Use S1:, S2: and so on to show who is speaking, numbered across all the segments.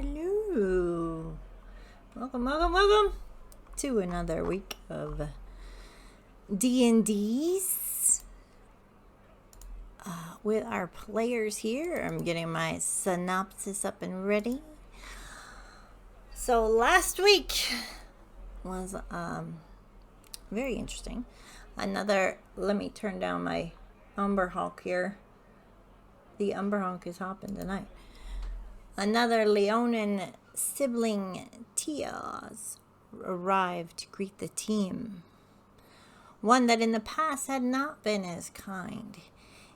S1: Hello. Welcome to another week of D&Ds with our players here. I'm getting my synopsis up and ready. So last week was very interesting. Let me turn down my Umber Hulk here. The Umber Hulk is hopping tonight. Another Leonin sibling, Tiaz, arrived to greet the team. One that in the past had not been as kind.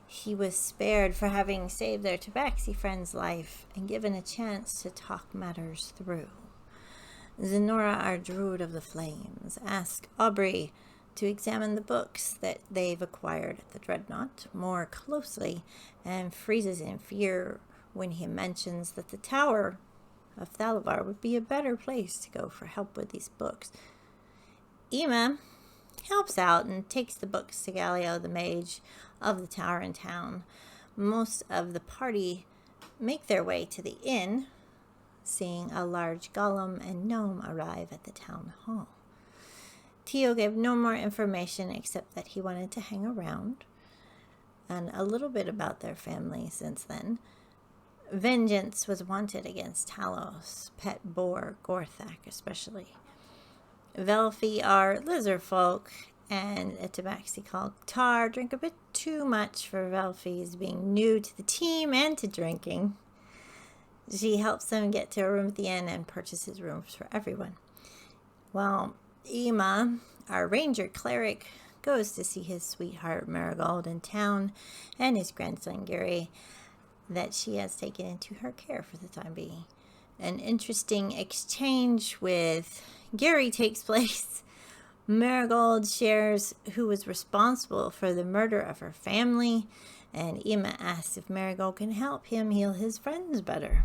S1: He was spared for having saved their Tabaxi friend's life and given a chance to talk matters through. Xenothor, our druid of the flames, asked Aubrey to examine the books that they've acquired at the Dreadnought more closely and freezes in fear when he mentions that the Tower of Thalavar would be a better place to go for help with these books. Ema helps out and takes the books to Galileo, the mage of the tower in town. Most of the party make their way to the inn, seeing a large golem and gnome arrive at the town hall. Tio gave no more information except that he wanted to hang around, and a little bit about their family since then. Vengeance was wanted against Talos, pet boar, Gorthak especially. Velfi are lizard folk, and a Tabaxi called Tar drink a bit too much for Velfi's being new to the team and to drinking. She helps them get to a room at the inn and purchases rooms for everyone. Well, Ema, our ranger cleric, goes to see his sweetheart Marigold in town and his grandson Gary, that she has taken into her care for the time being. An interesting exchange with Gary takes place. Marigold shares who was responsible for the murder of her family, and Ema asks if Marigold can help him heal his friends better.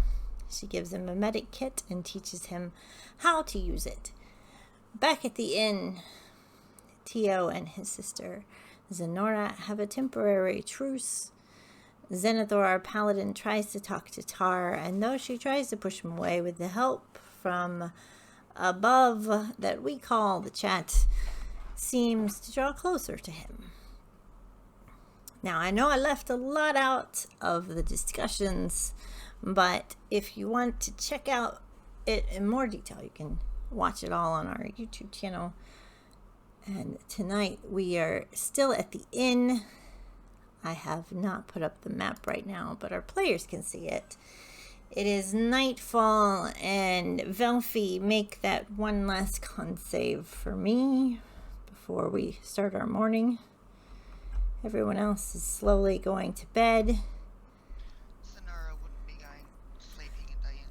S1: She gives him a medic kit and teaches him how to use it. Back at the inn, Tio and his sister Xenothor have a temporary truce. Xenothor, our paladin, tries to talk to Tar, and though she tries to push him away with the help from above that we call the chat, seems to draw closer to him. Now, I know I left a lot out of the discussions, but if you want to check out it in more detail, you can watch it all on our YouTube channel. And tonight we are still at the inn. I have not put up the map right now, but our players can see it. It is nightfall, and Velfi, make that one last con save for me before we start our morning. Everyone else is slowly going to bed.
S2: Sonara wouldn't be going sleeping at the inn.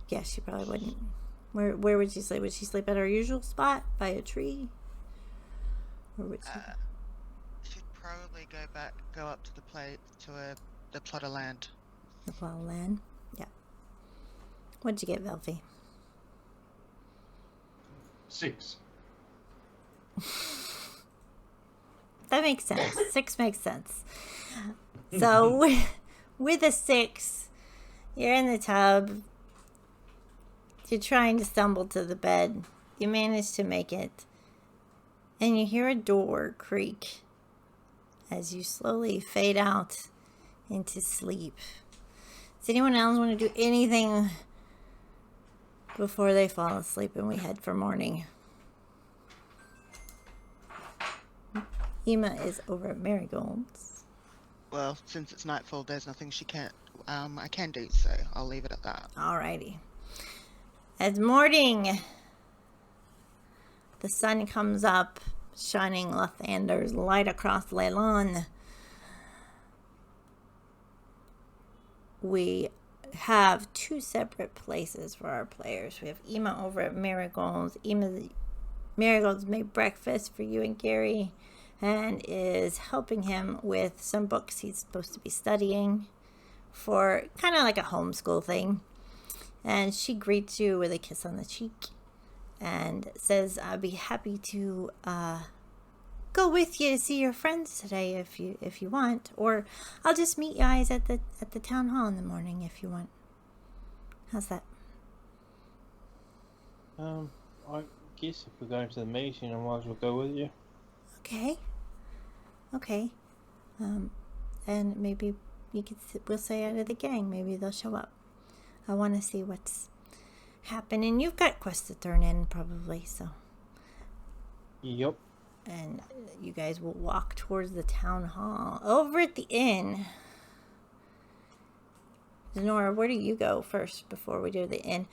S1: Yeah, she probably wouldn't. Where would she sleep? Would she sleep at her usual spot by a tree? Or would she?
S2: She'd probably go up to the plot of land.
S1: The plot of land? Yeah. What'd you get, Velfi?
S3: 6.
S1: That makes sense. 6 makes sense. So with a 6, you're in the tub. You're trying to stumble to the bed. You manage to make it. And you hear a door creak as you slowly fade out into sleep. Does anyone else want to do anything before they fall asleep and we head for morning? Ema is over at Marigold's.
S2: Well, since it's nightfall, there's nothing I can do, so I'll leave it at that.
S1: Alrighty. As morning, the sun comes up, shining Lathander's light across Leilon. We have 2 separate places for our players. We have Ema over at Marigold's. Marigold's made breakfast for you and Gary and is helping him with some books he's supposed to be studying for kind of like a homeschool thing. And she greets you with a kiss on the cheek and says, I'd be happy to go with you to see your friends today if you want, or I'll just meet you guys at the town hall in the morning if you want. How's that?
S3: I guess if we're going to the meeting, I might as well go with you.
S1: Okay. Okay. And maybe we'll say out of the gang. Maybe they'll show up. I want to see what's happening. You've got quests to turn in, probably, so.
S3: Yep.
S1: And you guys will walk towards the town hall. Over at the inn. Zenora, where do you go first before we do the inn?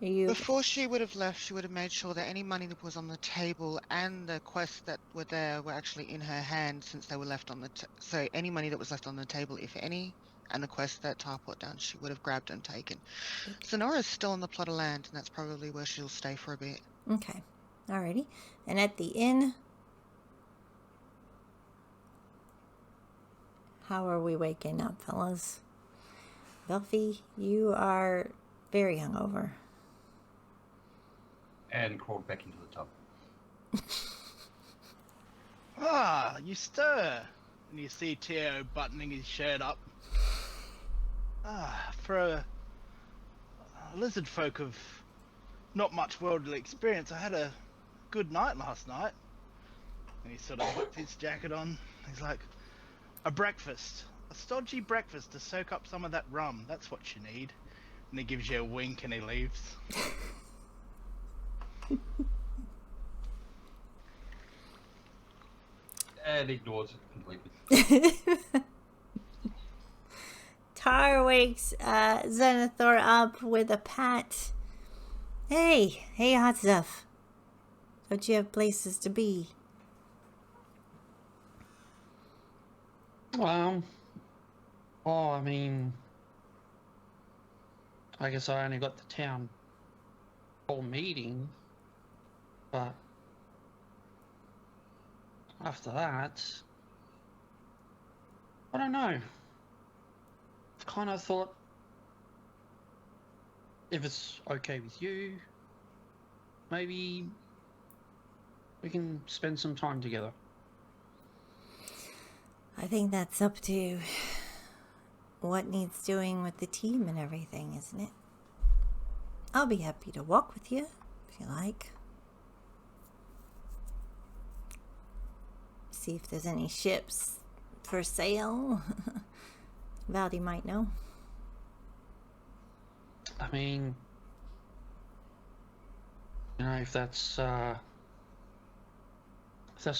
S2: Before she would have left, she would have made sure that any money that was on the table and the quests that were there were actually in her hand, since they were left on the so any money that was left on the table, if any, and the quest that Tar put down, she would have grabbed and taken. Sonora's still on the plot of land, and that's probably where she'll stay for a bit.
S1: Okay. Alrighty. And at the inn, how are we waking up, fellas? Belfie, you are very hungover.
S4: And crawled back into the tub.
S5: You stir, and you see Teo buttoning his shirt up. For a lizard folk of not much worldly experience, I had a good night last night. And he sort of whipped his jacket on. He's like, a breakfast. A stodgy breakfast to soak up some of that rum. That's what you need. And he gives you a wink and he leaves.
S4: And ignores it completely.
S1: Tar wakes Xenothor up with a pat. Hey, hot stuff. Don't you have places to be?
S6: I mean, I guess I only got the town hall meeting, but after that, I don't know. I've kind of thought, if it's okay with you, maybe we can spend some time together.
S1: I think that's up to what needs doing with the team and everything, isn't it? I'll be happy to walk with you, if you like. See if there's any ships for sale. Valdy might know.
S6: I mean, you know, if that's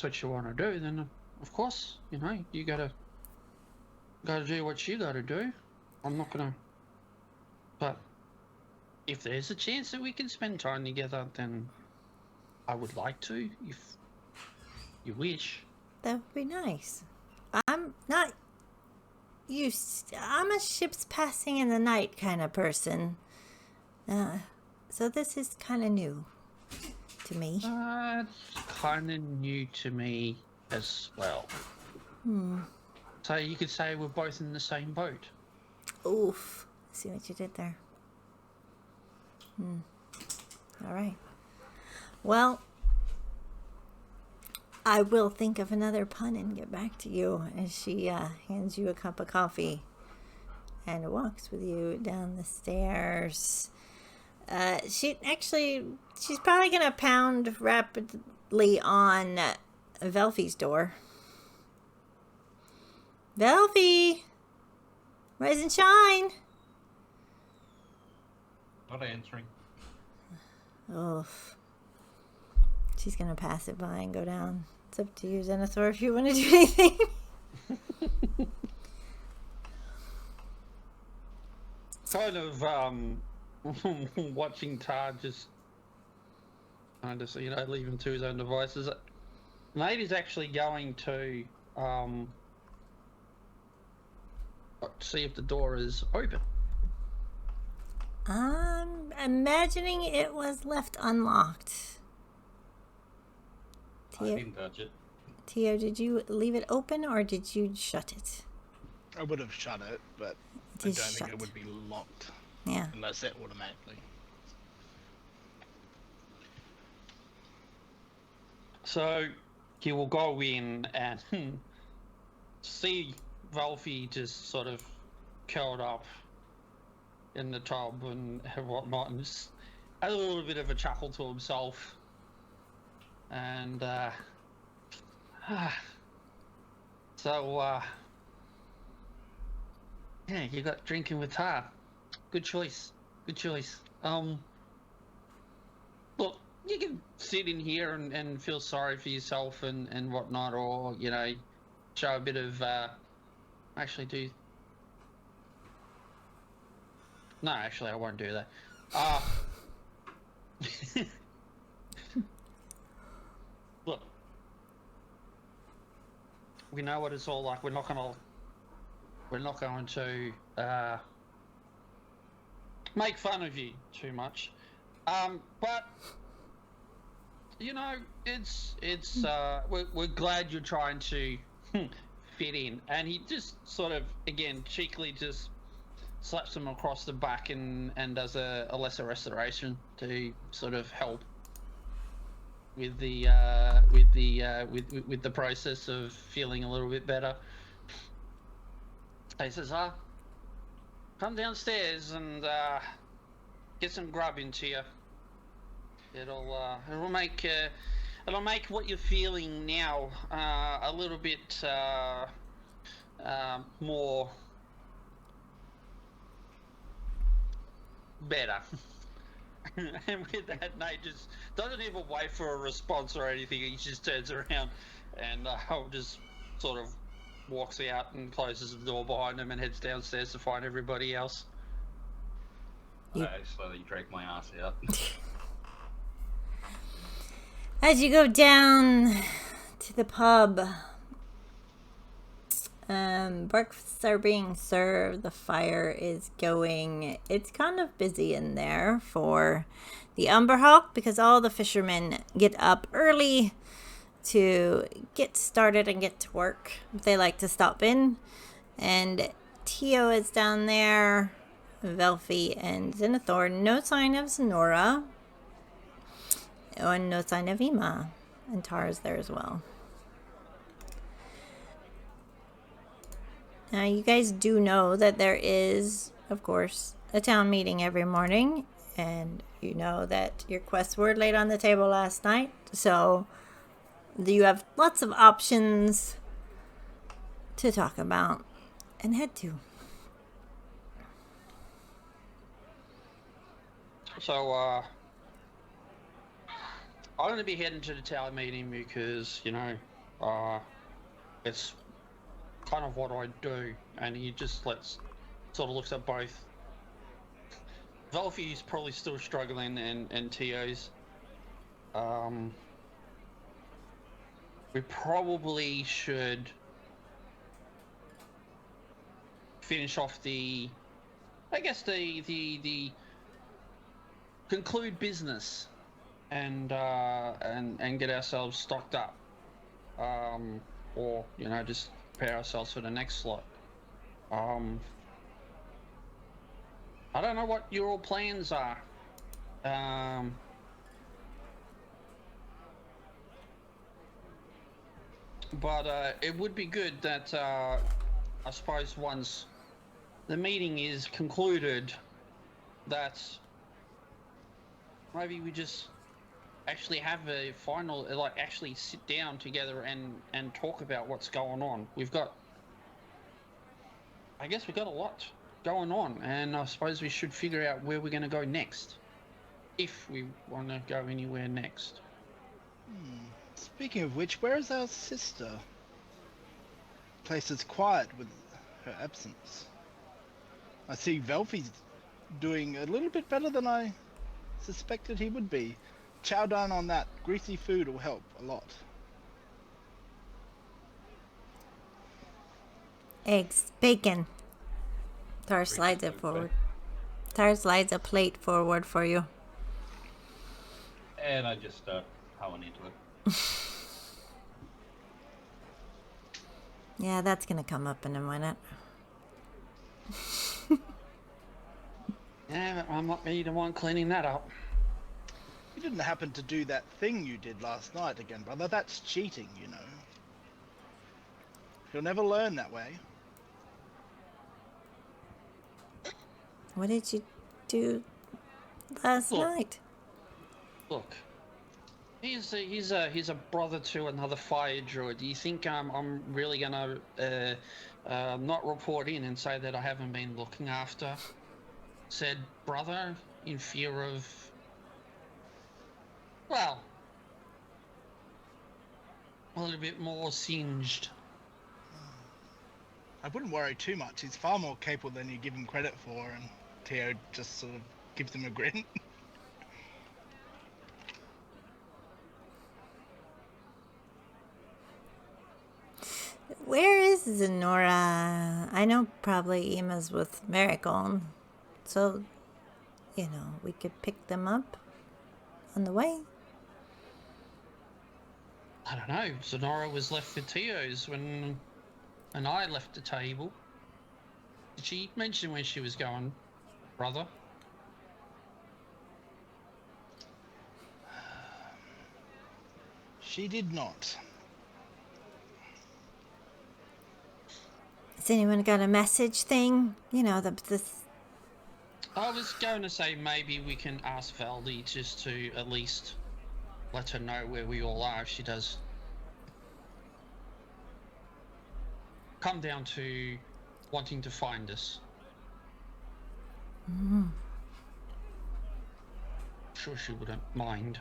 S6: what you want to do, then of course, you know, you gotta do what you gotta do. I'm not gonna. But if there's a chance that we can spend time together, then I would like to, if you wish.
S1: That would be nice. I'm not used. I'm a ships passing in the night kind of person. So this is kind of new to me.
S6: It's kind of new to me as well. So you could say we're both in the same boat.
S1: Oof. See what you did there. All right. Well, I will think of another pun and get back to you as she hands you a cup of coffee and walks with you down the stairs. She's probably going to pound rapidly on Velfie's door. Velfie! Rise and shine!
S4: Not answering.
S1: Oof. She's going to pass it by and go down. It's up to you, Xenothor, if you want to do anything.
S6: Kind of watching Tar just kind of, you know, leave him to his own devices. Nate is actually going to see if the door is open.
S1: I'm imagining it was left unlocked.
S4: I didn't touch it.
S1: Tio, did you leave it open or did you shut it?
S5: I would have shut it, but I don't think it would be locked.
S1: Yeah.
S5: Unless it automatically.
S6: So he will go in and see Valfie just sort of curled up in the tub and whatnot, and just had a little bit of a chuckle to himself. And so yeah, you got drinking with Tar. Good choice. Good choice. Look, you can sit in here and feel sorry for yourself and whatnot, or, you know, show a bit of, actually do... No, actually, I won't do that. Look, we know what it's all like. We're not going to make fun of you too much. But you know, we're glad you're trying to fit in. And he just sort of, again, cheekily just slaps him across the back and does a lesser restoration to sort of help with the process of feeling a little bit better. He says, come downstairs and get some grub into you. It'll make what you're feeling now a little bit more better. And with that, Nate just doesn't even wait for a response or anything. He just turns around and just sort of walks out and closes the door behind him and heads downstairs to find everybody else.
S1: You-
S4: I slowly drag my ass out.
S1: As you go down to the pub, breakfasts are being served, the fire is going. It's kind of busy in there for the Umberhawk because all the fishermen get up early to get started and get to work. They like to stop in, and Tio is down there, Velfie and Xenothor. No sign of Zenora, and no sign of Ema, and Tara's there as well. Now, you guys do know that there is, of course, a town meeting every morning, and you know that your quests were laid on the table last night, so you have lots of options to talk about and head to.
S6: So, I'm going to be heading to the town meeting because, you know, it's kind of what I do, and he just sort of looks at both. Velfie's probably still struggling, and Tio's. We probably should finish off the conclude business and get ourselves stocked up, or, you know, just prepare ourselves for the next slot. I don't know what your all plans are. But it would be good that, I suppose, once the meeting is concluded, that maybe we just actually have a final, like, actually sit down together and talk about what's going on. I guess we've got a lot going on, and I suppose we should figure out where we're going to go next, if we want to go anywhere next.
S5: Speaking of which, where is our sister? Place is quiet with her absence. I see Velfie's doing a little bit better than I suspected he would be. Chow down on that. Greasy food will help a lot.
S1: Eggs, bacon. Tar slides it forward. Tar slides a plate forward for you.
S4: And I just start howling into it.
S1: Yeah, that's gonna come up in a minute.
S6: Yeah, but I'm not me the one cleaning that up.
S5: You didn't happen to do that thing you did last night again, brother. That's cheating, you know. You'll never learn that way.
S1: What did you do last
S6: Look.
S1: night?
S6: Look, he's a brother to another fire druid. Do you think I'm really gonna not report in and say that I haven't been looking after said brother in fear of, well, a little bit more singed?
S5: I wouldn't worry too much. He's far more capable than you give him credit for, and Teo just sort of gives him a grin.
S1: Where is Zenora? I know probably Ema's with Marigold, so, you know, we could pick them up on the way.
S6: I don't know. Sonora was left with Teo's when I left the table. Did she mention where she was going, brother?
S5: She did not.
S1: Has anyone got a message thing? You know, this.
S6: I was going to say maybe we can ask Valdi just to at least let her know where we all are if she does come down to wanting to find us.
S1: Mm.
S6: Sure she wouldn't mind.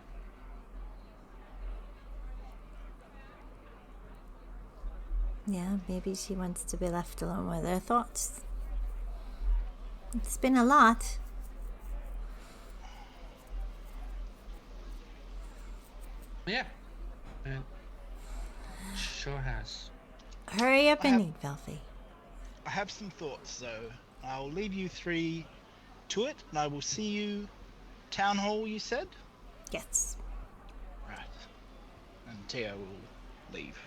S1: Yeah, maybe she wants to be left alone with her thoughts. It's been a lot.
S6: Yeah. It sure has.
S1: Hurry up and
S5: have-
S1: eat, Velfie.
S5: I have some thoughts, so I'll leave you three to it, and I will see you town hall, you said?
S1: Yes.
S5: Right. And Teo will leave.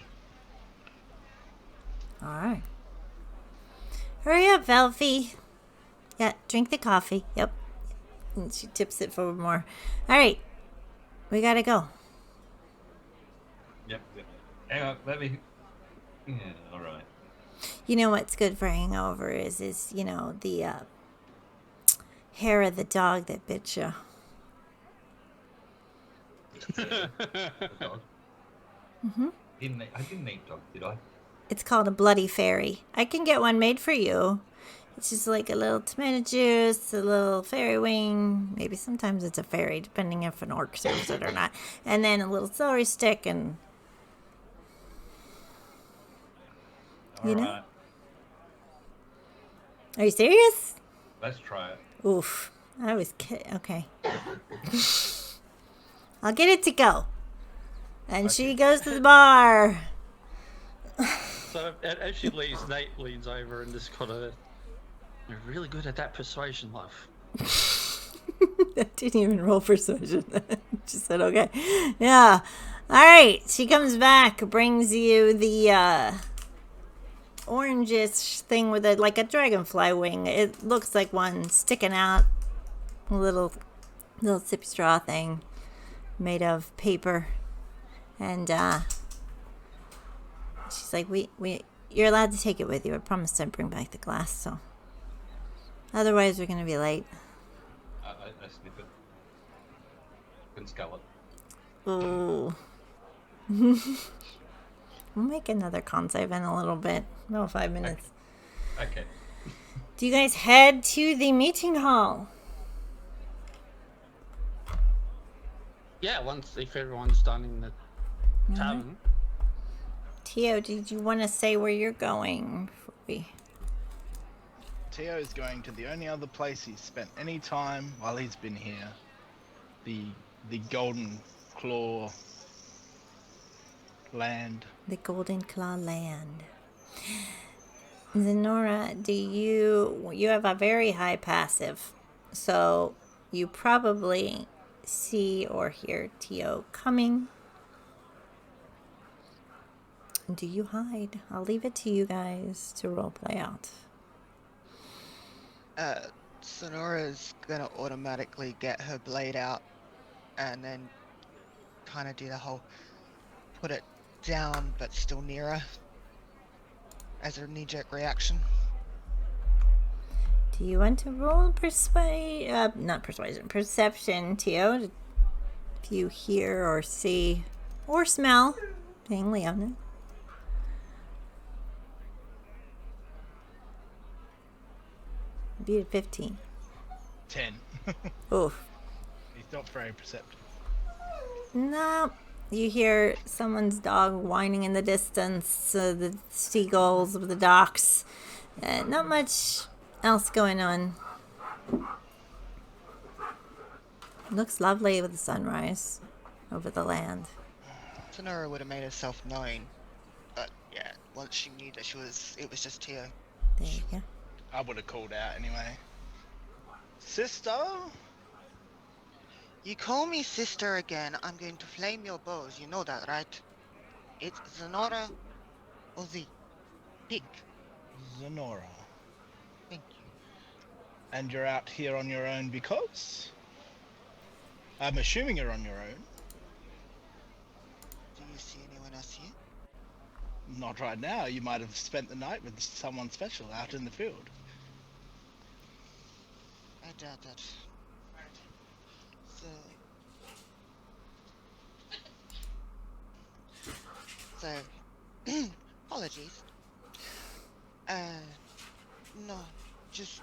S1: Alright. Hurry up, Velfie. Yeah, drink the coffee. Yep. And she tips it forward more. Alright. We gotta go.
S4: Yep. Hang on, let me. Yeah, alright.
S1: You know what's good for hangover is you know, the hair of the dog that bit you.
S4: The dog.
S1: Mm-hmm.
S4: I didn't eat dog, did I?
S1: It's called a bloody fairy. I can get one made for you. It's just like a little tomato juice, a little fairy wing. Maybe sometimes it's a fairy, depending if an orc serves it or not. And then a little celery stick and... You know?
S4: Alright,
S1: Are you serious?
S4: let's try it.
S1: Oof. I was kidding. Okay. I'll get it to go. And she goes to the bar.
S6: So as she leaves, Nate leans over and just kind of, "You're really good at that persuasion, love."
S1: I didn't even roll persuasion. She said, okay. Yeah. All right. She comes back, brings you the orangish thing with like a dragonfly wing. It looks like one sticking out. A little sippy straw thing made of paper. And she's like, you're allowed to take it with you. I promise to bring back the glass, so otherwise we're gonna be late.
S4: I sniff it. Can scale it.
S1: Ooh. We'll make another con save in a little bit. No, 5 minutes.
S4: Okay.
S1: Do you guys head to the meeting hall?
S6: Yeah, if everyone's done in the tavern.
S1: Tio, did you want to say where you're going?
S5: Teo is going to the only other place he's spent any time while he's been here. The Golden Claw land.
S1: The Golden Claw Land. Zenora, you have a very high passive, so you probably see or hear Tio coming. Do you hide? I'll leave it to you guys to roleplay out.
S2: Sonora's gonna automatically get her blade out and then kind of do the whole put it down but still near her as a knee-jerk reaction.
S1: Do you want to roll not persuasion, perception, Tio? If you hear or see or smell being Leona. Beat at 15.
S5: 10.
S1: Oof.
S5: He's not very perceptive.
S1: No. You hear someone's dog whining in the distance, the seagulls of the docks. Not much else going on. Looks lovely with the sunrise over the land.
S2: Sonora would have made herself known, but yeah, once she knew that it was just Tio.
S1: There you go.
S5: I would have called out anyway. Sister?
S2: You call me sister again, I'm going to flame your bows. You know that, right? It's Sonora or the pig.
S5: Zenora.
S2: Thank you.
S5: And you're out here on your own because? I'm assuming you're on your own.
S2: Do you see anyone else here?
S5: Not right now. You might have spent the night with someone special out in the field.
S2: I doubt that. So, apologies. No, just,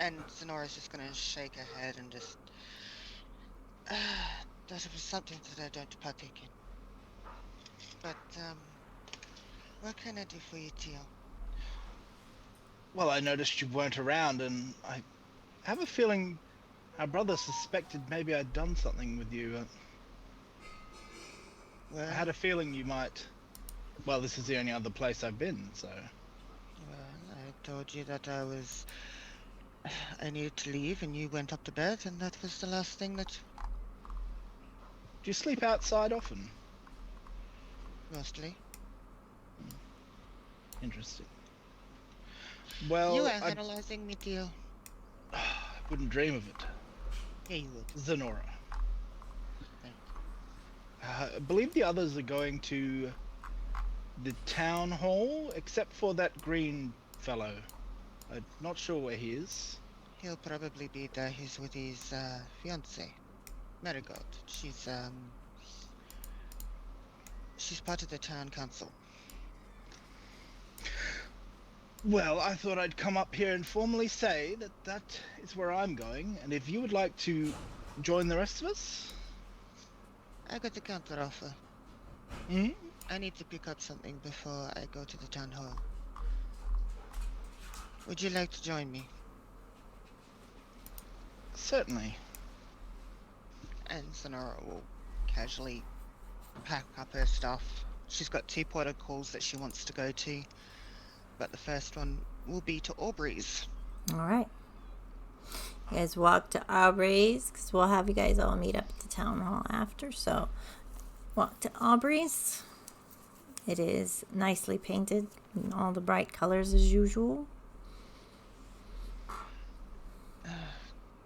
S2: and Sonora's just gonna shake her head and just, that was something that I don't partake in. But, what can I do for you, Tio?
S5: Well, I noticed you weren't around, and I have a feeling our brother suspected maybe I'd done something with you.
S2: Well,
S5: I had a feeling you might. Well, this is the only other place I've been, so.
S2: well, I told you that I needed to leave, and you went up to bed, and that was the last thing that...
S5: Do you sleep outside often?
S2: Mostly.
S5: Interesting. Well,
S2: You are
S5: I
S2: analyzing me, Tio.
S5: wouldn't dream of it.
S2: Yeah, you would.
S5: Zenora.
S2: Thank
S5: I believe the others are going to the town hall, except for that green fellow. I'm not sure where he is.
S2: He'll probably be there. He's with his fiancée, Marigold. She's part of the town council.
S5: Well, I thought I'd come up here and formally say that that is where I'm going, and if you would like to join the rest of us.
S2: I got a counter offer.
S5: Hmm?
S2: I need to pick up something before I go to the town hall. Would you like to join me?
S5: Certainly.
S2: And Sonora will casually pack up her stuff. She's got 2 protocols that she wants to go to, but the first one will be to Aubrey's.
S1: All right. You guys walk to Aubrey's because we'll have you guys all meet up at the town hall after. So walk to Aubrey's. It is nicely painted in all the bright colors as usual.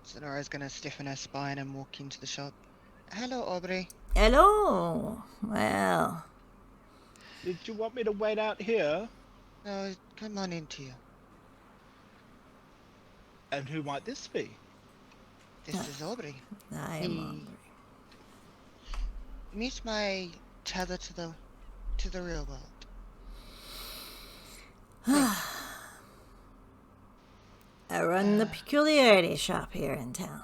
S2: Sonora's gonna stiffen her spine and walk into the shop. Hello, Aubrey.
S1: Hello. Well,
S5: Did you want me to wait out here?
S2: No, come on in, Tio.
S5: And who might this be?
S2: This is Aubrey.
S1: I am Aubrey.
S2: Meet my tether to the real world.
S1: I run the peculiarity shop here in town.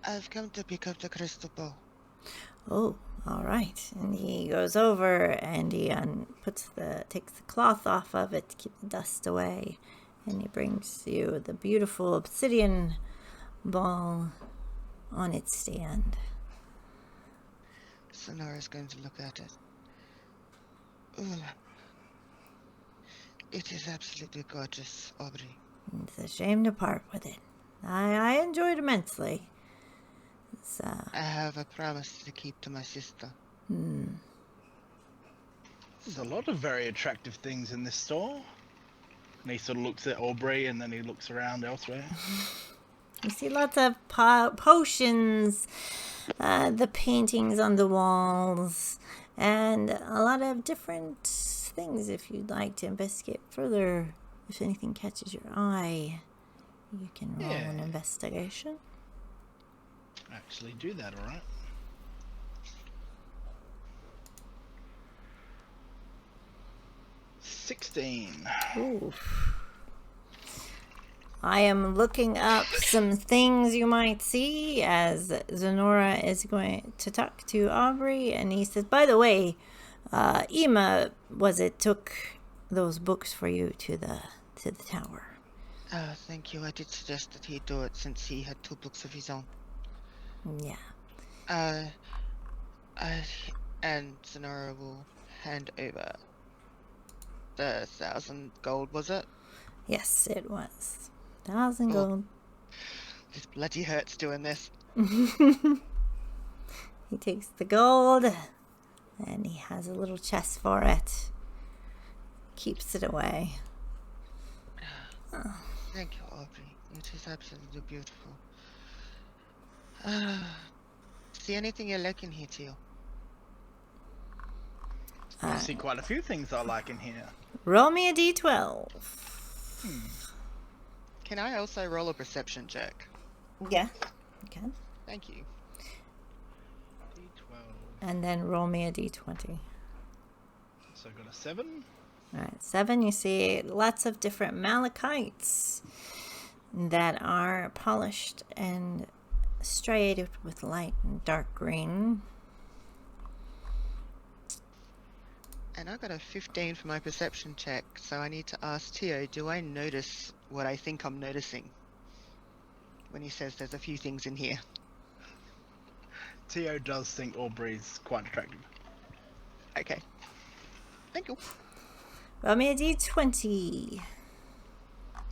S2: I've come to pick up the crystal ball.
S1: Oh, all right. And he goes over and he takes the cloth off of it to keep the dust away. And he brings you the beautiful obsidian ball on its stand.
S2: Sonora's going to look at it. Ooh. It is absolutely gorgeous, Aubrey.
S1: It's a shame to part with it. I enjoyed immensely. It's,
S2: I have a promise to keep to my sister.
S1: hmm.
S5: There's a lot of very attractive things in this store. And he sort of looks at Aubrey and then he looks around elsewhere.
S1: You see lots of potions, the paintings on the walls, and a lot of different things if you'd like to investigate further If anything catches your eye, you can roll an
S5: Yeah.
S1: investigation.
S5: Actually do that, alright? $16.
S1: Ooh. I am looking up some things you might see as Zenora is going to talk to Aubrey, and he says, by the way, Ema, took those books for you to the tower.
S2: Thank you. I did suggest that he do it since he had 2 books of his own.
S1: Yeah.
S2: And Sonora will hand over the 1,000 gold, was it?
S1: Yes, it was. 1,000
S2: Oh.
S1: gold.
S2: This bloody hurts doing this.
S1: He takes the gold, and he has a little chest for it. Keeps it away.
S2: Thank you, Aubrey. It is absolutely beautiful. See anything you like in here, Teal?
S5: I see quite a few things I like in here.
S1: Roll me a d12.
S2: Can I also roll a perception check?
S1: Yeah, you can.
S2: Thank you.
S5: D12.
S1: And then roll me a d20.
S5: So I got a 7.
S1: Alright, 7, you see lots of different malachites that are polished and striated with light and dark green.
S2: And I got a 15 for my perception check, so I need to ask Tio, do I notice what I think I'm noticing? When he says there's a few things in here.
S5: Tio does think Aubrey's quite attractive.
S2: Okay. Thank you.
S1: Roll me a d20.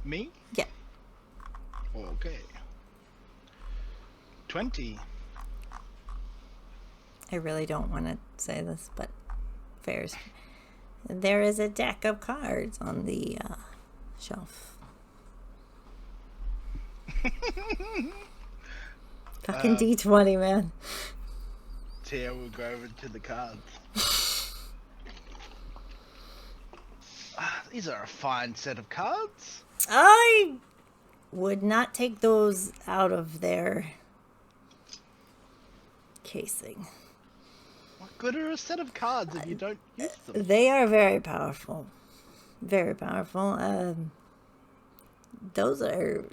S5: Me?
S1: Yeah.
S5: Okay. 20.
S1: I really don't want to say this, but fairs. There is a deck of cards on the shelf. Fucking d20, man.
S5: Tio will go over to the cards. These are a fine set of cards.
S1: I would not take those out of their casing.
S5: What good are a set of cards if you don't use them?
S1: They are very powerful. Very powerful. Those are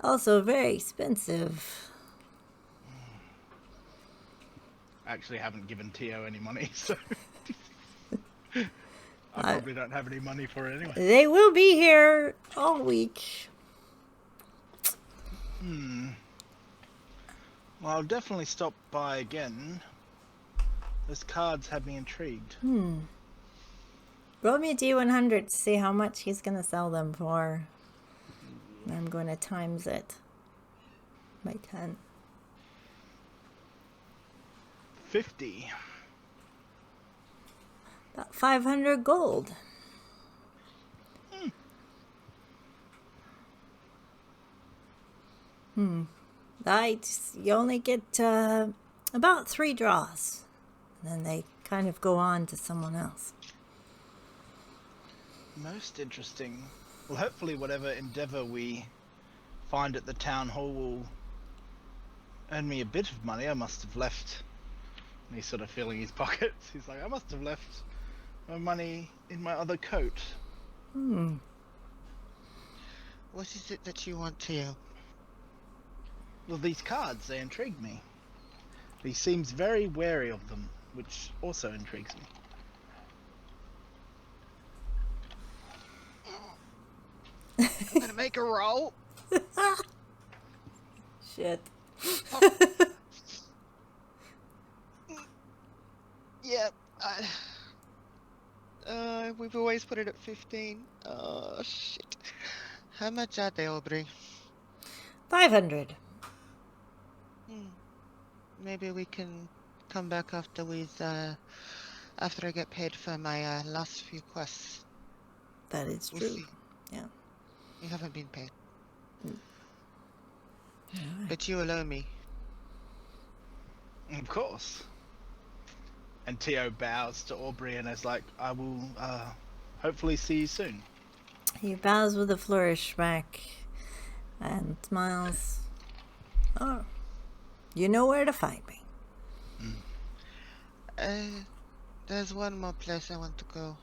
S1: also very expensive.
S5: I actually haven't given Tio any money, so I probably don't have any money for it anyway.
S1: They will be here all week.
S5: Well, I'll definitely stop by again. Those cards have me intrigued.
S1: Roll me a d100 to see how much he's going to sell them for. And I'm going to times it by 10.
S5: 50.
S1: About 500 gold. You only get about 3 draws. And then they kind of go on to someone else.
S5: Most interesting. Well, hopefully whatever endeavor we find at the town hall will earn me a bit of money. I must have left. And he's sort of feeling his pockets. He's like, I must have left my money in my other coat.
S2: What is it that you want, Tio?
S5: Well, these cards, they intrigue me. He seems very wary of them, which also intrigues me.
S2: I'm gonna make a roll.
S1: Shit.
S2: Yep. We've always put it at 15. Oh, shit. How much are they, Aubrey?
S1: 500.
S2: Maybe we can come back after after I get paid for my last few quests.
S1: That is
S2: We'll
S1: true.
S2: see.
S1: Yeah.
S2: You haven't been paid.
S1: Alright.
S2: But you will owe me.
S5: Of course. And Tio bows to Aubrey and is like, I will hopefully see you soon.
S1: He bows with a flourish back and smiles. Oh, you know where to find me.
S2: There's one more place I want to go.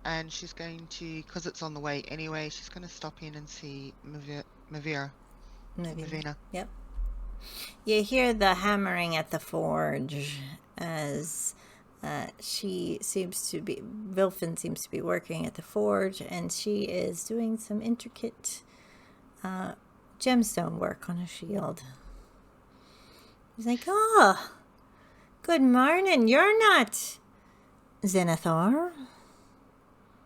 S2: And she's going to, because it's on the way anyway, she's going to stop in and see Mavira. Mavina.
S1: Yep. You hear the hammering at the forge as Vilfin seems to be working at the forge, and she is doing some intricate gemstone work on a shield. He's like, oh, good morning. You're not Xenothor?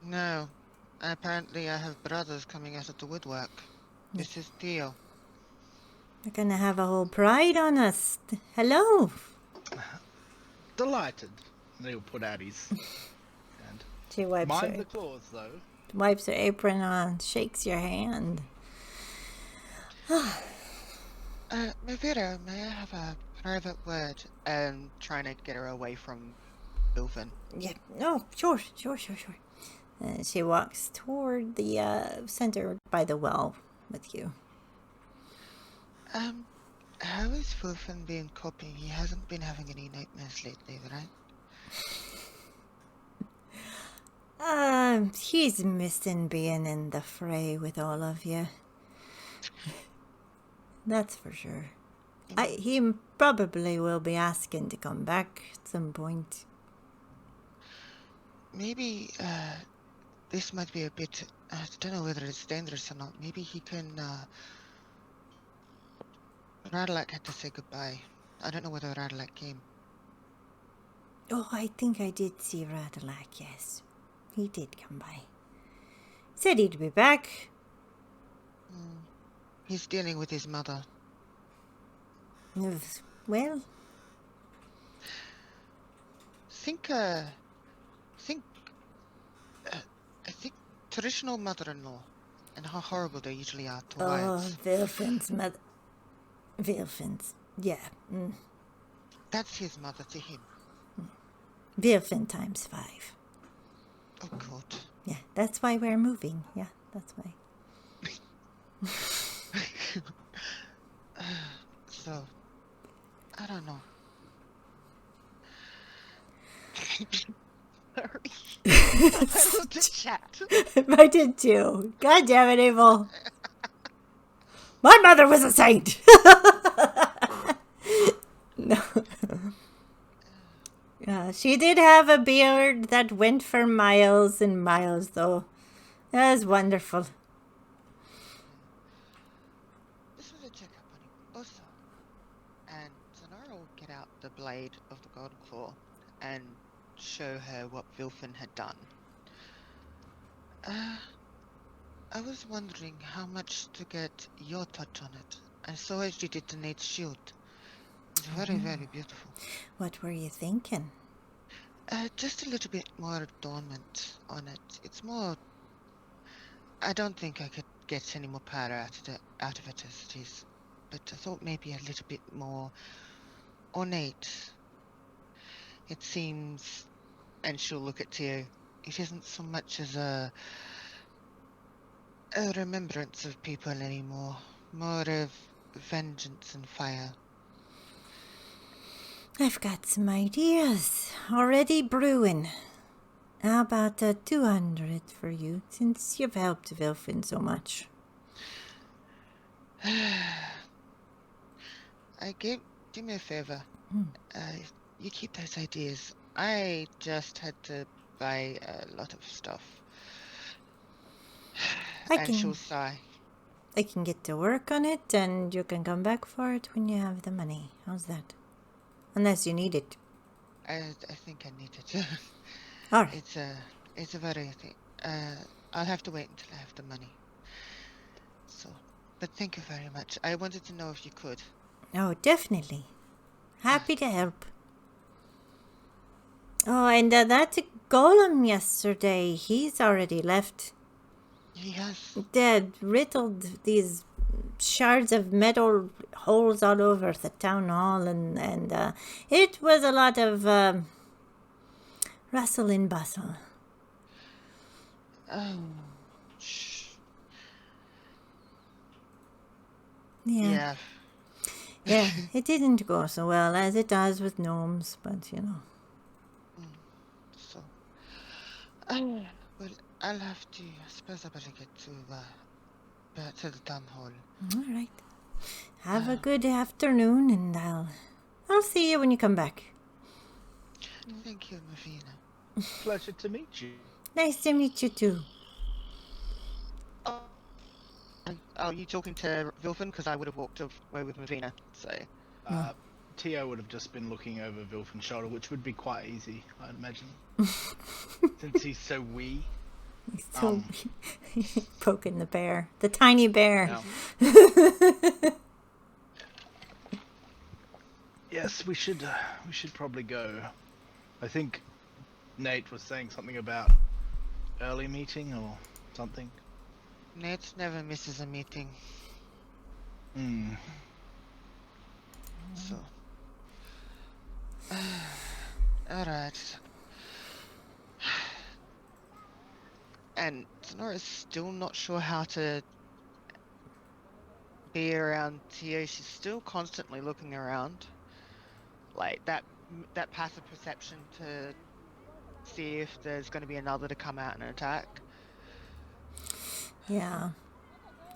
S2: No. Apparently I have brothers coming out of the woodwork. This is Theo.
S1: We're going to have a whole pride on us. Hello.
S5: Delighted. And he'll put out his hand.
S1: She wipes
S5: Mind the claws, though.
S1: her apron on, shakes your hand.
S2: Mavira, may I have a private word? Trying to get her away from Bilfin.
S1: Yeah, no, sure. She walks toward the center by the well with you.
S2: How is Bilfin been coping? He hasn't been having any nightmares lately, right?
S1: He's missing being in the fray with all of you. That's for sure. He probably will be asking to come back at some point.
S2: Maybe, this might be a bit, I don't know whether it's dangerous or not. Maybe he can, Radalak had to say goodbye. I don't know whether Radalak came.
S1: Oh, I think I did see Radalak, yes. He did come by. Said he'd be back.
S2: He's dealing with his mother.
S1: Well,
S2: I think traditional mother-in-law and how horrible they usually are to wives.
S1: Vilfin's mother. Vilfin's, yeah.
S2: That's his mother to him.
S1: Vilfin times 5.
S2: Oh God.
S1: Yeah, that's why we're moving. Yeah, that's why.
S2: So, I don't know. Sorry. Untitled Chapter.
S1: I did too. God damn it, Abel. My mother was a saint. No. She did have a beard that went for miles and miles, though. That was wonderful.
S2: This was a checkup on him also. And Zanara will get out the blade of the Golden Claw and show her what Vilfin had done. I was wondering how much to get your touch on it. I saw as you did the Nate's shield. It's very, very beautiful.
S1: What were you thinking?
S2: Just a little bit more adornment on it. It's more... I don't think I could get any more power out of it as it is. But I thought maybe a little bit more ornate. It seems... And she'll look at Theo. It isn't so much as a remembrance of people anymore. More of vengeance and fire.
S1: I've got some ideas already brewing. How about 200 for you, since you've helped Vilfin so much?
S2: Do me a favor. You keep those ideas. I just had to buy a lot of stuff. She'll sigh.
S1: I can get to work on it, and you can come back for it when you have the money. How's that? Unless you need it.
S2: I think I need it.
S1: All right.
S2: It's a very thing. I'll have to wait until I have the money. So, but thank you very much. I wanted to know if you could.
S1: Oh, definitely. Happy to help. Oh, and that golem yesterday, he's already left.
S2: He has.
S1: Dead, riddled these shards of metal holes all over the town hall, and it was a lot of rustle and bustle.
S2: Oh, shh.
S1: Yeah. Yeah, it didn't go so well as it does with gnomes, but you know.
S2: So, well, I'll have to. I suppose I better get to back to the town hall.
S1: All right. Have a good afternoon, and I'll see you when you come back.
S2: Thank you, Mavina.
S5: Pleasure to meet you.
S1: Nice to meet you too.
S2: Oh, you talking to Vilfin? Because I would have walked away with Mavina. So,
S5: Tio would have just been looking over Vilfin's shoulder, which would be quite easy, I'd imagine. Since he's so wee.
S1: He's so poking the bear, the tiny bear.
S5: Yes, we should probably go. I think Nate was saying something about early meeting or something.
S2: Nate never misses a meeting. So, alright. And Sonora's still not sure how to be around Tio. She's still constantly looking around. Like that passive perception to see if there's going to be another to come out and attack.
S1: Yeah.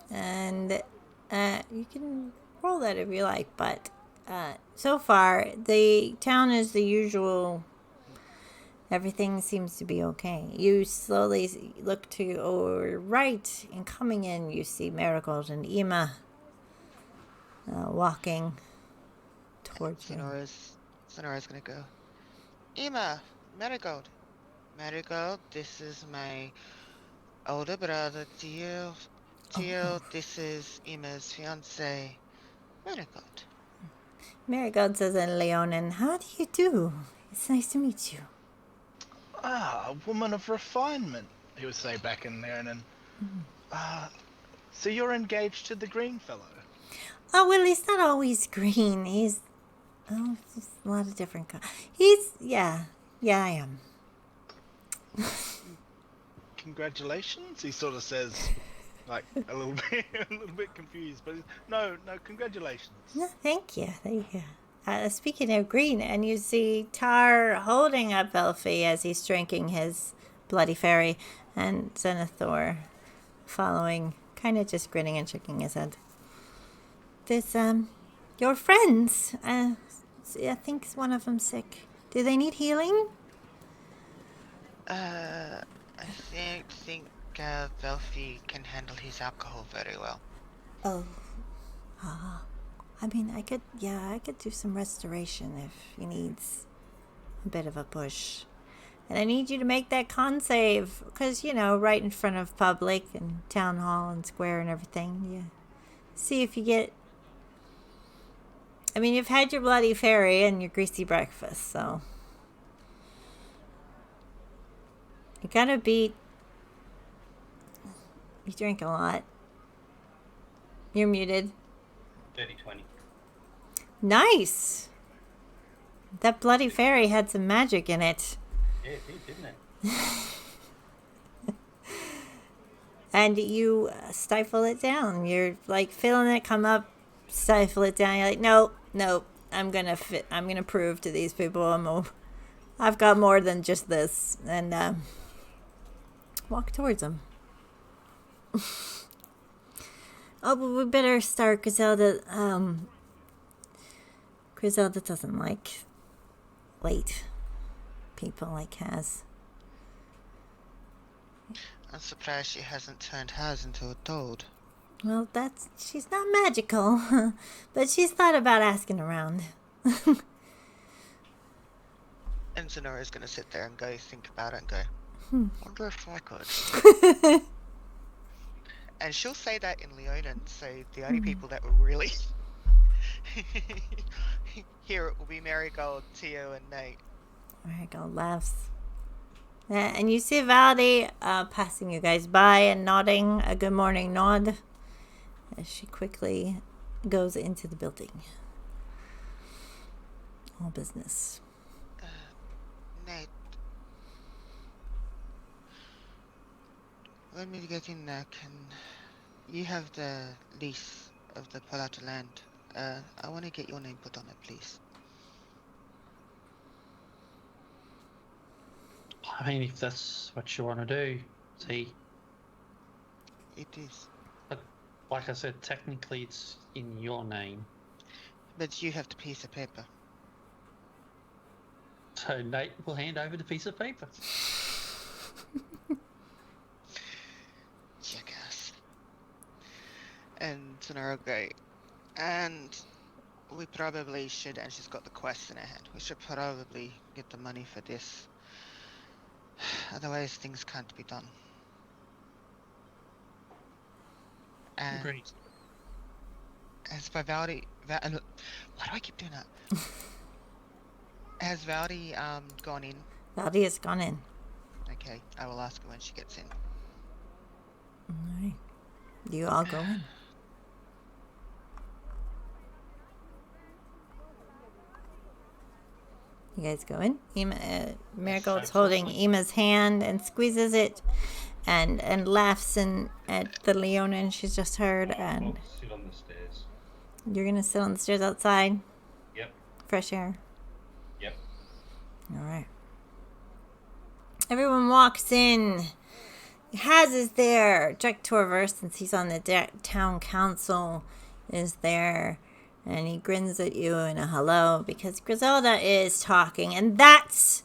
S1: And you can roll that if you like, but so far the town is the usual. Everything seems to be okay. You slowly look to your right, and coming in you see Marigold and Ema walking towards you.
S2: Sonora's going to go, Ema, Marigold, this is my older brother, Tio. This is Ema's fiance, Marigold.
S1: Marigold says in Leonin, how do you do? It's nice to meet you.
S5: Ah, a woman of refinement, he would say back in there, and then, so you're engaged to the green fellow?
S1: Oh, well, he's not always green. He's just a lot of different colors. Yeah, I am.
S5: Congratulations, he sort of says, like a little bit confused, but no, congratulations.
S1: No, thank you. Speaking of green, and you see Tar holding up Elfie as he's drinking his Bloody Fairy, and Xenothor following, kind of just grinning and shaking his head. There's, your friends. I think one of them's sick. Do they need healing?
S2: I think Velfie can handle his alcohol very well.
S1: Oh. I mean, I could do some restoration if he needs a bit of a push. And I need you to make that con save, because, right in front of public and town hall and square and everything. Yeah. See if you get... I mean, you've had your Bloody Fairy and your greasy breakfast, so... You gotta beat... You drink a lot. You're muted.
S4: 30-20.
S1: Nice! That Bloody Fairy had some magic in it.
S4: Yeah, it did, didn't it?
S1: And you stifle it down. You're like feeling it come up, stifle it down. You're like, nope. I'm gonna prove to these people I've got more than just this. And walk towards them. Oh, but we better start. Griselda doesn't like late people like Kaz.
S2: I'm surprised she hasn't turned hers into a toad.
S1: Well, she's not magical, but she's thought about asking around.
S2: And Sonora's going to sit there and think about it and go, wonder if I could. And she'll say that in Leonin, so the only people that will really hear it will be Marigold, Tio, and Nate.
S1: Marigold laughs. And you see Valdi passing you guys by and nodding a good morning nod as she quickly goes into the building. All business.
S2: Nate, when we get in there, can you have the lease of the Palata land? I want to get your name put on it, please.
S6: I mean, if that's what you want to do, see,
S2: It is.
S6: like I said, technically it's in your name.
S2: But you have the piece of paper.
S6: So Nate will hand over the piece of paper.
S2: Jackass. And Sonora will go, and we probably should, and she's got the quest in her hand, we should probably get the money for this. Otherwise things can't be done. And
S6: Agreed.
S2: as by Valdi, why do I keep doing that? Has Valdi gone in?
S1: Valdi has gone in.
S2: Okay, I will ask her when she gets in.
S1: Alright. You all go in. You guys go in. Marigold's holding Ema's hand and squeezes it and laughs at the Leonin she's just heard. And
S4: I'll sit on the stairs.
S1: you're going to sit on the stairs outside?
S4: Yep.
S1: Fresh air.
S4: Yep.
S1: All right. Everyone walks in. Haz is there. Jack Torver, since he's on the town council, is there. And he grins at you in a hello because Griselda is talking. And that's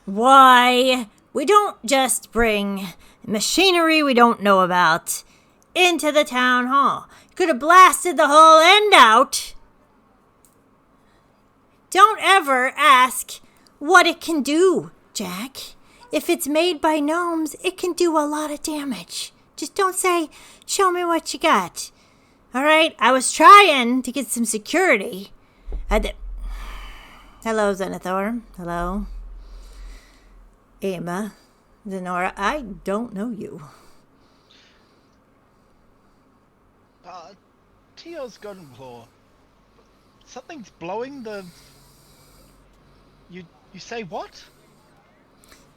S1: why we don't just bring machinery we don't know about into the town hall. Could have blasted the whole end out. Don't ever ask what it can do, Jack. If it's made by gnomes, it can do a lot of damage. Just don't say, show me what you got. All right? I was trying to get some security. Hello, Xenothor. Hello. Emma. Zenora, I don't know you.
S5: Tio's Golden Claw. Something's blowing the... You say what?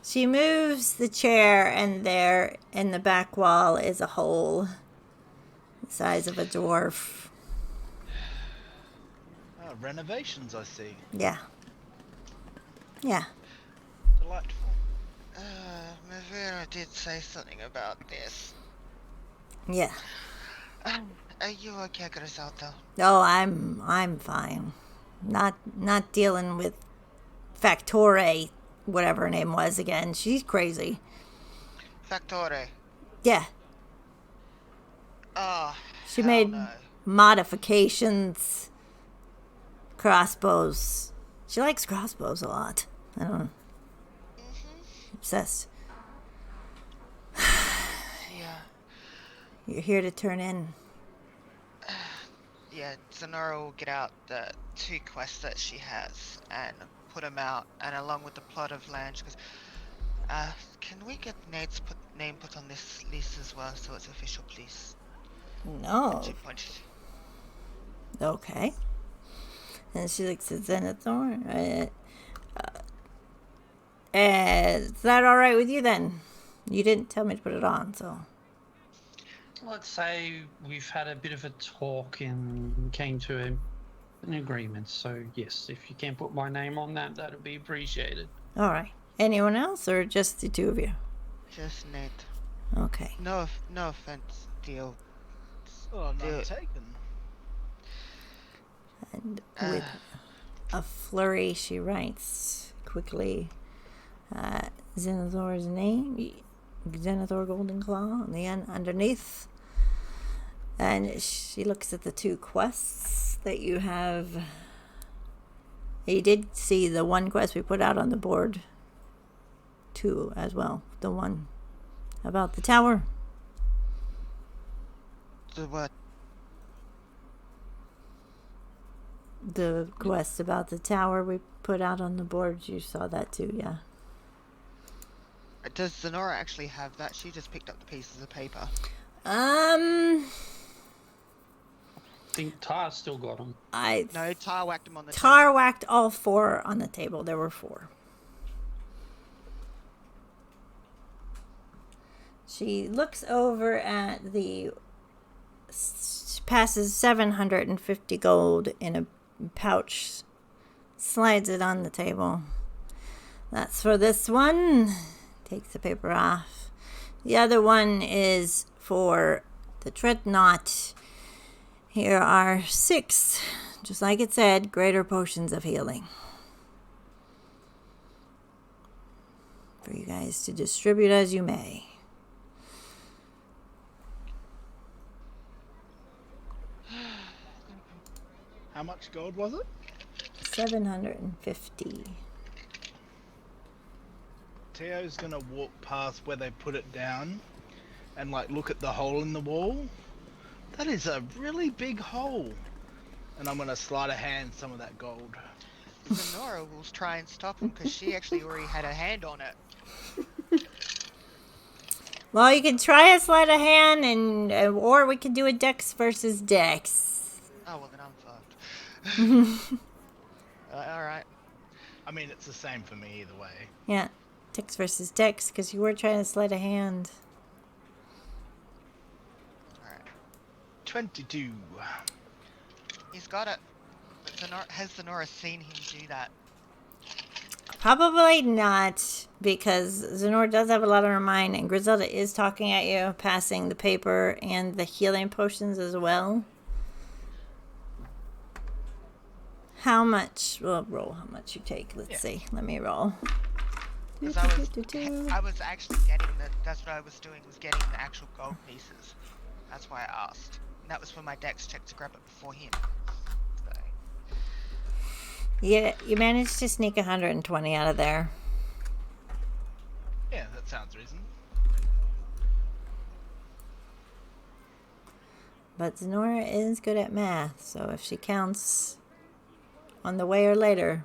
S1: She moves the chair, and there in the back wall is a hole the size of a dwarf.
S5: Renovations, I see.
S1: Yeah. Yeah.
S5: Delightful.
S2: Mavera did say something about this.
S1: Yeah.
S2: Are you okay, Griselda?
S1: Oh, I'm fine. Not dealing with Factore, whatever her name was again. She's crazy.
S2: Factore.
S1: Yeah.
S2: Oh,
S1: She
S2: hell
S1: made
S2: no.
S1: modifications. Crossbows. She likes crossbows a lot. I don't know. Obsessed.
S2: Yeah.
S1: You're here to turn in.
S2: Yeah, Sonora will get out the 2 quests that she has and put them out, and along with the plot of land, because can we get Nate's name put on this list as well, so it's official, please?
S1: No.
S2: She pointed.
S1: Okay. And she looks at Xenothor. Is that all right with you then? You didn't tell me to put it on, so.
S6: Let's say we've had a bit of a talk and came to an agreement. So yes, if you can put my name on that, that'd be appreciated.
S1: All right. Anyone else, or just the 2 of you?
S2: Just Nate.
S1: Okay.
S2: No offense, Dio.
S5: Oh,
S2: Do
S5: none
S2: it.
S5: taken.
S1: And with a flurry, she writes quickly Xenothor's name, Xenothor Goldenclaw, and the end underneath. And she looks at the 2 quests that you have. You did see the 1 quest we put out on the board, too, as well. The one about the tower.
S2: The what?
S1: The quest about the tower we put out on the board. You saw that too, yeah.
S2: Does Zenora actually have that? She just picked up the pieces of paper.
S6: I think Tar's still got them.
S2: No, Tar whacked him on the
S1: Tar whacked all 4 on the table. There were 4. She looks over at passes 750 gold in a pouch, slides it on the table. That's for this one. Takes the paper off. The other one is for the Dreadnought. Here are 6, just like it said, greater potions of healing. For you guys to distribute as you may.
S5: How much gold was it?
S1: 750.
S5: Teo's gonna walk past where they put it down and like look at the hole in the wall. That is a really big hole. And I'm gonna sleight of hand some of that gold.
S2: Xenora will try and stop him because she actually already had her hand on it.
S1: Well, you can try a sleight of hand, or we can do a Dex versus Dex.
S2: Oh, well, then I'm fucked. Alright.
S5: I mean, it's the same for me either way.
S1: Yeah, Dex versus Dex, because you were trying to sleight a hand.
S2: Alright.
S5: 22.
S2: He's got it. But has Xenora seen him do that?
S1: Probably not, because Zenor does have a lot on her mind, and Griselda is talking at you, passing the paper and the healing potions as well. How much? Well, roll how much you take. Let's see. Let me roll.
S2: Because I was actually getting that's what I was doing, was getting the actual gold pieces. That's why I asked. And that was for my Dex check to grab it before him. So.
S1: Yeah, you managed to sneak 120 out of there.
S5: Yeah, that sounds reasonable.
S1: But Zenora is good at math, so if she counts on the way or later,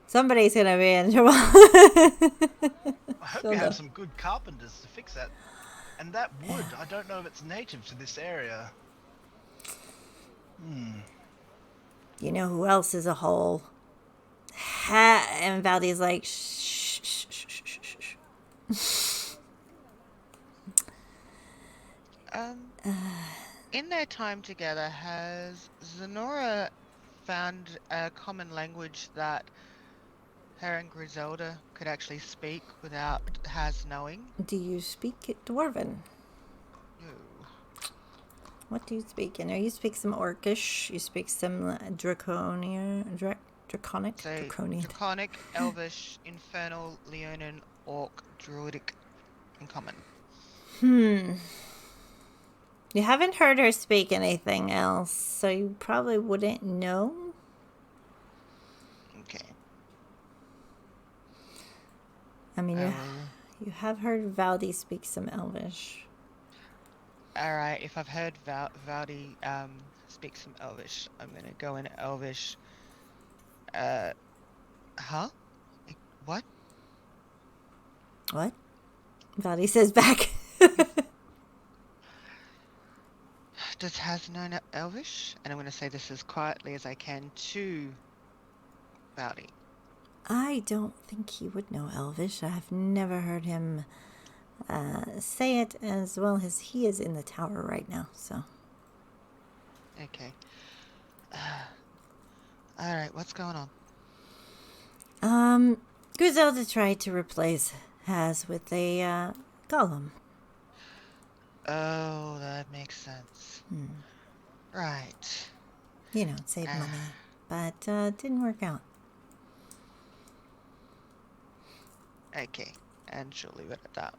S1: somebody's gonna be in trouble.
S5: I hope you have some good carpenters to fix that. And that wood, I don't know if it's native to this area.
S1: You know who else is a hole? And Valdi's like, shh, shh, shh, shh, shh, shh.
S2: In their time together, has Zenora found a common language that her and Griselda could actually speak without Haz knowing?
S1: Do you speak Dwarven?
S2: No.
S1: What do you speak? I know you speak some Orcish. You speak some Draconic,
S2: So,
S1: Draconian.
S2: Draconic, Elvish, Infernal, Leonin, Orc, Druidic, and Common.
S1: You haven't heard her speak anything else, so you probably wouldn't know.
S2: Okay.
S1: I mean, you have heard Valdi speak some Elvish.
S2: Alright, if I've heard Valdi speak some Elvish, I'm gonna go in Elvish. Huh? What?
S1: What? Valdi says back.
S2: Does Haz know Elvish? And I'm gonna say this as quietly as I can to Valdi.
S1: I don't think he would know Elvish. I've never heard him say it as well as he is in the tower right now, so.
S2: Okay. Alright, what's going on?
S1: Griselda tried to replace Haz with a golem.
S2: Oh, that makes sense. Right.
S1: You know, save money, but didn't work out.
S2: Okay, and she'll leave it at that.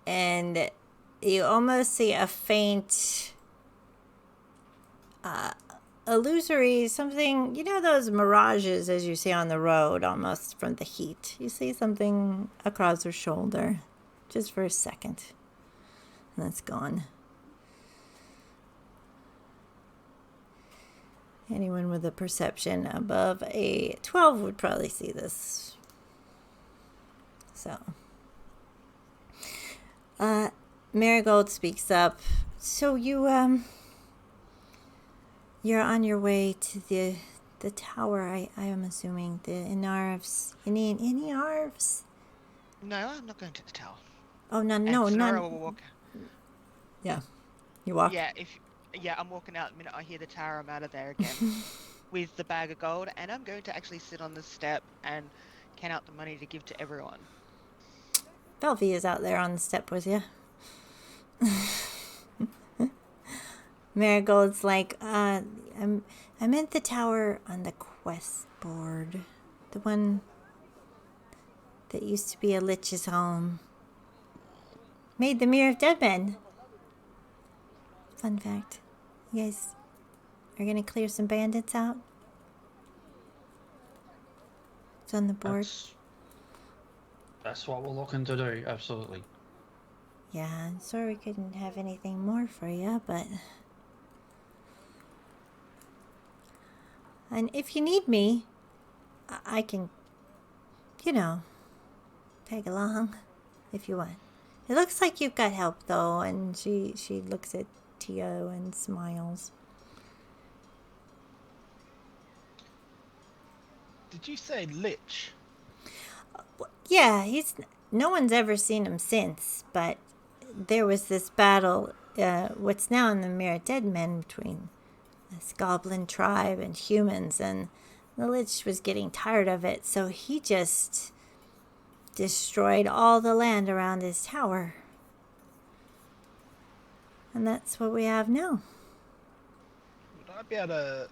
S1: And you almost see a faint illusory something, you know, those mirages as you see on the road almost from the heat. You see something across her shoulder just for a second, and that's gone. Anyone with a perception above a 12 would probably see this. So Marigold speaks up. So you're on your way to the the tower, I am assuming. The Inarvs. Any Arvs?
S2: No, I'm not going to the tower.
S1: Oh, no,
S2: And
S1: no,
S2: Sonora
S1: none.
S2: will walk.
S1: Yeah. You walk?
S2: Yeah, I'm walking out the minute I hear the tower. I'm out of there again with the bag of gold, and I'm going to actually sit on the step and count out the money to give to everyone.
S1: Belvy is out there on the step with you. Marigold's like, I'm at the tower on the quest board. The one that used to be a lich's home. Made the Mirror of Dead Men. Fun fact. You guys are gonna clear some bandits out? It's on the board.
S6: That's what we're looking to do, absolutely.
S1: Yeah, I'm sorry we couldn't have anything more for you, but... And if you need me, I can, tag along if you want. It looks like you've got help, though, and she looks at Tio and smiles.
S5: Did you say Lich?
S1: Yeah, no one's ever seen him since, but there was this battle, what's now in the Mirror of Dead Men, between this goblin tribe and humans, and the Lich was getting tired of it, so he just destroyed all the land around his tower. And that's what we have now.
S5: Would I be able to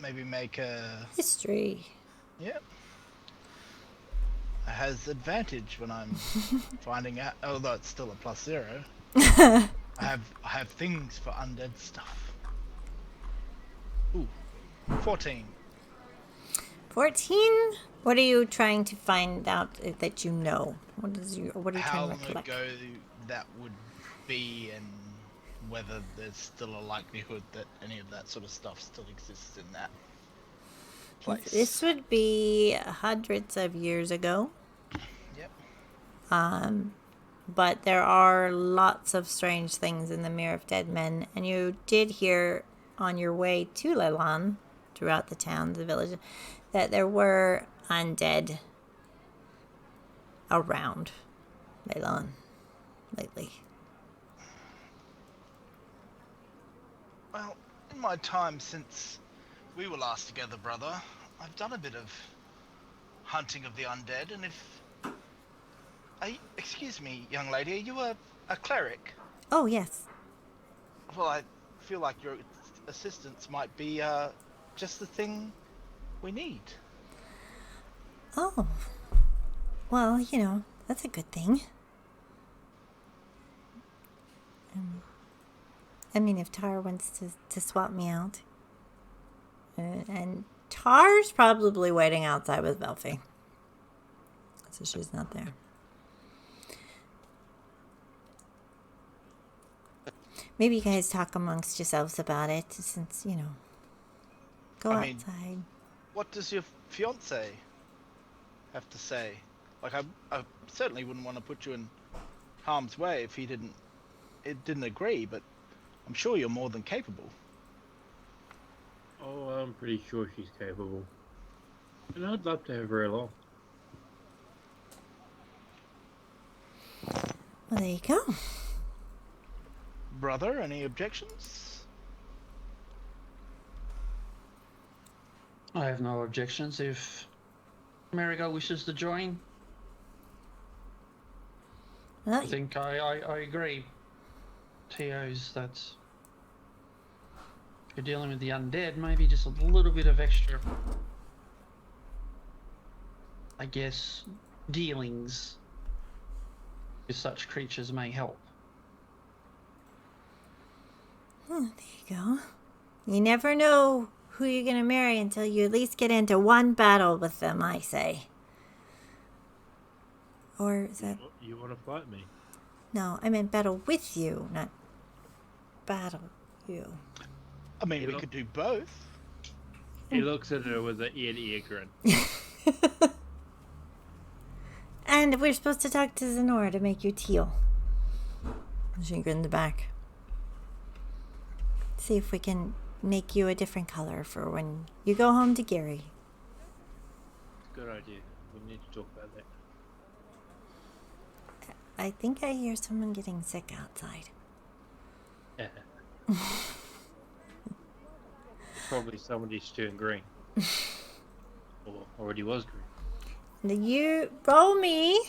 S5: maybe make a...
S1: History.
S5: Yep. It has advantage when I'm finding out, although it's still a +0. I have things for undead stuff. Ooh, 14.
S1: 14? What are you trying to find out that you know? What are you
S5: How
S1: trying
S5: long
S1: to recollect?
S5: ago that would be, and whether there's still a likelihood that any of that sort of stuff still exists in that place.
S1: This would be hundreds of years ago.
S5: Yep.
S1: But there are lots of strange things in the Mirror of Dead Men, and you did hear on your way to Lelan, throughout the town, the village, that there were undead around Lelan lately.
S5: Well, in my time since we were last together, brother, I've done a bit of hunting of the undead, and excuse me, young lady, are you a cleric?
S1: Oh, yes.
S5: Well, I feel like your assistance might be just the thing we need.
S1: Oh. Well, that's a good thing. I mean, if Tar wants to swap me out. And Tar's probably waiting outside with Belfie. So she's not there. Maybe you guys talk amongst yourselves about it, since, go outside.
S5: What does your fiance have to say? Like, I certainly wouldn't want to put you in harm's way if he didn't agree, but I'm sure you're more than capable.
S3: Oh, I'm pretty sure she's capable. And I'd love to have her along.
S1: Well, there you go.
S5: Brother, any objections?
S6: I have no objections if Marigold wishes to join.
S1: Well,
S6: I think I agree. Tio's that's... If you're dealing with the undead, maybe just a little bit of extra, I guess, dealings with such creatures may help.
S1: there you go. You never know who you're going to marry until you at least get into one battle with them, I say. Or is that...
S3: You want to fight me?
S1: No, I meant battle with you, not battle you.
S5: I mean, we could do both.
S3: He looks at her with an ear-to-ear grin.
S1: And we're supposed to talk to Xenora to make you teal. She grinned back. See if we can make you a different color for when you go home to Gary.
S3: Good idea. We need to talk about that.
S1: I think I hear someone getting sick outside.
S3: Probably somebody's turned green. Or already was green.
S1: You roll me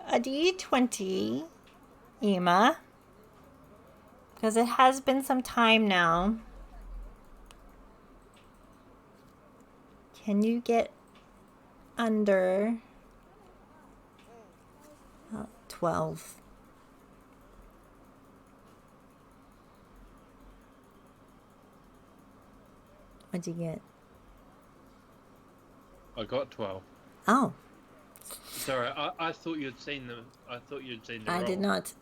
S1: a d20, Ema. Because it has been some time now. Can you get under 12? What'd you get?
S3: I got 12.
S1: Oh,
S3: Sorry, I thought you'd seen them. I thought you'd seen the
S1: I
S3: roll.
S1: did not.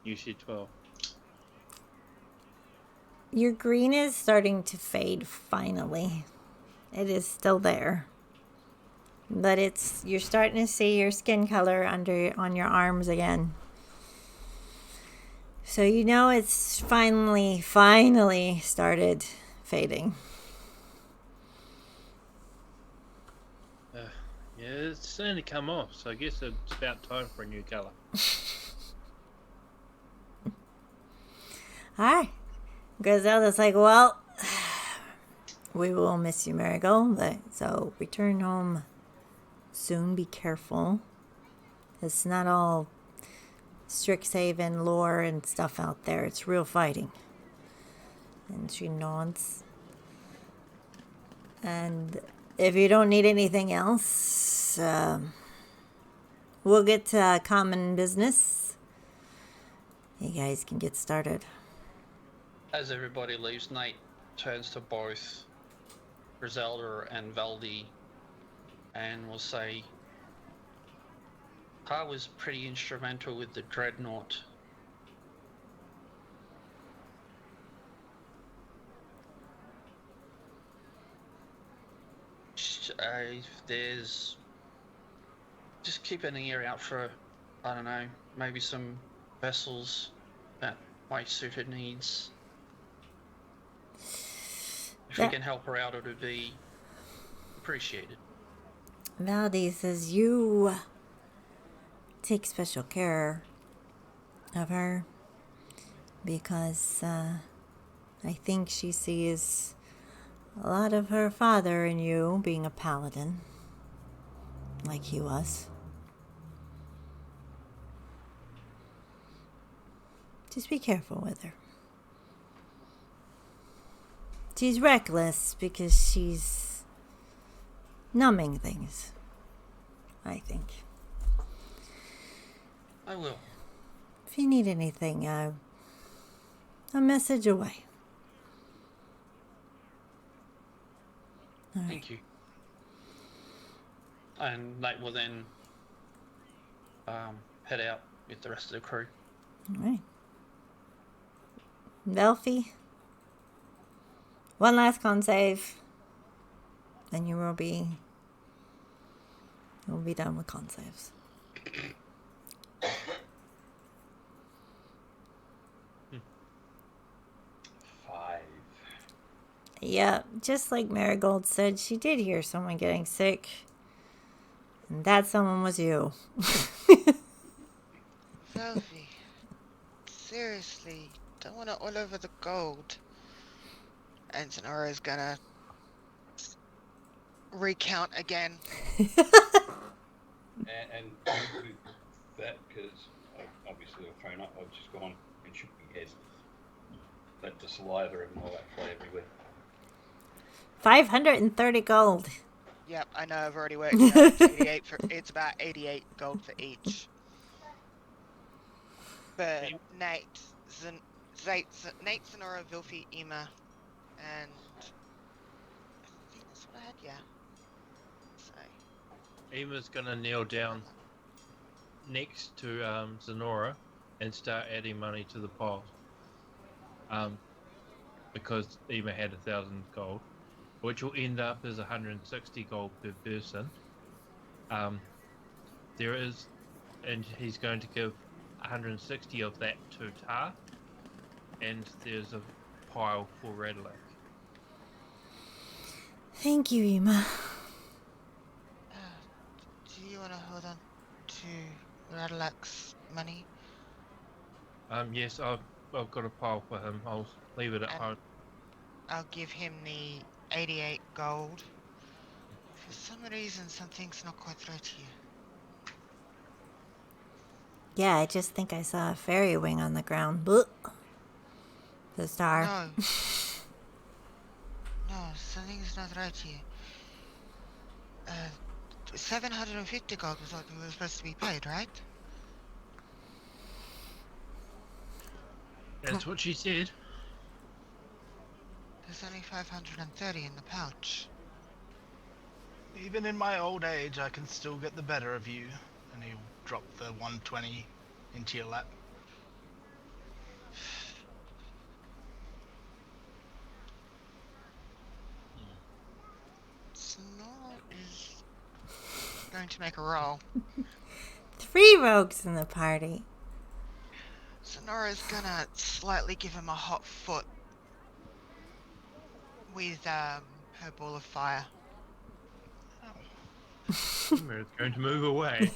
S3: You said 12.
S1: Your green is starting to fade finally. It is still there. But you're starting to see your skin color on your arms again. So you know it's finally started fading.
S3: Yeah, it's starting to come off, so I guess it's about time for a new colour.
S1: Alright. Griselda's like, well, we will miss you, Marigold. So return home soon. Be careful. It's not all Strixhaven lore and stuff out there. It's real fighting. And she nods. And if you don't need anything else, we'll get to common business. You guys can get started.
S6: As everybody leaves, Nate turns to both Griselda and Valdi and will say, Pa was pretty instrumental with the Dreadnought. There's... Just keep an ear out for, I don't know, maybe some vessels that might suit her needs. If you can help her out, it would be appreciated.
S1: Valdi says you take special care of her because I think she sees a lot of her father in you being a paladin, like he was. Just be careful with her. She's reckless because she's numbing things, I think.
S6: I will.
S1: If you need anything, a message away. All right.
S6: Thank you. And Nate will then head out with the rest of the crew.
S1: All right. Velfie, one last con save, then you'll be done with con saves.
S4: 5.
S1: Yeah, just like Marigold said, she did hear someone getting sick. And that someone was you.
S2: Velvy, seriously, don't want it all over the gold. And Zenora's gonna recount again.
S4: And with that, because obviously I've thrown up, I've just gone and shook my head. Let the saliva and all that fly everywhere.
S1: 530 gold.
S2: Yep, I know, I've already worked it out. It's about 88 gold for each. But Nate, Zenora, Vilfi, Ema, and I think that's what I had, yeah. So.
S3: Ema's gonna kneel down next to Zenora and start adding money to the pile. Because Ema had 1,000 gold, which will end up as 160 gold per person. There is, and he's going to give 160 of that to Tar, and there's a pile for Radlac.
S1: Thank you, Ima.
S2: Do you want to hold on to Radalak's money?
S3: Yes, I've got a pile for him. I'll leave it at
S2: And-
S3: home.
S2: I'll give him the 88 gold. For some reason, something's not quite right here.
S1: Yeah, I just think I saw a fairy wing on the ground. Blech. The star.
S2: No. No, something's not right here. 750 gold was what we were supposed to be paid, right?
S3: That's what she said.
S2: There's only 530 in the pouch.
S5: Even in my old age, I can still get the better of you. And he'll drop the 120 into your lap.
S2: Sonora is going to make a roll.
S1: 3 rogues in the party.
S2: Sonora's gonna slightly give him a hot foot with her ball of fire.
S3: It's going to move away.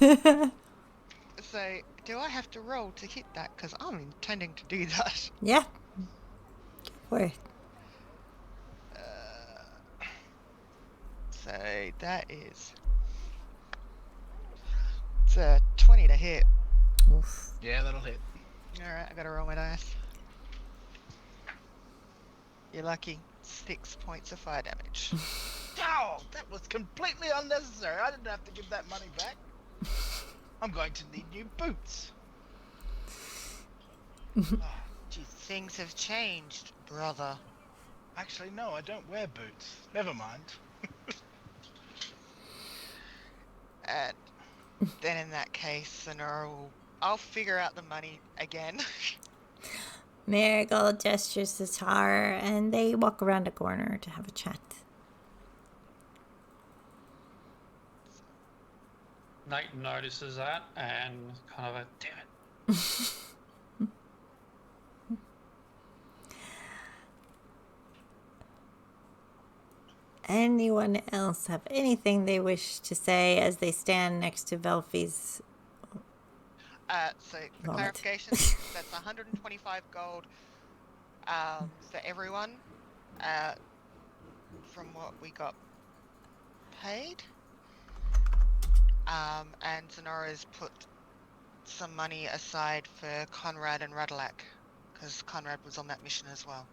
S2: So, do I have to roll to hit that? Because I'm intending to do that.
S1: Yeah. Go for it.
S2: So, that is... It's a 20 to hit.
S1: Oof.
S5: Yeah, that'll hit.
S2: Alright, I gotta roll my dice. You're lucky. 6 points of fire damage.
S5: Oh, that was completely unnecessary. I didn't have to give that money back. I'm going to need new boots.
S2: Geez, things have changed, brother.
S5: Actually, no, I don't wear boots. Never mind.
S2: And then in that case, Sonora will... I'll figure out the money again.
S1: Marigold gestures to Tar, and they walk around a corner to have a chat.
S6: Nate notices that and kind of a damn it.
S1: Anyone else have anything they wish to say as they stand next to Velfi's?
S2: So for
S1: Vomit.
S2: clarification, that's 125 gold for everyone from what we got paid. And Sonora's put some money aside for Conrad and Radalak, because Conrad was on that mission as well.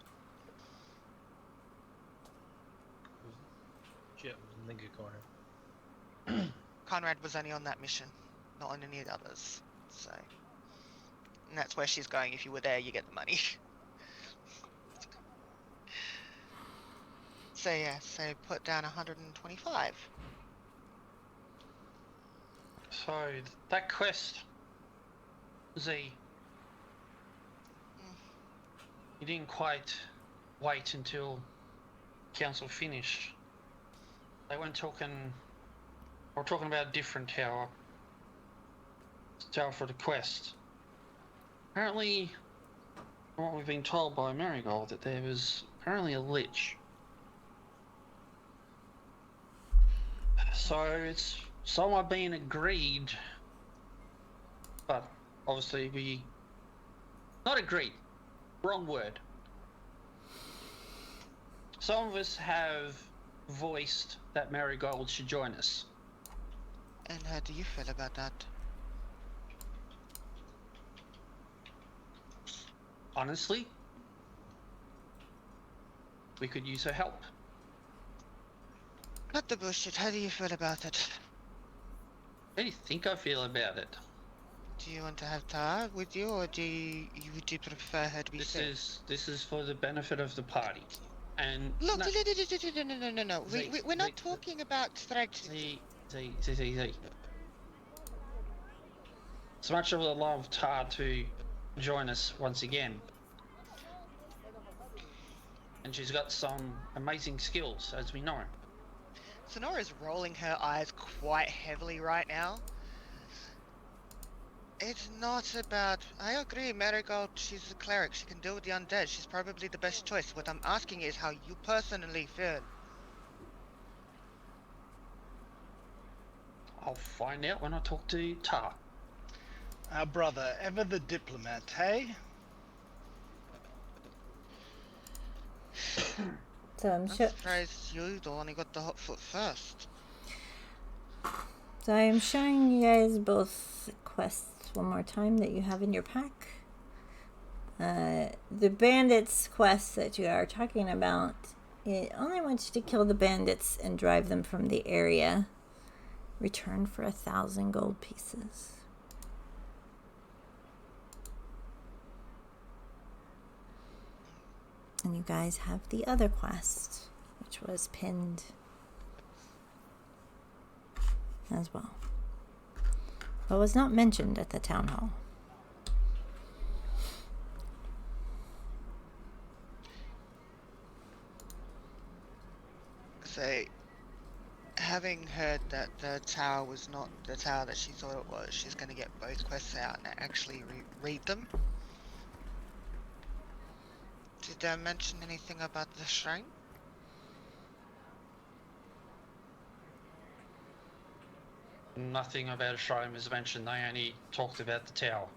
S3: Shit, in the corner.
S2: Conrad was only on that mission, not on any of the others. So, and that's where she's going. If you were there, you get the money. So yeah, so put down 125.
S6: So that quest, Z, you didn't quite wait until council finished. They weren't talking. We're talking about a different tower. Tower for the quest. Apparently, from what we've been told by Marigold, that there was apparently a lich. So it's somewhat being agreed, but obviously we not agreed. Wrong word. Some of us have voiced that Marigold should join us.
S2: And how do you feel about that?
S6: Honestly, we could use her help.
S2: Not the bullshit. How do you feel about it?
S6: How do you think I feel about it?
S2: Do you want to have Tar with you, or would you prefer her to be
S6: This
S2: safe?
S6: is for the benefit of the party. And
S2: Look,
S6: no,
S2: no. We're not talking about strategy.
S6: Z. So much of a love Tar to join us once again. And she's got some amazing skills, as we know.
S2: Sonora's rolling her eyes quite heavily right now. It's not about... I agree, Marigold, she's a cleric. She can deal with the undead. She's probably the best choice. What I'm asking is how you personally feel.
S6: I'll find out when I talk to Tar.
S5: Our brother, ever the diplomat, hey?
S1: So
S2: I'm surprised you the one who got the hot foot first.
S1: So I'm showing you guys both quests one more time that you have in your pack. The Bandits Quest that you are talking about, it only wants you to kill the bandits and drive them from the area. Return for 1,000 gold pieces. And you guys have the other quest, which was pinned as well, but was not mentioned at the town hall.
S2: So, having heard that the tower was not the tower that she thought it was, she's going to get both quests out and actually read them. Did I mention anything about the shrine?
S6: Nothing about a shrine was mentioned. They only talked about the tower.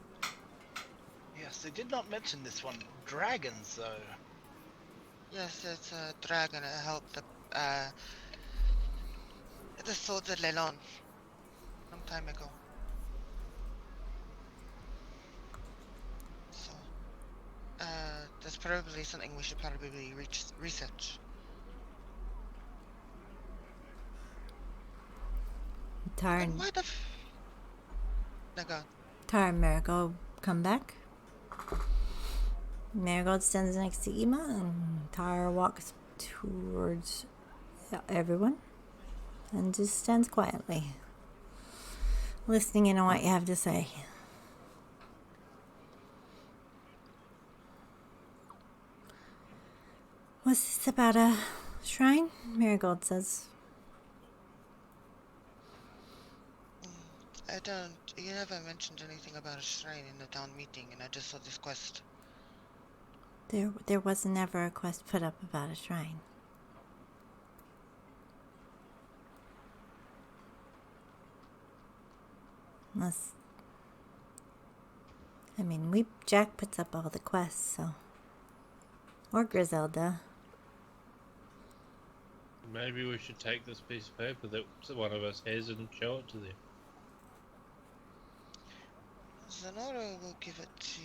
S5: Yes, they did not mention this one. Dragons, though.
S2: Yes, it's a dragon. It helped the swords of Lelon long time ago. So, that's probably something we should probably research.
S1: Tar
S2: And
S1: and,
S2: why the No, go on.
S1: Tar and Marigold come back. Marigold stands next to Ema, and Tar walks towards everyone and just stands quietly, listening in on what you have to say. What's this about a shrine? Marigold says.
S2: You never mentioned anything about a shrine in the town meeting, and I just saw this quest.
S1: There was never a quest put up about a shrine. Unless, I mean, Jack puts up all the quests, so. Or Griselda.
S3: Maybe we should take this piece of paper that one of us has and show it to them.
S2: Xenothor will give it to.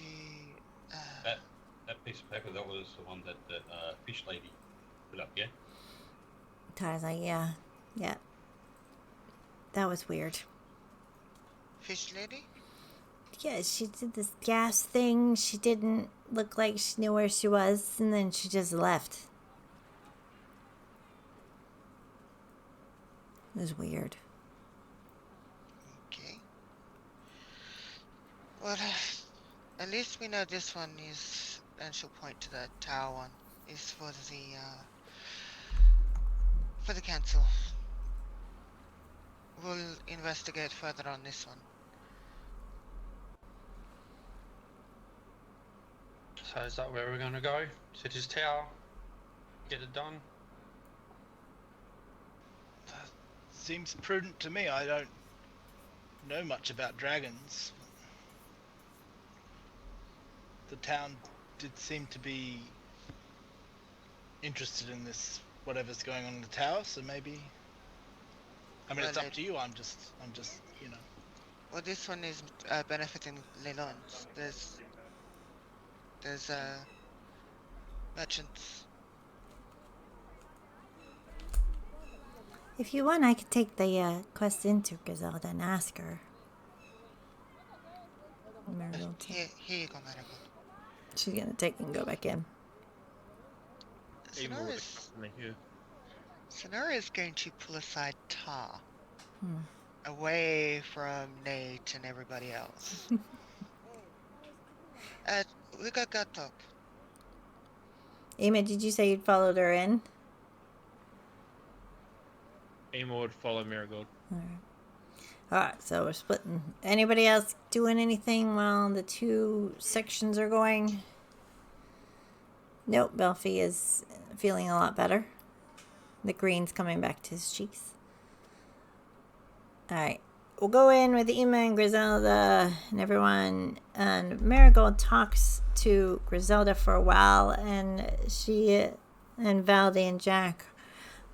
S4: That piece of paper, that was the one that fish lady put up, yeah?
S1: Tara's like, yeah. That was weird.
S2: Fish lady?
S1: Yeah, she did this gas thing. She didn't look like she knew where she was, and then she just left. It was weird.
S2: Okay. Well, at least we know this one is, and she'll point to the tower one, is for the council. We'll investigate further on this one.
S6: So is that where we're going to go? To this tower? Get it done?
S5: That seems prudent to me. I don't know much about dragons. The town did seem to be interested in this, whatever's going on in the tower, so maybe. I mean,
S2: Well,
S5: it's up to you. I'm just, you know.
S2: Well, this one is benefiting Lelon. There's merchants.
S1: If you want, I could take the quest into Griselda and ask her. Marigold.
S2: Here you go, Marigold.
S1: She's gonna take and go back in.
S3: Even with the company here.
S2: Sonora is going to pull aside Tar.
S1: Hmm.
S2: Away from Nate and everybody else. We got talk.
S1: Ema, did you say you'd followed her in?
S3: Ema would follow Marigold.
S1: Alright, so we're splitting. Anybody else doing anything while the two sections are going? Nope, Belfie is feeling a lot better. The green's coming back to his cheeks. Alright, we'll go in with Ima and Griselda and everyone. And Marigold talks to Griselda for a while, and she and Valdi and Jack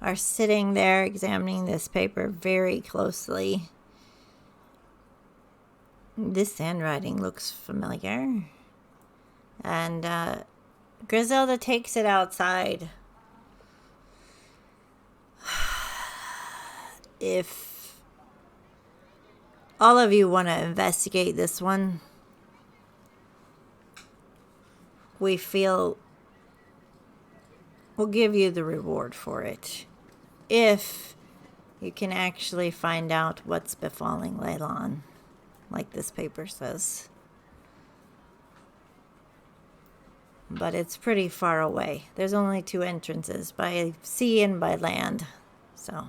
S1: are sitting there examining this paper very closely. This handwriting looks familiar. And Griselda takes it outside. If all of you want to investigate this one, we feel we'll give you the reward for it. If you can actually find out what's befalling Leylon, like this paper says. But it's pretty far away. There's only 2 entrances, by sea and by land. So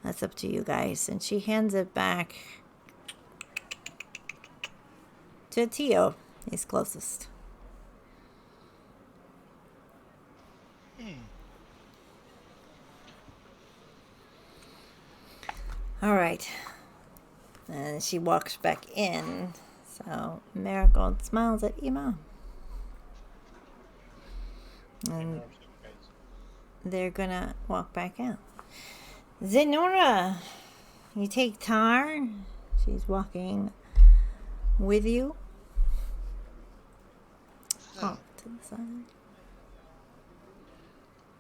S1: that's up to you guys. And she hands it back to Tio. He's closest. All right. And she walks back in. So Marigold smiles at Ima. And they're gonna walk back out. Xenora, you take Tar. She's walking with you.
S2: So,
S1: Off to the side.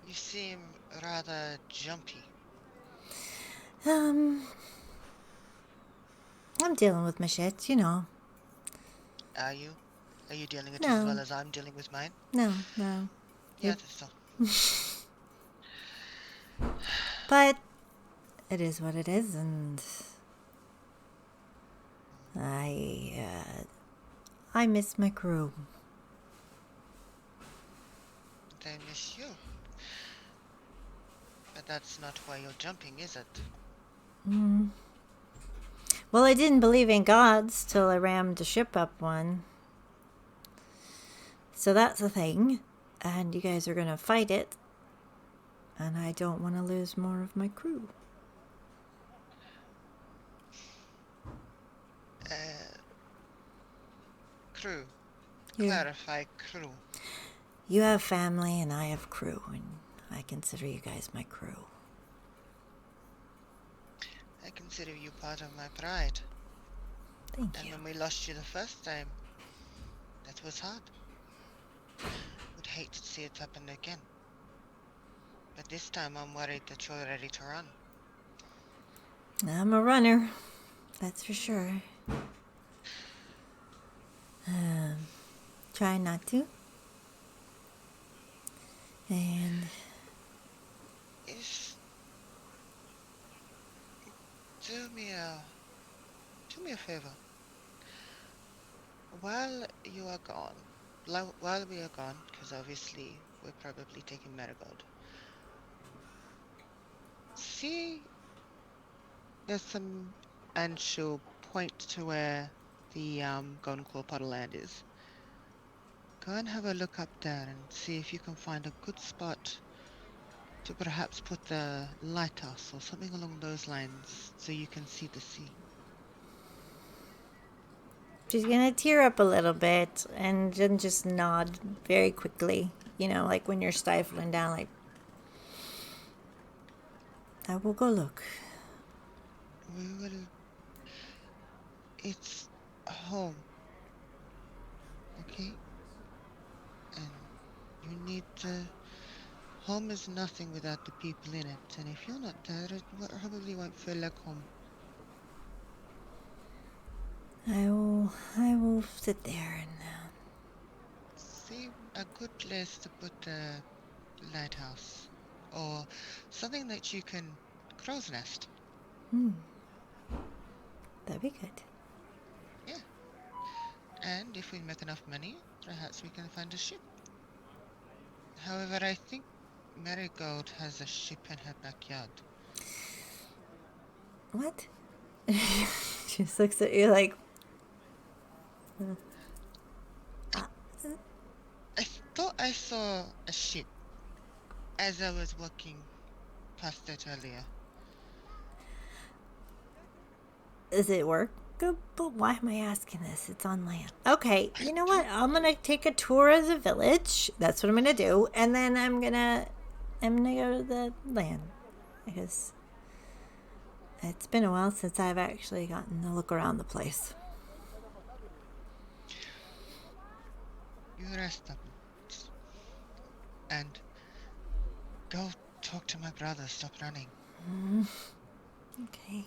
S2: you seem rather jumpy.
S1: I'm dealing with my shit, you know.
S2: Are you? Are you dealing it
S1: No.
S2: as well as I'm dealing with mine?
S1: No.
S2: Yeah,
S1: Yep.
S2: that's so.
S1: But it is what it is, and I miss my crew.
S2: They miss you. But that's not why you're jumping, is it?
S1: Well, I didn't believe in gods till I rammed a ship up one. So that's the thing. And you guys are gonna fight it. And I don't want to lose more of my crew.
S2: Crew.
S1: Yeah.
S2: Clarify crew.
S1: You have family and I have crew, and I consider you guys my crew.
S2: I consider you part of my pride.
S1: Thank
S2: And
S1: you.
S2: when we lost you the first time, that was hard. Would hate to see it happen again. But this time I'm worried that you're ready to run.
S1: I'm a runner, that's for sure. Try not to. And
S2: If do me a favor. While you are gone, while we are gone, because obviously we're probably taking Marigold. See, there's some, and she'll point to where the Golden Claw Puddle Land is. Go and have a look up there and see if you can find a good spot to perhaps put the lighthouse or something along those lines so you can see the sea.
S1: she's gonna tear up a little bit and then just nod very quickly. You know, like when you're stifling down, like, I will go look.
S2: We will. It's home. Okay? And you need to. Home is nothing without the people in it, and if you're not there, it probably won't feel like home.
S1: I will sit there and
S2: See a good place to put a lighthouse, or something that you can crow's nest.
S1: that'd be good.
S2: Yeah. And if we make enough money, perhaps we can find a ship. However, I think Marigold has a ship in her backyard.
S1: What? She just looks at you like,
S2: I thought I saw a ship as I was walking past it earlier.
S1: Is it workable? Why am I asking this? It's on land. Okay, you know what? I'm gonna take a tour of the village. That's what I'm gonna do, and then I'm gonna go to the land because it's been a while since I've actually gotten to look around the place.
S2: You rest up and go talk to my brother. Stop running.
S1: Okay.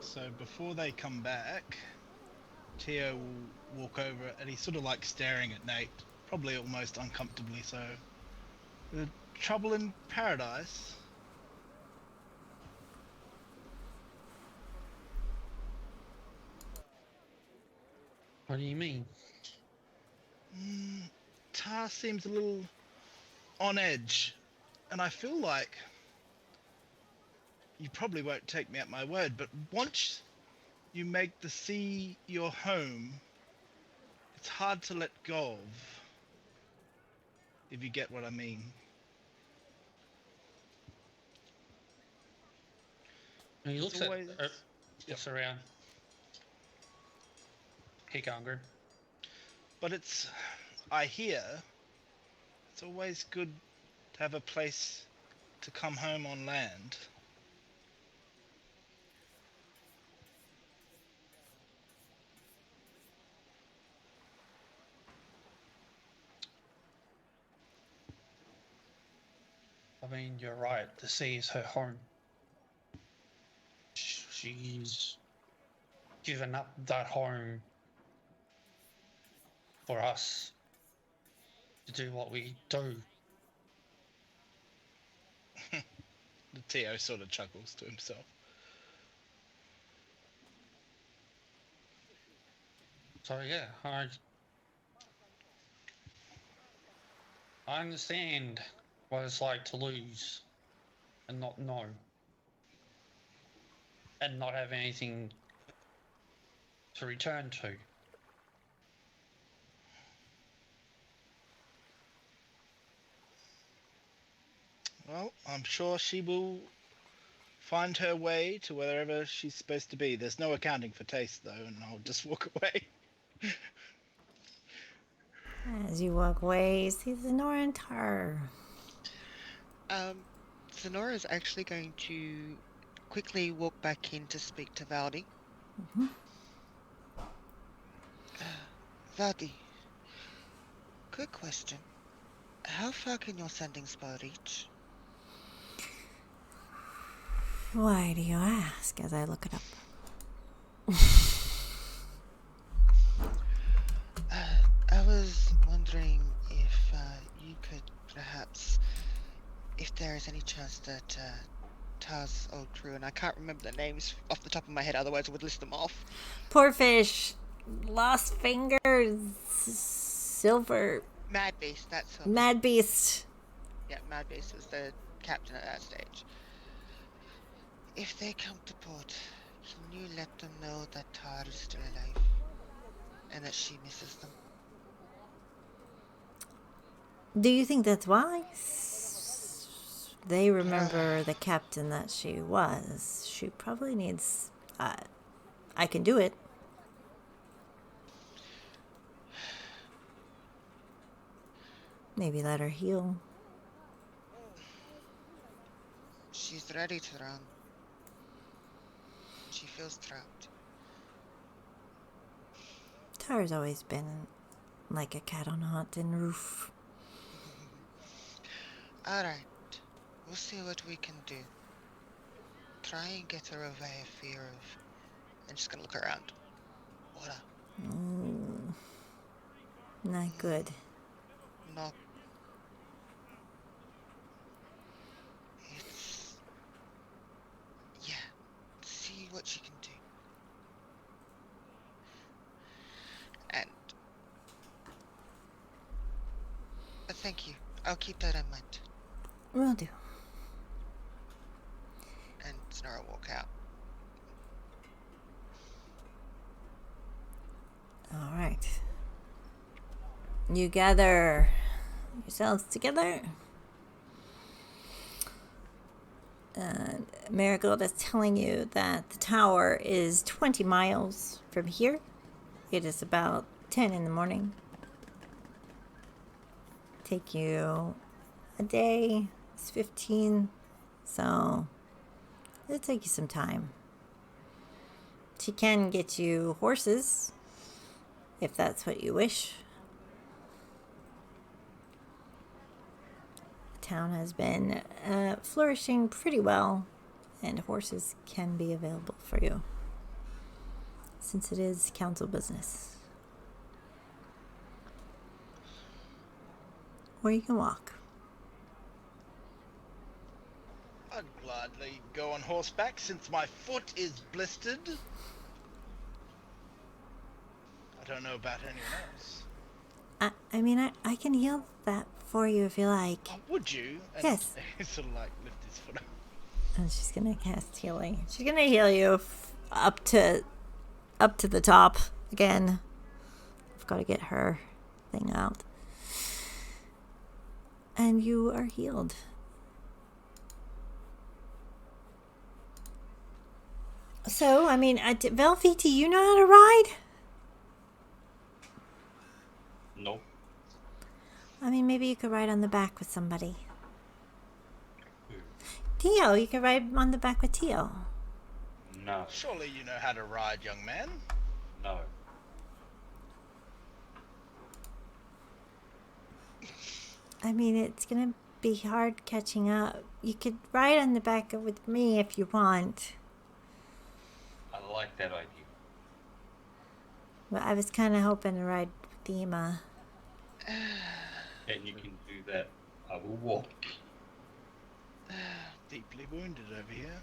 S5: So before they come back, Tio will walk over and he's sort of like staring at Nate, probably almost uncomfortably so. Trouble in paradise?
S6: What do you mean?
S5: Tar seems a little on edge, and I feel like you probably won't take me at my word, but once you make the sea your home, it's hard to let go of, if you get what I mean.
S6: And he
S5: It's
S6: looks
S5: always-
S6: looks around. Keep going, Grim.
S5: But I hear, it's always good to have a place to come home on land.
S6: I mean, you're right. The sea is her home. She's given up that home for us to do what we do.
S5: The Tio sort of chuckles to himself.
S6: So yeah, I understand what it's like to lose and not know and not have anything to return to.
S5: Well, I'm sure she will find her way to wherever she's supposed to be. There's no accounting for taste, though, and I'll just walk away.
S1: As you walk away, you see the Norantar.
S2: Zenora is actually going to quickly walk back in to speak to Valdi. Valdi, quick question. How far can your sending spell reach?
S1: Why do you ask? As I look it up.
S2: I was wondering if you could perhaps, if there is any chance that Tar's old crew, and I can't remember the names off the top of my head, otherwise I would list them off.
S1: Poor fish. Lost fingers. Silver.
S2: Mad Beast, that's her.
S1: Mad Beast.
S2: Yeah, Mad Beast was the captain at that stage. If they come to port, can you let them know that Tar is still alive? And that she misses them?
S1: Do you think that's wise? They remember the captain that she was. She probably needs... I can do it. Maybe let her heal.
S2: She's ready to run. She feels trapped.
S1: Tar's always been like a cat on a hot tin roof.
S2: Alright, we'll see what we can do. Try and get her away of fear of... I'm just gonna look around. Water.
S1: Not good.
S2: Not... It's... Yeah, see what she can do. And... thank you. I'll keep that in mind.
S1: Will do.
S2: And Sonora walk out.
S1: All right. You gather yourselves together. Marigold is telling you that the tower is 20 miles from here. It is about 10 in the morning. Take you a day. It's 15. So it'll take you some time. She can get you horses if that's what you wish. The town has been flourishing pretty well, and horses can be available for you since it is council business. Or you can walk.
S5: I'd gladly go on horseback since my foot is blistered. I don't know about anyone else.
S1: I mean, I can heal that for you if you like.
S5: Oh, would you? And
S1: Yes.
S5: he sort of like lift his foot up.
S1: And she's gonna cast healing. She's gonna heal you up to the top again. I've got to get her thing out. And you are healed. So, I mean, Velvy, do you know how to ride?
S4: No.
S1: I mean, maybe you could ride on the back with somebody.
S4: Who?
S1: Tio, you could ride on the back with Tio.
S4: No.
S5: Surely you know how to ride, young man.
S4: No.
S1: I mean, it's gonna be hard catching up. You could ride on the back with me if you want.
S4: I like that idea.
S1: But I was kind of hoping to ride with Ema.
S4: And you can do that. I will walk.
S5: Deeply wounded over here.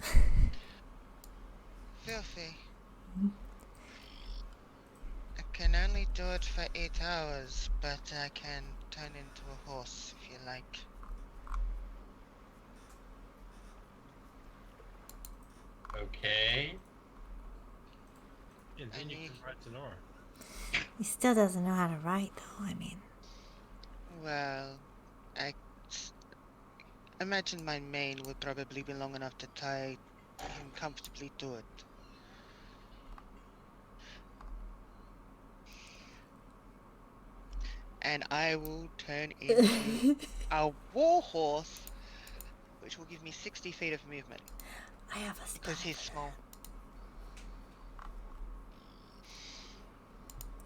S2: Filthy. I can only do it for 8 hours, but I can turn into a horse if you like.
S4: Okay.
S3: And then you can ride Sonora.
S1: He still doesn't know how to ride, though. I mean,
S2: Well, I imagine my mane would probably be long enough to tie him comfortably to it. And I will turn into a war horse, which will give me 60 feet of movement
S1: I have a
S2: because he's small.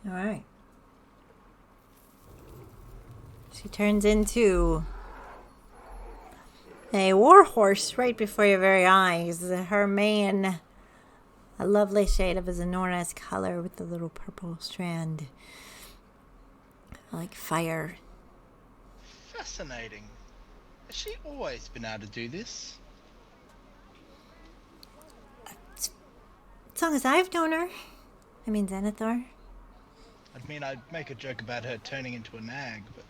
S1: All right. She turns into a war horse right before your very eyes. Her mane, a lovely shade of a Xenothor's color with a little purple strand, like fire.
S5: Fascinating. Has she always been able to do this?
S1: As long as I've known her. I mean, Xenothor.
S5: I mean, I'd make a joke about her turning into a nag, but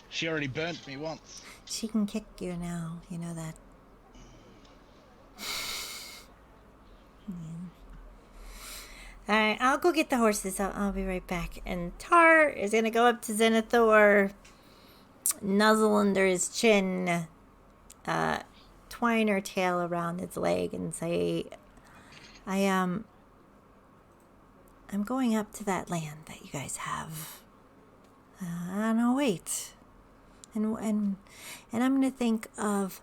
S5: she already burnt me once.
S1: She can kick you now. You know that. Alright, I'll go get the horses. I'll be right back. And Tar is going to go up to Xenothor, nuzzle under his chin, twine her tail around his leg, and say, I'm going up to that land that you guys have. No, wait. And I'm gonna think of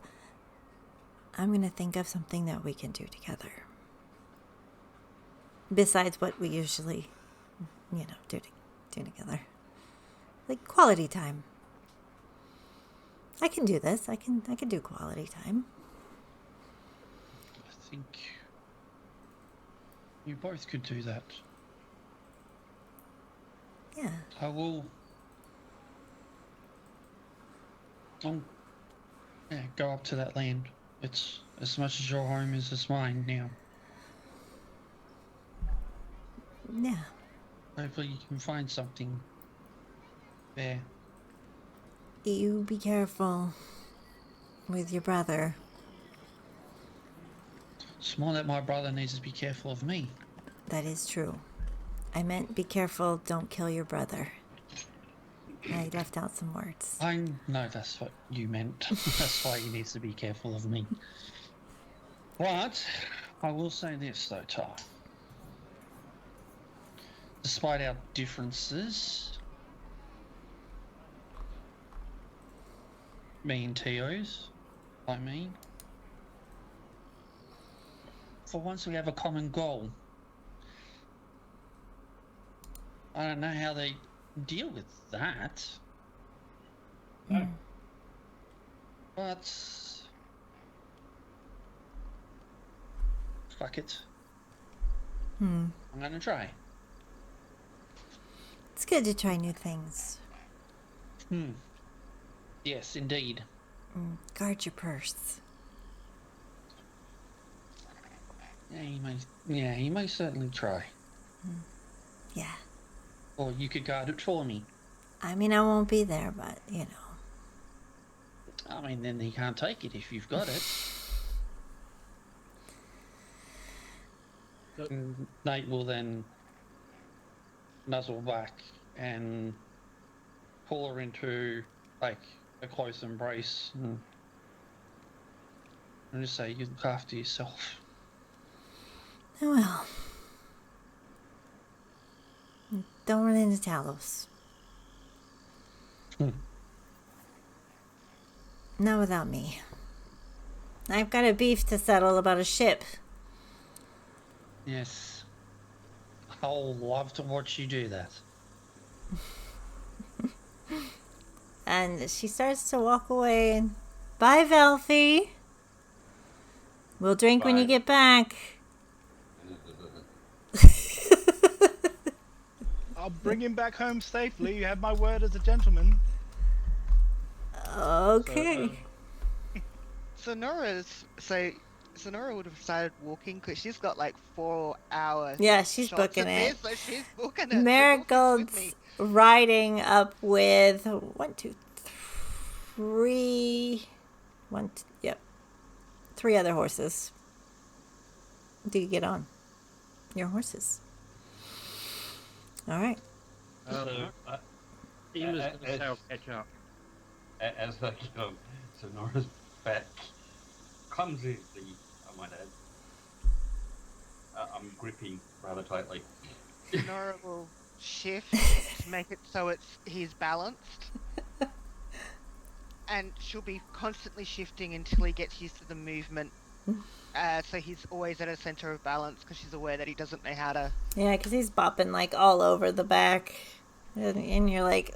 S1: something that we can do together. Besides what we usually, do together. Like quality time. I can do this. I can do quality time.
S6: I think you both could do that.
S1: Yeah.
S6: I'll go up to that land. It's as much as your home as it's mine now.
S1: Yeah.
S6: Hopefully you can find something there.
S1: You be careful with your brother.
S6: It's more that my brother needs to be careful of me.
S1: That is true. I meant be careful, don't kill your brother. I left out some words.
S6: I know that's what you meant. That's why he needs to be careful of me. But I will say this though, Ty. Despite our differences, me and Tio's, for once we have a common goal. I don't know how they deal with that.
S4: No.
S6: But fuck it. I'm gonna try.
S1: It's good to try new things.
S6: Yes, indeed.
S1: Guard your purse.
S6: Yeah, he may certainly try.
S1: Yeah.
S6: Or you could guard it for me.
S1: I mean, I won't be there, but, you know.
S6: I mean, then he can't take it if you've got it. And Nate will then nuzzle back and pull her into, like, a close embrace and just say, you look after yourself.
S1: Oh, well. Don't run into Talos. Not without me. I've got a beef to settle about a ship.
S6: Yes. I'll love to watch you do that.
S1: And she starts to walk away and... Bye, Velfie. We'll drink when you
S4: Bye.
S1: get back.
S5: I'll bring him back home safely. You have my word as a gentleman.
S1: Okay.
S2: Sonora would have started walking because she's got like 4 hours.
S1: Yeah, she's
S2: shots
S1: booking
S2: of
S1: it.
S2: this, so she's booking it. So
S1: Marigold's
S2: with me.
S1: riding up with 3 other horses. Do you get on your horses? All right.
S3: Ema's going to say I'll catch up.
S4: As I go, Sonora's back clumsily, I might add. I'm gripping rather tightly.
S2: Sonora will shift to make it so he's balanced. And she'll be constantly shifting until he gets used to the movement. So he's always at a center of balance because she's aware that he doesn't know how to.
S1: Yeah, because he's bopping like all over the back. And you're like,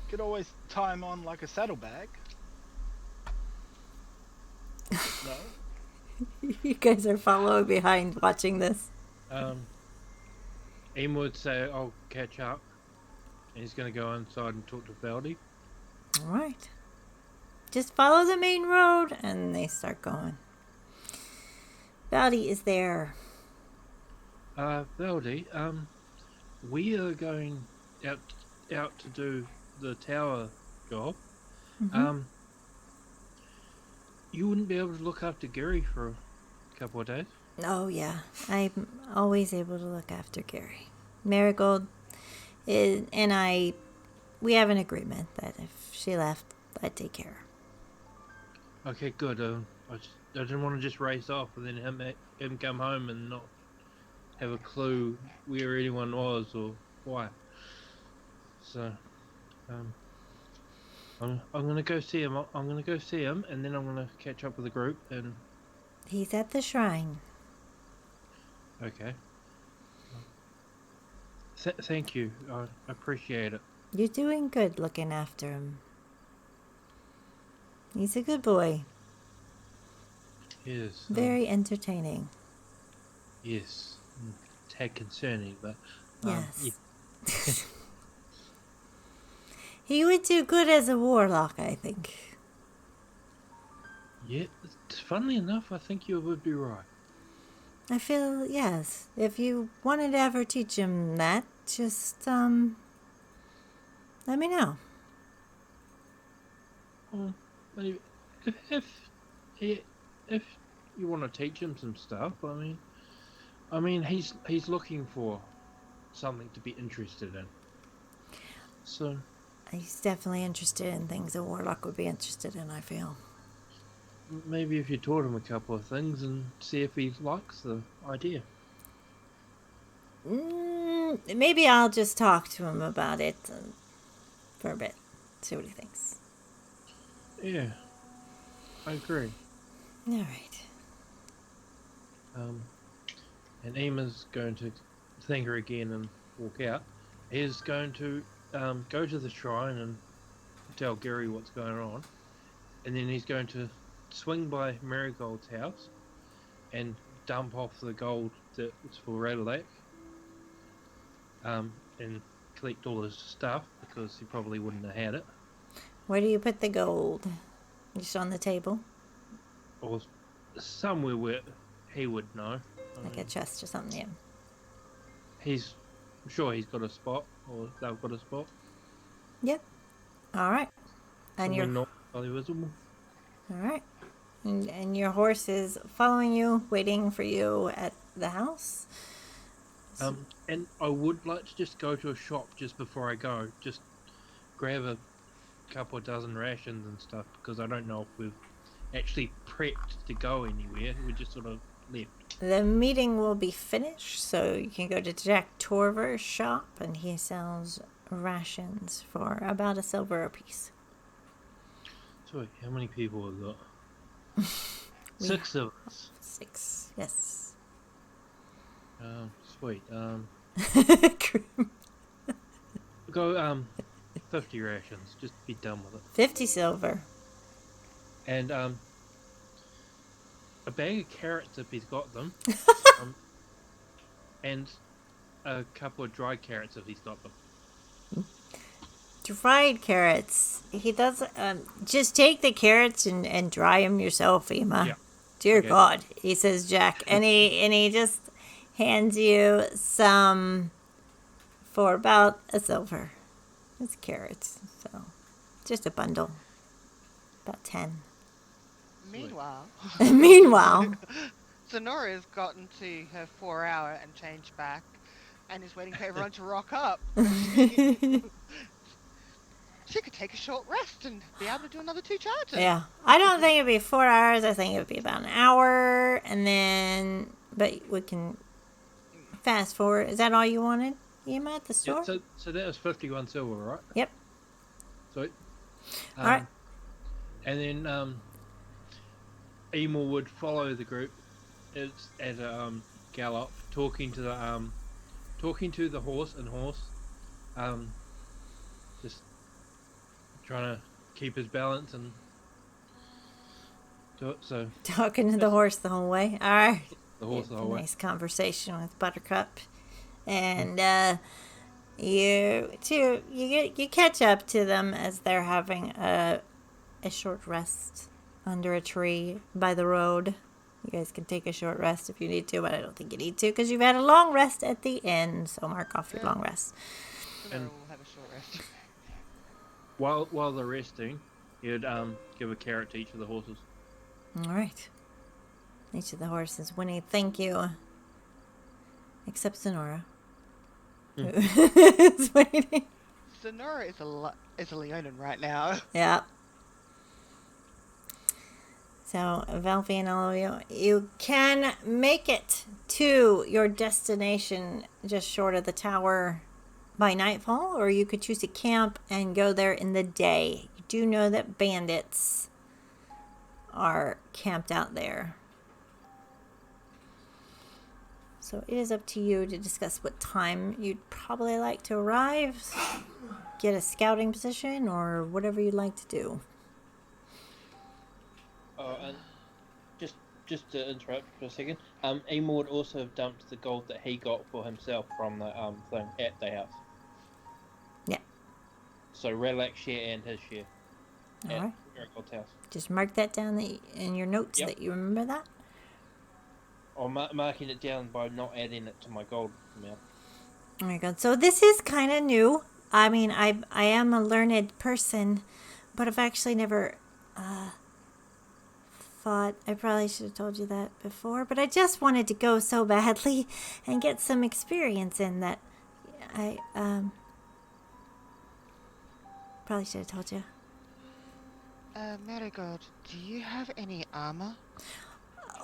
S5: Could always tie him on like a saddlebag. No?
S1: You guys are following behind watching this.
S3: Ema would say I'll catch up. And he's going to go inside and talk to Valdi.
S1: All right. Just follow the main road, and they start going. Valdi is there.
S3: Valdi, we are going out to do the tower job. You wouldn't be able to look after Gary for a couple of days?
S1: Oh, yeah. I'm always able to look after Gary. Marigold and I, we have an agreement that if she left, I'd take care of her.
S3: Okay, good. I didn't want to just race off and then him come home and not have a clue where anyone was or why. So, I'm gonna go see him. I'm gonna go see him, and then I'm gonna catch up with the group. And
S1: He's at the shrine.
S3: okay. Thank you. I appreciate it.
S1: You're doing good looking after him. He's a good boy.
S3: Yes.
S1: Very entertaining.
S3: Yes. Tad concerning, but
S1: Yes.
S3: yeah.
S1: He would do good as a warlock, I think.
S3: Yeah. Funnily enough, I think you would be right.
S1: I feel, yes. If you wanted to ever teach him that, just, let me know.
S3: Maybe if you want to teach him some stuff, I mean he's looking for something to be interested in. So
S1: He's definitely interested in things a warlock would be interested in, I feel.
S3: maybe if you taught him a couple of things and see if he likes the idea.
S1: Maybe I'll just talk to him about it for a bit. See what he thinks.
S3: Yeah, I agree.
S1: All right.
S3: And Ema's going to thank her again and walk out. He's going to go to the shrine and tell Gary what's going on. And then he's going to swing by Marigold's house and dump off the gold that was for Radalak. And collect all his stuff because he probably wouldn't have had it.
S1: Where do you put the gold? Just on the table?
S3: Or somewhere where he would know.
S1: Like a chest or something, yeah.
S3: I'm sure he's got a spot, or they've got a spot.
S1: Yep. All right. And
S3: Somewhere
S1: you're
S3: not really visible.
S1: all right. And your horse is following you, waiting for you at the house.
S3: And I would like to just go to a shop just before I go. Just grab a couple of dozen rations and stuff, because I don't know if we've actually prepped to go anywhere. We just sort of left.
S1: The meeting will be finished, so you can go to Jack Torver's shop, and he sells rations for about $1 apiece.
S3: So, how many people have got? 6 of us.
S1: 6, yes.
S3: Sweet. Go 50 rations. Just be done with it.
S1: 50 silver.
S3: And a bag of carrots if he's got them. And a couple of dried carrots if he's got them.
S1: Dried carrots. He does. Just take the carrots and dry them yourself, Ema.
S3: Yeah.
S1: Dear
S3: Okay.
S1: God, he says Jack, and he just hands you some for about $1. It's carrots, so just a bundle, about 10.
S2: Meanwhile,
S1: Meanwhile,
S2: Sonora's gotten to her 4-hour and changed back, and is waiting for everyone to rock up. She could take a short rest and be able to do another 2 charges.
S1: yeah, I don't think it'd be 4 hours. I think it would be about an hour, and then, but we can fast forward. Is that all you wanted, Ema, at the store?
S3: Yeah, so that was 51 silver, right?
S1: Yep.
S3: Sweet.
S1: All right.
S3: And then Ema would follow the group at a gallop, talking to the horse, just trying to keep his balance and do it. So
S1: Talking to the horse the whole way. All right.
S3: the horse the whole way.
S1: Nice conversation with Buttercup, and you catch up to them as they're having a short rest under a tree by the road. You guys can take a short rest if you need to, but I don't think you need to because you've had a long rest at the end. So mark off your long rest.
S2: Sonora
S3: And-
S2: will have a short rest.
S3: While they're resting, you'd give a carrot to each of the horses.
S1: All right. Each of the horses winning. Thank you. Except Sonora. Who is waiting.
S2: Sonora is a Leonin right now.
S1: Yeah. So, Valpy and all of you can make it to your destination just short of the tower by nightfall, or you could choose to camp and go there in the day. You do know that bandits are camped out there. So it is up to you to discuss what time you'd probably like to arrive, get a scouting position, or whatever you'd like to do.
S3: Oh, and just to interrupt for a second, Ema would also have dumped the gold that he got for himself from the thing at the house.
S1: Yeah.
S3: So Radalak's share and his share
S1: All
S3: at
S1: right.
S3: Marigold's house.
S1: Just mark that down in your notes
S3: Yep.
S1: that you remember that.
S3: Or marking it down by not adding it to my gold amount.
S1: Oh my god. So this is kind of new. I mean, I am a learned person, but I've actually never thought I probably should have told you that before, but I just wanted to go so badly and get some experience in that I probably should have told you.
S2: Marigold, do you have any armor?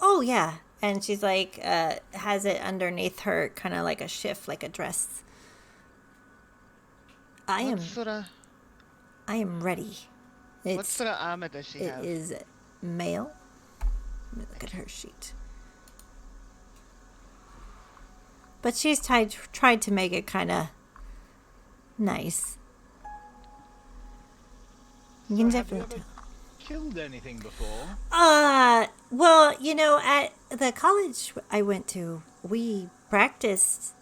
S1: Oh, yeah. And she's like, has it underneath her, kind of like a shift, like a dress. I am ready.
S2: What sort of armor does she
S1: It
S2: have?
S1: is male. Let me look at her sheet. But she's tried to make it kind of nice. You can
S5: have you
S1: definitely
S5: ever killed anything before?
S1: well, at the college I went to, we practiced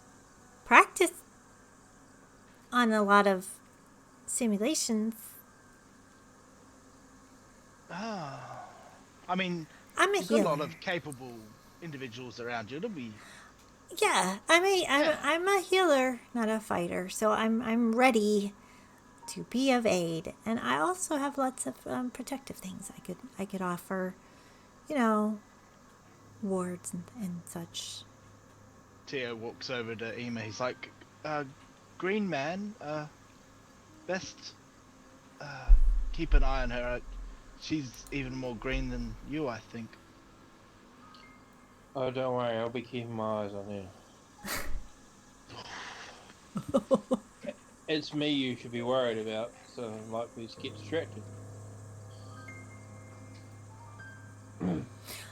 S1: on a lot of simulations.
S5: Ah. I mean,
S1: I'm a
S5: you've got a
S1: healer.
S5: lot of capable individuals around you. It'll be...
S1: Yeah, I'm a healer, not a fighter. So I'm ready to be of aid, and I also have lots of protective things I could offer, wards and such.
S5: Tio walks over to Ema. He's like, Green Man, best keep an eye on her. She's even more green than you, I think.
S3: Oh, don't worry, I'll be keeping my eyes on you. It's me you should be worried about, so I'm likely to get distracted.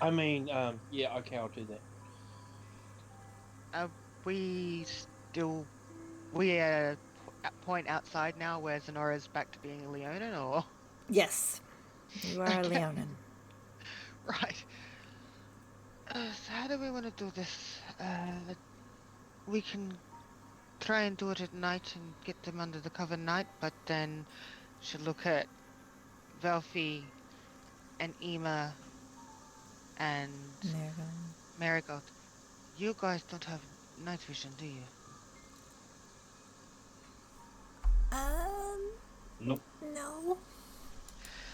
S3: I mean, yeah, okay, I'll do that.
S2: We at a point outside now where Zenora's back to being a Leonin, or?
S1: Yes, you are a
S2: Okay.
S1: Leonin.
S2: Right. So how do we want to do this? We can try and do it at night and get them under the cover night, but then should look at Velfi and Ema and Marigold. You guys don't have night vision, do you?
S4: Nope.
S1: No.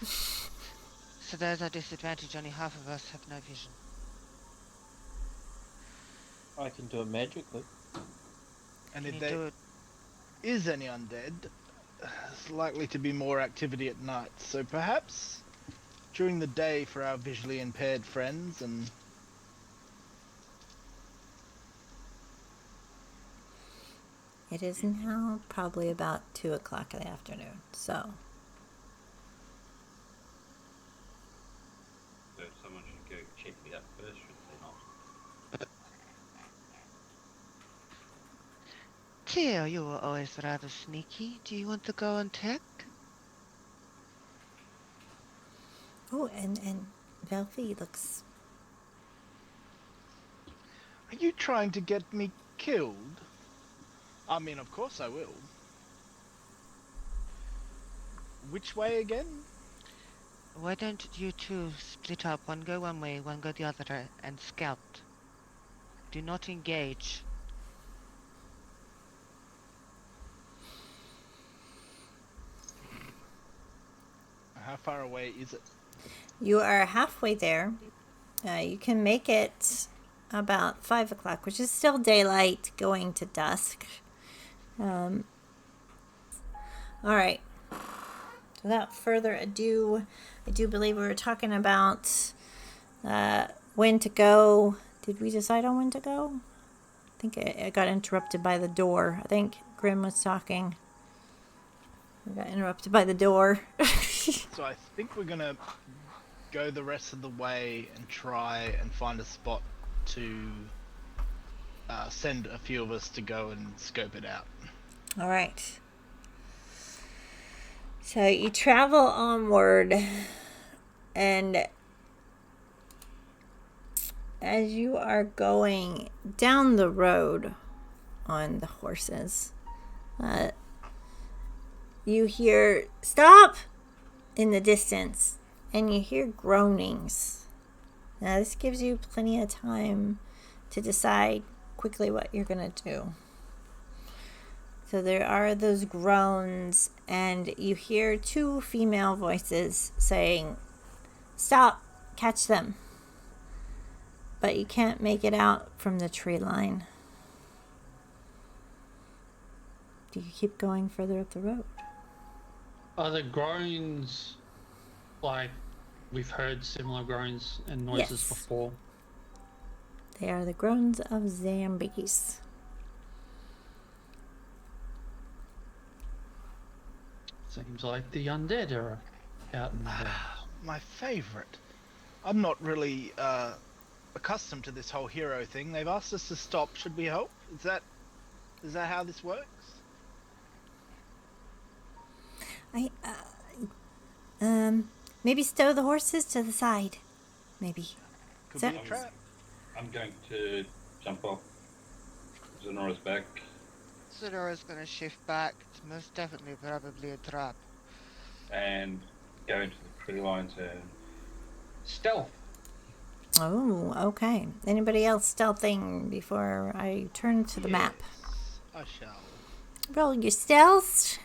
S2: So there's our disadvantage. Only half of us have night vision.
S3: I can do it magically.
S5: And
S2: Can
S5: if
S2: you do
S5: there
S2: it?
S5: is any undead, it's likely to be more activity at night. So perhaps during the day for our visually impaired friends and...
S1: It is now probably about 2 o'clock in the afternoon, so.
S4: So someone should go check it out first, should they not?
S2: Tio, you were always rather sneaky. Do you want to go and check?
S1: Oh, and Velfi looks.
S5: Are you trying to get me killed? I mean, of course I will. Which way again?
S2: Why don't you two split up? One go one way, one go the other, and scout. Do not engage.
S5: How far away is it?
S1: You are halfway there. You can make it about 5 o'clock, which is still daylight going to dusk. All right. Without further ado, I do believe we were talking about when to go. Did we decide on when to go? I think I got interrupted by the door. I think Grim was talking. I got interrupted by the door.
S5: So I think we're gonna go the rest of the way and try and find a spot to send a few of us to go and scope it out.
S1: All right. So you travel onward, and as you are going down the road on the horses, you hear "stop" in the distance, and you hear groanings. Now this gives you plenty of time to decide quickly what you're gonna do. So there are those groans, and you hear two female voices saying, "Stop, catch them." But you can't make it out from the tree line. Do you keep going further up the road?
S6: Are the groans like we've heard similar groans and noises
S1: Yes.
S6: before.
S1: They are the groans of zombies.
S6: Seems like the undead are out and about.
S5: My favourite. I'm not really accustomed to this whole hero thing. They've asked us to stop. Should we help? Is that how this works?
S1: Maybe stow the horses to the side. Maybe.
S5: Could
S1: So-
S5: be a trap.
S4: I'm going to jump off Zenora's back.
S2: Sonora's gonna shift back. It's most definitely probably a trap.
S4: And go into the tree lines and stealth.
S1: Oh, okay. Anybody else stealthing before I turn to the map?
S5: Yes, I shall.
S1: Roll your stealth.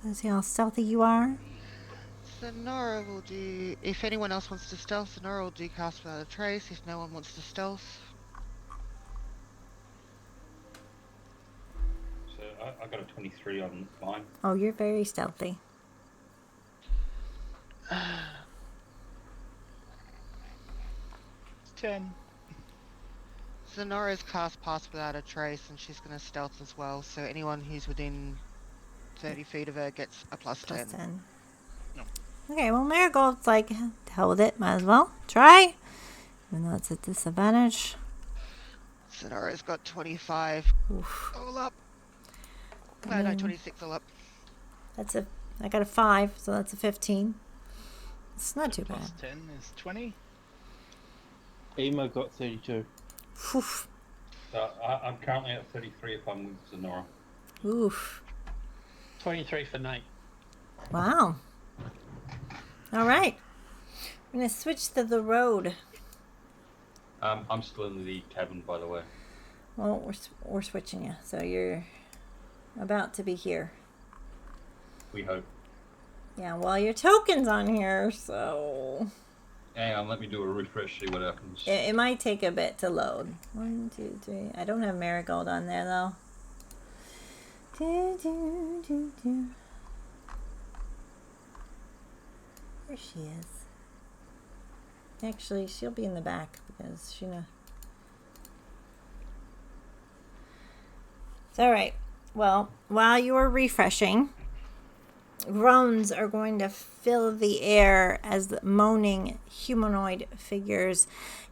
S1: Let's see how stealthy you are.
S2: Sonora will do. If anyone else wants to stealth, Sonora will do cast without a trace. If no one wants to stealth,
S4: So I got a 23 on mine.
S1: Oh, you're very stealthy.
S5: 10.
S2: Sonora's cast pass without a trace, and she's gonna stealth as well. So anyone who's within 30 feet of her gets a plus 10.
S1: Plus 10.
S5: No.
S1: Okay, well, Marigold's like, to hell with it. Might as well try. Even though it's a disadvantage.
S2: Sonora's got 25
S1: Oof.
S2: all up.
S1: And
S2: No,
S1: then
S2: 26 all up.
S1: I got a 5, so that's a 15. It's not too bad.
S5: Plus 10 is 20.
S3: Emo got 32.
S1: Oof.
S4: So I'm currently at 33 if I'm with Zenora.
S1: Oof.
S6: 23 for Nate.
S1: Wow. All right. I'm going to switch to the road.
S4: I'm still in the cabin, by the way.
S1: Well, we're switching you, so you're about to be here.
S4: We hope.
S1: Yeah, well, your token's on here, so
S4: Hang on, let me do a refresh, see what happens.
S1: it might take a bit to load. 1, 2, 3. I don't have Marigold on there, though. There she is. Actually, she'll be in the back because she knows. It's all right. Well, while you are refreshing, groans are going to fill the air as the moaning humanoid figures,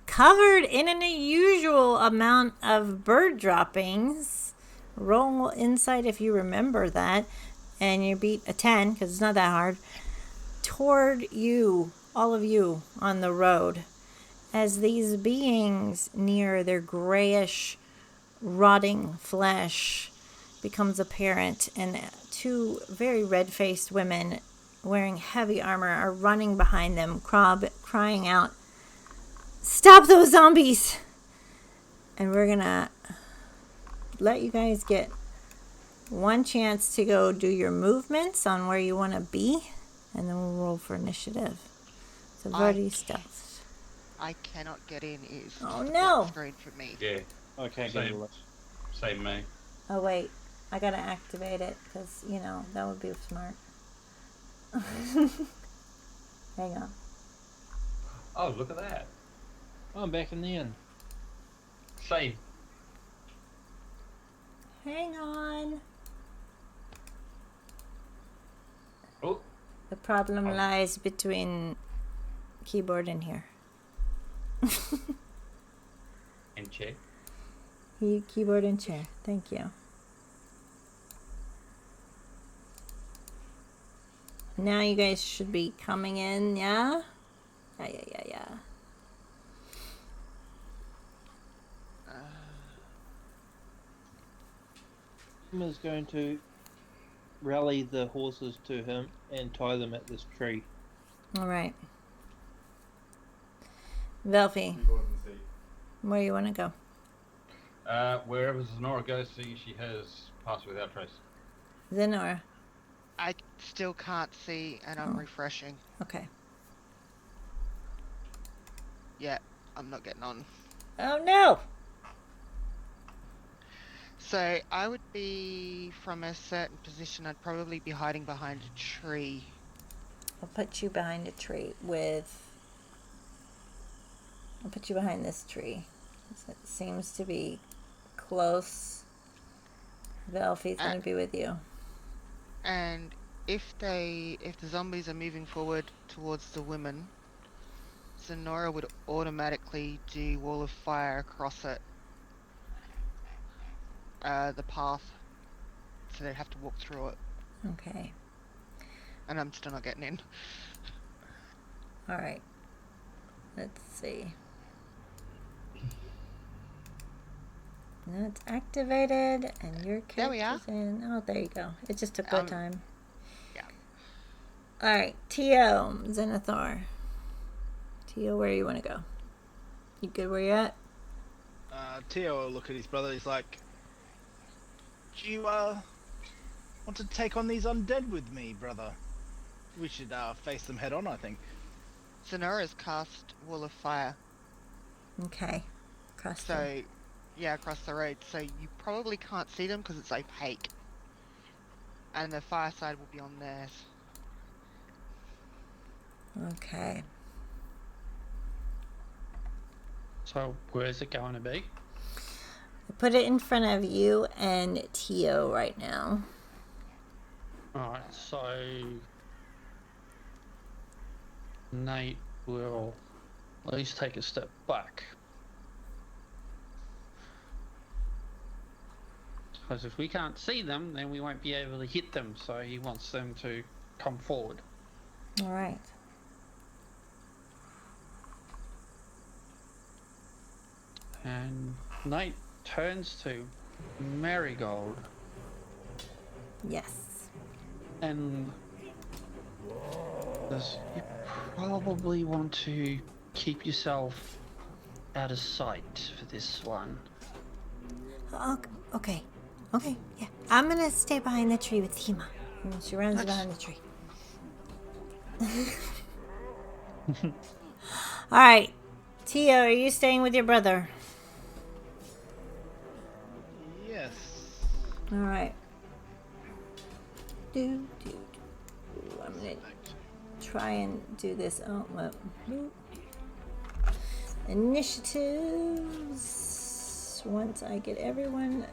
S1: covered in an unusual amount of bird droppings. Roll insight if you remember that, and you beat a 10 because it's not that hard. Toward you, all of you on the road, as these beings near their grayish, rotting flesh becomes apparent, and two very red-faced women wearing heavy armor are running behind them, crying out, "Stop those zombies!" And we're gonna let you guys get one chance to go do your movements on where you want to be, and then we'll roll for initiative. So Verdi stealth.
S2: I cannot get in. It's just
S1: Oh,
S2: a
S1: no.
S2: black screen for me.
S4: Yeah,
S3: I can't
S4: Same.
S3: get a list.
S4: same me.
S1: Oh wait, I gotta activate it because that would be smart. Hang on.
S4: Oh, look at that.
S3: I'm back in the inn.
S4: Same.
S1: Hang on.
S4: Oh,
S1: The problem lies between keyboard and here.
S4: and check.
S1: Keyboard and chair. Thank you. Now you guys should be coming in, yeah? Yeah.
S3: Emma's going to rally the horses to him and tie them at this tree.
S1: All right. Velfie, where you want to go?
S4: Wherever Zenora goes, see she has passed without trace.
S1: Zenora.
S2: I still can't see, and I'm
S1: Oh.
S2: refreshing.
S1: Okay.
S2: Yeah, I'm not getting on.
S1: Oh no!
S2: So I would be from a certain position. I'd probably be hiding behind a tree.
S1: I'll put you behind a tree with... I'll put you behind this tree. It seems to be close. Velfie's going to be with you.
S2: And if the zombies are moving forward towards the women, Xenora would automatically do wall of fire across it, the path, so they'd have to walk through it.
S1: Okay.
S2: And I'm still not getting in.
S1: All right. Let's see. Now it's activated, and your
S2: There we are.
S1: character's in. Oh, there you go. It just took that time.
S2: Yeah.
S1: All right, Tio, Xenothor. Tio, where do you want to go? You good where you're at?
S5: Tio will look at his brother. He's like, "Do you want to take on these undead with me, brother? We should face them head on, I think."
S2: Xenora's cast wall of fire.
S1: Okay. Across the...
S2: So, yeah, across the road. So you probably can't see them because it's opaque. And the fireside will be on theirs.
S1: Okay.
S6: So where's it going to be?
S1: I put it in front of you and Tio right now.
S6: Alright, so Nate will at least take a step back. Because if we can't see them, then we won't be able to hit them, so he wants them to come forward.
S1: All right.
S6: And Nate turns to Marigold
S1: Yes.
S6: and says, "You probably want to keep yourself out of sight for this one."
S1: Okay. Okay, yeah. I'm gonna stay behind the tree with Hima. And she runs
S2: Nice.
S1: behind the tree. Alright. Tio, are you staying with your brother?
S5: Yes.
S1: Alright. I'm gonna try and do this. Oh, well. Initiatives. Once I get everyone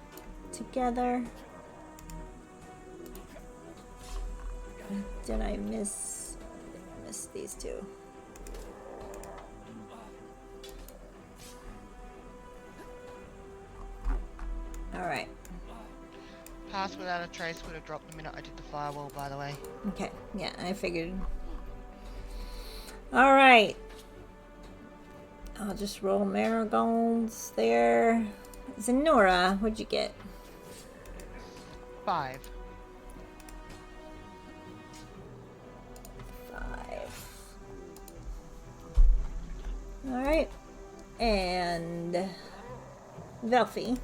S1: together. Did I miss these two? Alright.
S2: Pass without a trace would have dropped the minute I did the firewall, by the way.
S1: Okay. Yeah, I figured. Alright. I'll just roll marigolds there. Xenora, what'd you get?
S2: 5.
S1: 5. Alright. And Velfie.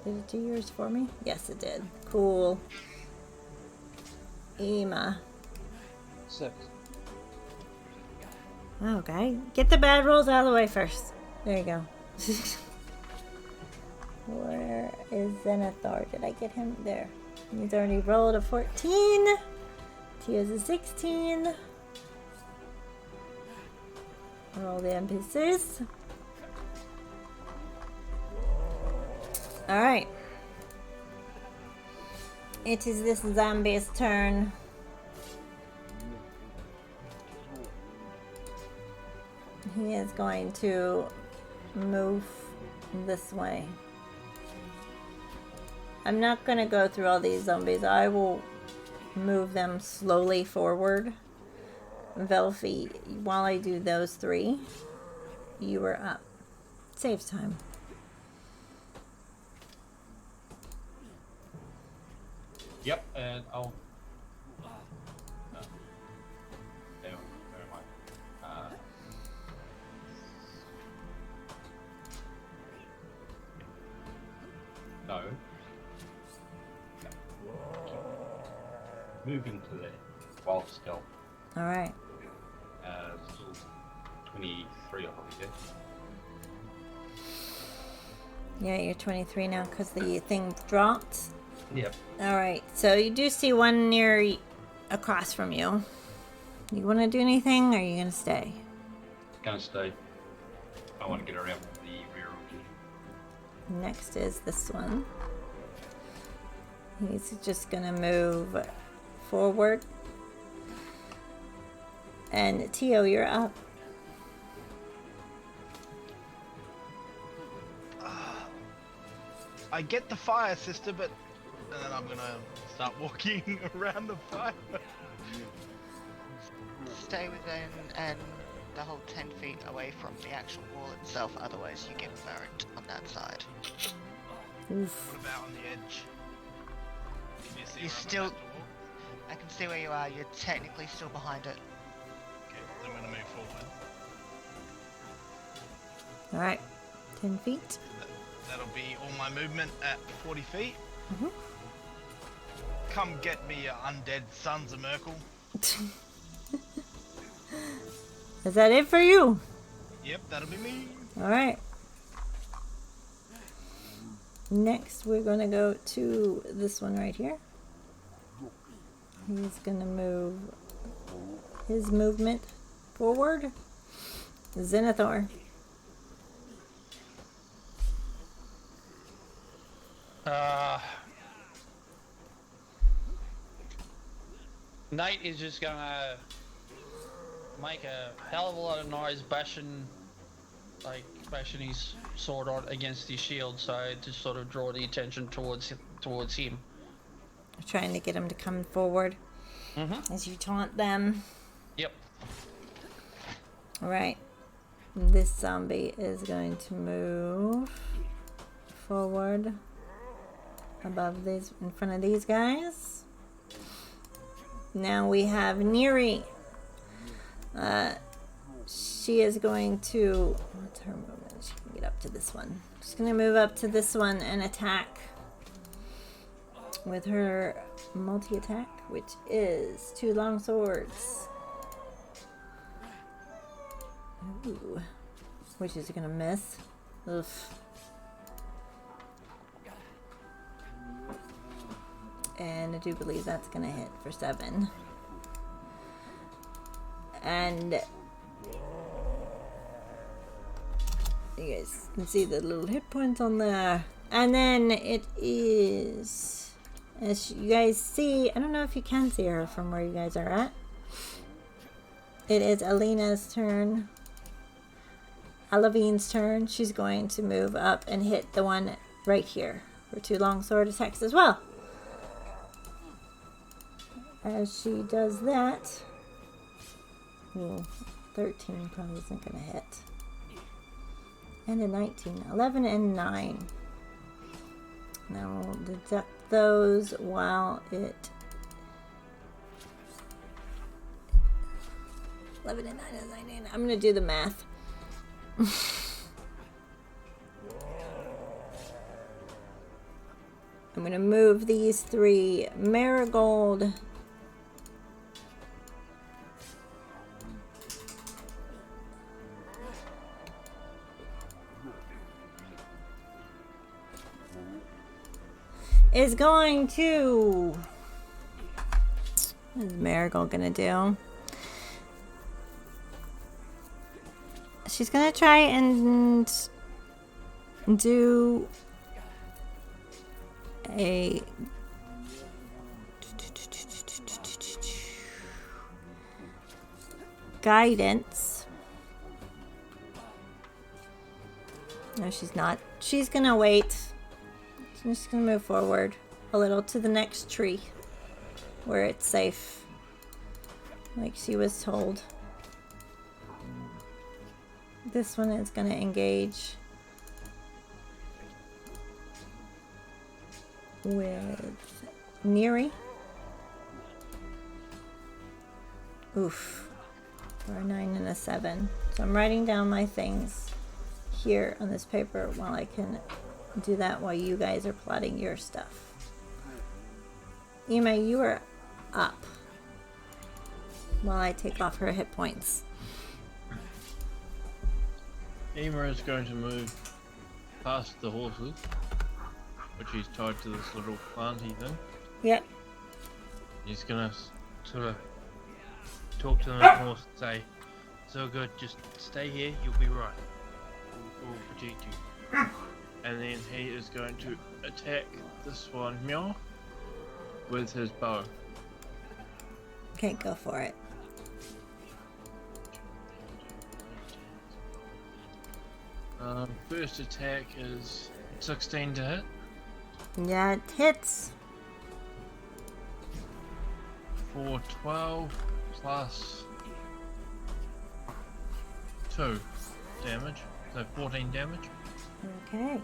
S1: Did it do yours for me? Yes, it did. Cool. Ema.
S3: 6.
S1: Okay. Get the bad rolls out of the way first. There you go. Where is Xenothor? Did I get him? There. He's already rolled a 14. Tio's a 16. Roll the NPCs. Alright. It is this zombie's turn. He is going to move this way. I'm not going to go through all these zombies. I will move them slowly forward. Velfie, while I do those 3, you are up. Saves time.
S4: Yep, and I'll. Where am I? No. Moving to there while stealth.
S1: Alright.
S4: Still 23 I'll probably get.
S1: Yeah, you're 23 now because the thing dropped.
S4: Yep.
S1: All right, so you do see one near across from you. You want to do anything, or are you going to stay?
S4: Gonna stay. I want to get around the rear of the...
S1: Next is this one. He's just going to move forward. And Tio, you're up.
S5: I get the fire, sister, but and then I'm gonna start walking around the fire.
S2: Stay within and the whole 10 feet away from the actual wall itself, otherwise you get burnt on that side.
S1: Oof.
S5: What about on the edge? Can you see
S2: You're
S5: where I'm
S2: still-
S5: about to walk?
S2: I can see where you are, you're technically still behind it.
S5: Okay, I'm gonna move forward.
S1: All right, 10 feet.
S5: That'll be all my movement at 40 feet.
S1: Mhm.
S5: Come get me, you undead sons of Merkel.
S1: Is that it for you?
S5: Yep, that'll be me.
S1: All right. Next, we're going to go to this one right here. He's going to move his movement forward. Xenothor.
S6: Nate is just gonna make a hell of a lot of noise bashing his sword on against his shield, so to sort of draw the attention towards him.
S1: Trying to get him to come forward
S6: Mm-hmm.
S1: as you taunt them.
S6: Yep.
S1: All right. This zombie is going to move forward above these, in front of these guys. Now we have Neri. She is going to, what's her movement? She can get up to this one. She's going to move up to this one and attack with her multi-attack, which is 2 long swords. Ooh. Which is going to miss. Oof. And I do believe that's going to hit for 7. And you guys can see the little hit points on there. And then it is, as you guys see, I don't know if you can see her from where you guys are at. It is Alina's turn. Alavine's turn. She's going to move up and hit the one right here for 2 long sword attacks as well. As she does that, ooh, 13 probably isn't going to hit. And a 19, 11 and 9. Now we'll deduct those while it... 11 and 9 is 19. I'm going to do the math. I'm going to move these 3 marigold is going to, what is Marigold gonna do? She's gonna try and do a guidance. No, she's not. She's gonna wait. I'm just going to move forward a little to the next tree where it's safe, like she was told. This one is going to engage with Neri. Oof. For a 9 and a 7. So I'm writing down my things here on this paper while I can do that while you guys are plotting your stuff. Ema, you are up while I take off her hit points.
S3: Ema is going to move past the horses, which he's tied to this little planty thing.
S1: Yep.
S3: He's gonna sort of talk to the horse and say, "So good, just stay here. You'll be right. We'll protect you." And then he is going to attack this one, Meow, with his bow.
S1: Okay, go for it.
S3: First attack is 16 to hit.
S1: Yeah, it hits.
S3: For 12 plus 2 damage, so 14 damage.
S1: Okay.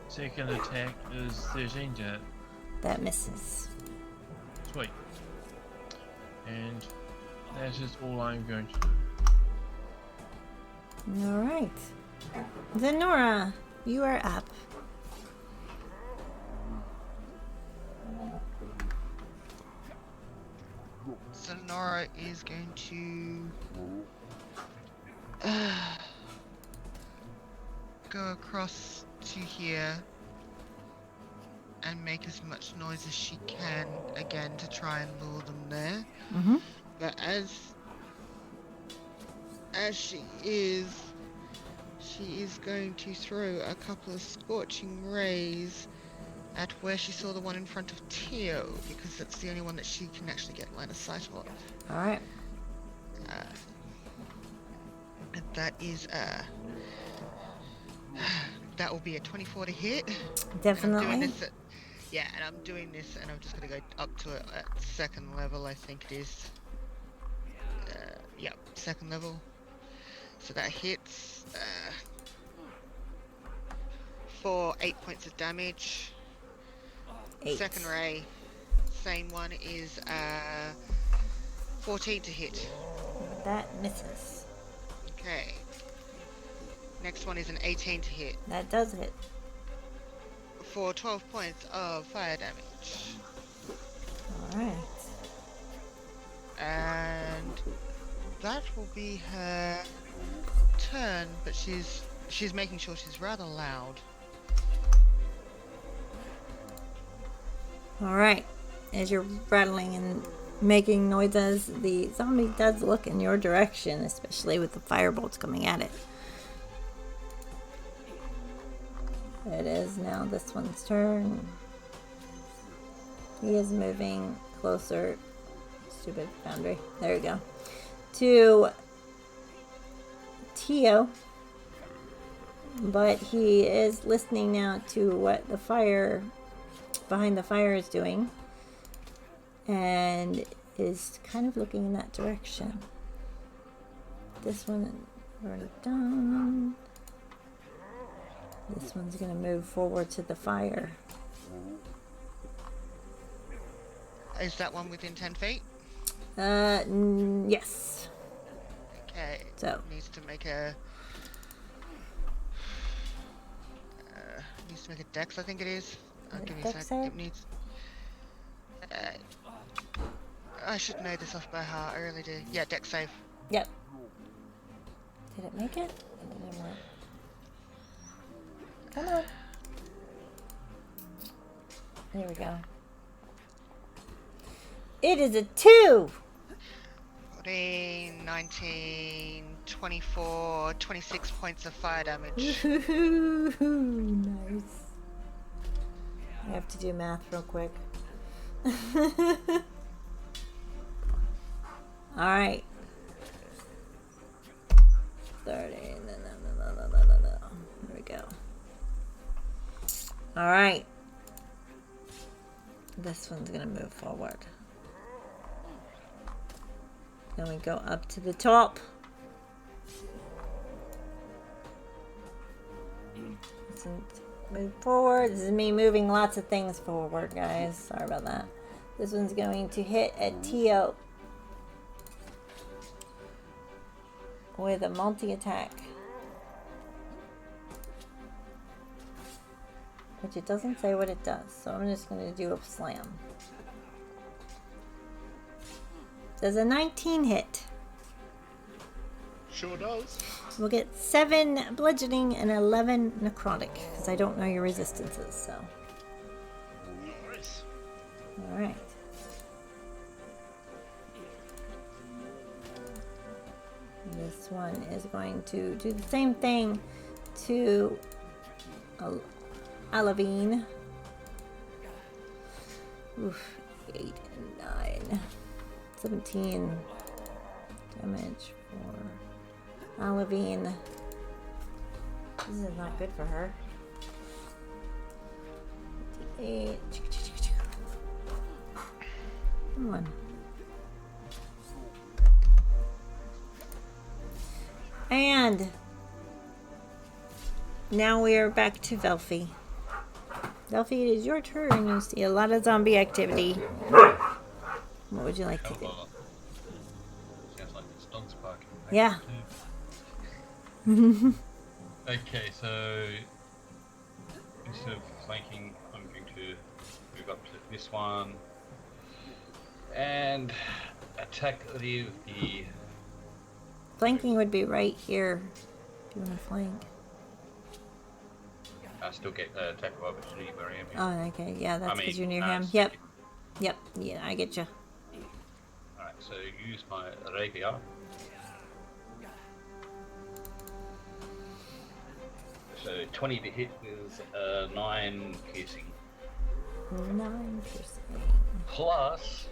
S3: Second attack is 13 to hit.
S1: That misses.
S3: Sweet. And that is all I'm going to do.
S1: Alright. Zenora, you are up.
S2: So Nora is going to go across to here and make as much noise as she can again to try and lure them there.
S1: Mm-hmm.
S2: But as she is going to throw a couple of scorching rays at where she saw the one in front of Tio, because that's the only one that she can actually get line of sight of.
S1: Alright.
S2: And that is that will be a 24 to hit.
S1: Definitely.
S2: And I'm doing this and I'm just gonna go up to it at second level, I think it is. Yep, second level. So that hits for 8 points of damage.
S1: 8.
S2: Second ray, same one is 14 to hit.
S1: That misses.
S2: Okay. Next one is an 18 to hit
S1: That does hit.
S2: for 12 points of fire damage.
S1: Alright.
S2: And that will be her turn, but she's making sure she's rather loud.
S1: Alright. As you're rattling and making noises, the zombie does look in your direction, especially with the firebolts coming at it. It is now this one's turn. He is moving closer. Stupid foundry. There we go. To Tio. But he is listening now to what the fire behind the fire is doing. And is kind of looking in that direction. This one already done. This one's going to move forward to the fire.
S2: Is that one within 10 feet?
S1: Yes.
S2: Okay.
S1: So.
S2: Needs to make a dex, I think it is. Give me a
S1: Dex
S2: sec.
S1: save?
S2: It needs. I should know this off by heart. I really do. Yeah, dex save.
S1: Yep. Did it make it? It didn't work. Come on. There we go. It is a 2!
S2: 14, 19, 24, 26 points of fire damage.
S1: Nice. I have to do math real quick. Alright. 30. There we go. Alright. This one's gonna move forward. Then we go up to the top. This one's move forward. This is me moving lots of things forward, guys. Sorry about that. This one's going to hit at Tio with a multi-attack. Which it doesn't say what it does, so I'm just going to do a slam. Does a 19 hit?
S5: Sure does.
S1: we'll get 7 bludgeoning and 11 necrotic, because I don't know your resistances, so.
S5: No worries.
S1: Alright. This one is going to do the same thing to Alavine. Oof, 8 and 9. 17 damage for Alavine. This is not good for her. 58. Come on. And now we are back to Velfie. Velfie, it is your turn. You see a lot of zombie activity. What would you like to do?
S7: Sounds like this dog's barking.
S1: Yeah.
S7: Okay, so instead of flanking, I'm going to move up to this one and attack the
S1: Flanking would be right here. Do you want to flank?
S7: I still get attack of opportunity where I am here.
S1: Oh, okay. Yeah, that's because you're near him.
S7: stick
S1: Yep.
S7: it.
S1: Yep. Yeah, I get you.
S7: Alright, so use my rapier. So 20 to hit with 9 piercing.
S1: 9%.
S7: Plus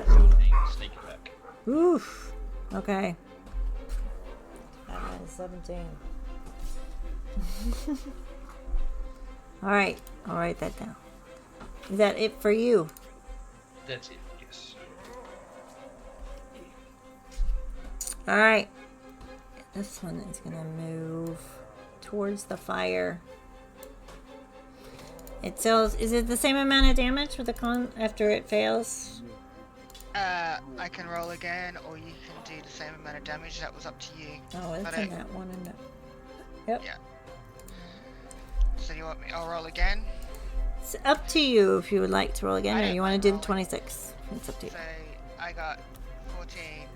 S7: 17 sneak attack.
S1: Oof. Okay. 17. Alright. I'll write that down. Is that it for you?
S7: That's it, yes.
S1: Alright. This one is going to move towards the fire. It sells. Is it the same amount of damage with the con after it fails?
S2: I can roll again, or you can do the same amount of damage. That was up to you.
S1: Oh, it's
S2: But
S1: in that one. And yep.
S2: Yeah. So you want me? I'll roll again.
S1: It's up to you if you would like to roll again,
S2: I
S1: or
S2: don't
S1: you want to
S2: mind
S1: do the
S2: rolling.
S1: 26. It's up to you.
S2: So I got 14,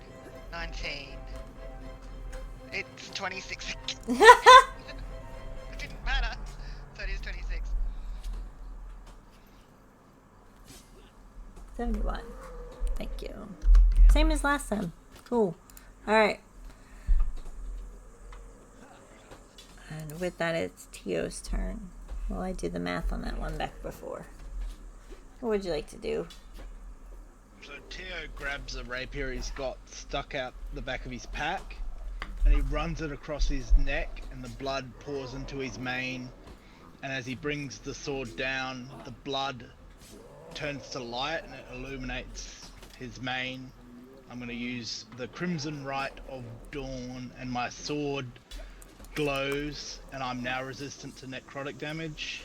S2: 19. It's 26 again. It didn't matter. So it is 26.
S1: 71. Thank you. Same as last time. Cool. Alright. And with that, it's Tio's turn. Well, I do the math on that one back before. What would you like to do?
S5: So Teo grabs a rapier he's got stuck out the back of his pack, and he runs it across his neck, and the blood pours into his mane. And as he brings the sword down, the blood turns to light and it illuminates his mane. I'm going to use the Crimson Rite of Dawn, and my sword glows, and I'm now resistant to necrotic damage,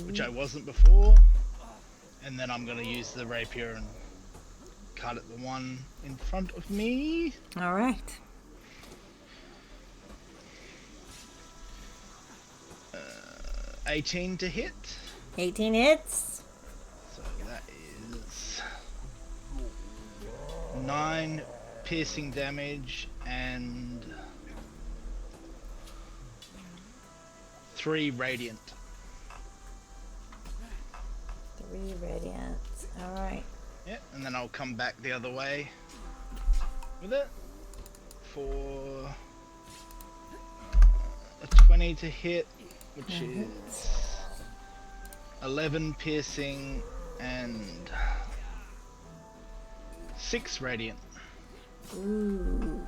S5: which I wasn't before. And then I'm going to use the rapier and cut at the one in front of me.
S1: Alright.
S5: 18 to hit.
S1: 18 hits.
S5: So that is 9 piercing damage and 3 radiant.
S1: 3 radiant. Alright.
S5: Yeah, and then I'll come back the other way with it for a 20 to hit, which is 11 piercing and 6 radiant.
S1: Ooh.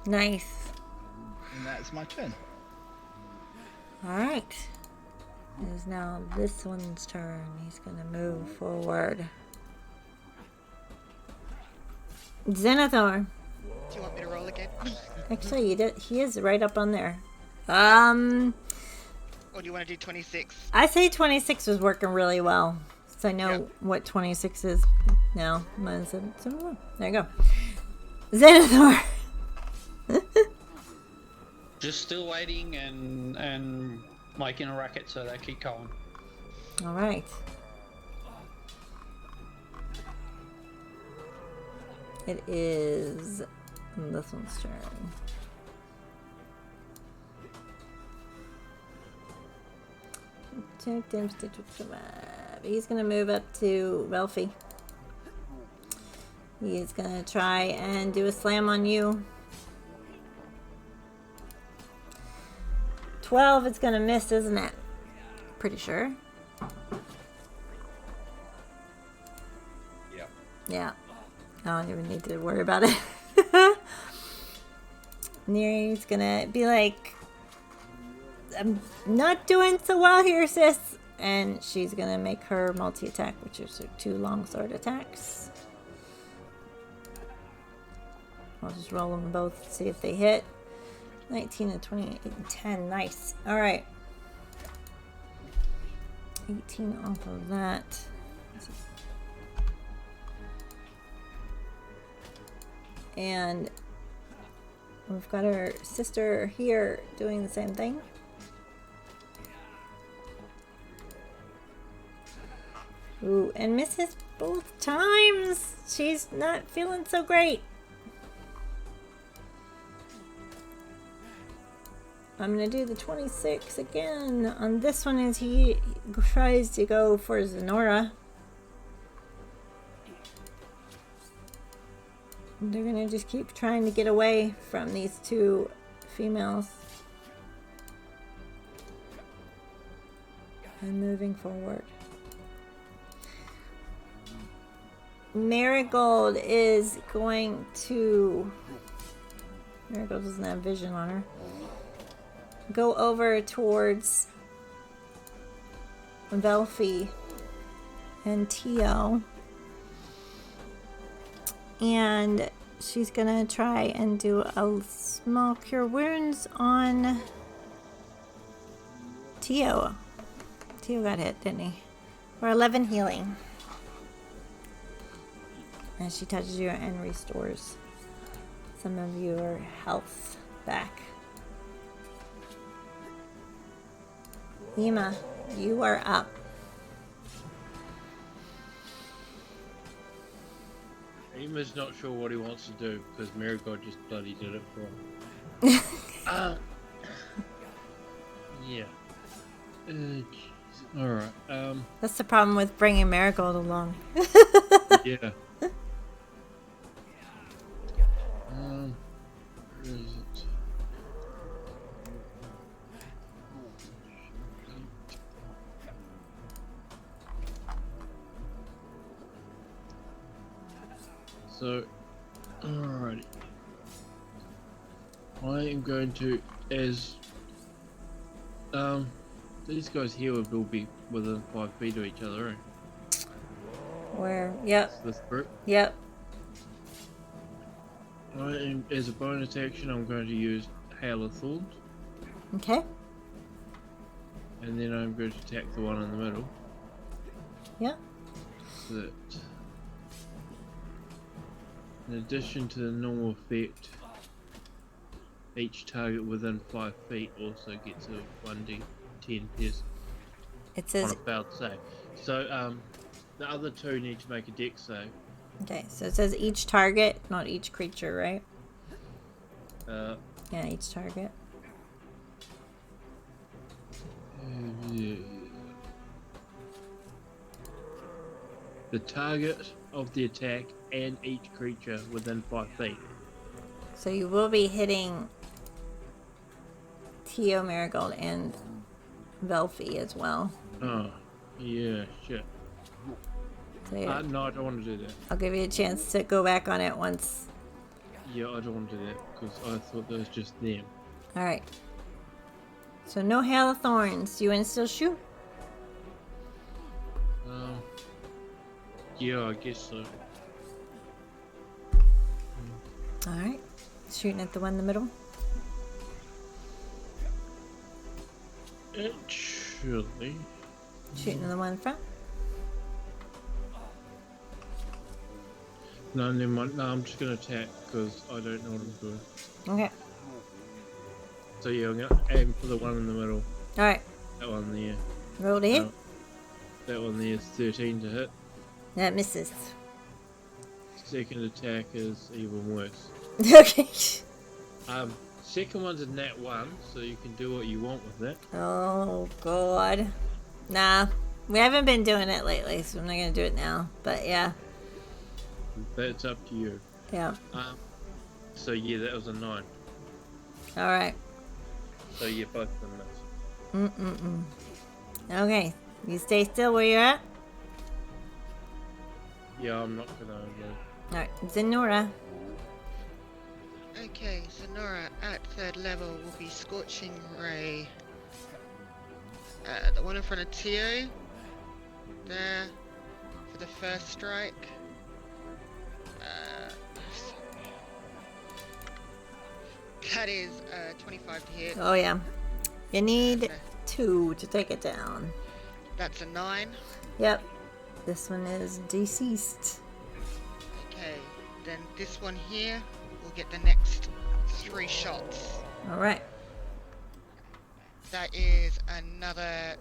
S1: Nice.
S5: And that's my turn.
S1: Alright. It is now this one's turn. He's gonna move forward. Xenothor.
S2: Do you want me to roll again?
S1: Actually, he is right up on there.
S2: Or do you want to do 26?
S1: I say 26 was working really well. So I know
S2: Yep.
S1: what 26 is now. Mine's there you go. Xenothor.
S6: Just still waiting and making a racket so they keep going.
S1: All right. It is this one's turn. He's gonna move up to Ralphie. He is gonna try and do a slam on you. 12 is gonna miss, isn't it? Pretty sure.
S4: Yeah.
S1: Yeah. I don't even need to worry about it. Neri's gonna be like, I'm not doing so well here, sis. And she's gonna make her multi-attack, which is her 2 longsword attacks. I'll just roll them both, see if they hit. 19 and 28 and 10. Nice. All right. 18 off of that. And we've got our sister here doing the same thing. Ooh, and misses both times. She's not feeling so great. I'm gonna do the 26 again on this one as he tries to go for Xenora. They're gonna just keep trying to get away from these 2 females. And moving forward. Marigold is going to... Marigold doesn't have vision on her. Go over towards Velfie and Tio. And she's gonna try and do a small cure wounds on Tio. Tio got hit, didn't he? For 11 healing. And she touches you and restores some of your health back. Ema, you are up.
S3: Ema's not sure what he wants to do because Marigold just bloody did it for him. Yeah. Alright.
S1: That's the problem with bringing Marigold along.
S3: Yeah. Where is it? So, alrighty. I am going to, as these guys here will be within 5 feet of each other, right?
S1: Where? Yep.
S3: This group.
S1: Yep.
S3: As a bonus action, I'm going to use Hail of Thorns,
S1: Okay.
S3: and then I'm going to attack the one in the middle.
S1: Yep.
S3: So that, in addition to the normal effect, each target within 5 feet also gets a 1d10 pierce
S1: It
S3: on
S1: says,
S3: a failed save. So the other 2 need to make a dex save.
S1: okay, so it says each target, not each creature, right? Yeah, each target.
S3: The target of the attack and each creature within 5 feet.
S1: So you will be hitting Tio, Marigold, and Velfie as well.
S3: Oh, yeah, shit.
S1: So yeah,
S3: No, I don't want to do that.
S1: I'll give you a chance to go back on it once.
S3: Yeah, I don't want to do that because I thought that was just them.
S1: Alright. So no Hail of Thorns. You want to still shoot?
S3: Yeah, I guess so.
S1: Alright. Shooting at the one in the middle.
S3: Actually,
S1: Shooting at the one in front.
S3: no, never mind. No, I'm just gonna attack because I don't know what I'm doing.
S1: Okay.
S3: So yeah, I'm gonna aim for the one in the middle.
S1: Alright.
S3: That one there.
S1: Roll to hit.
S3: No, that one there is 13 to hit.
S1: That misses.
S3: second attack is even worse.
S1: Okay.
S3: Second one's a nat 1, so you can do what you want with it.
S1: Oh, God. Nah. We haven't been doing it lately, so I'm not going to do it now. But, yeah.
S3: That's up to you.
S1: Yeah.
S3: So yeah, that was a 9.
S1: Alright.
S3: So yeah, both of them miss.
S1: Okay. You stay still where you're at?
S3: Yeah, I'm not gonna move.
S1: Alright. Zenora.
S2: Okay, Sonora at 3rd level will be Scorching Ray. The one in front of Tio. There. For the first strike. That is 25 to hit.
S1: Oh, yeah. You need 2 to take it down.
S2: That's a 9.
S1: Yep. This one is deceased.
S2: Okay, then this one here will get the next 3 shots.
S1: Alright.
S2: That is another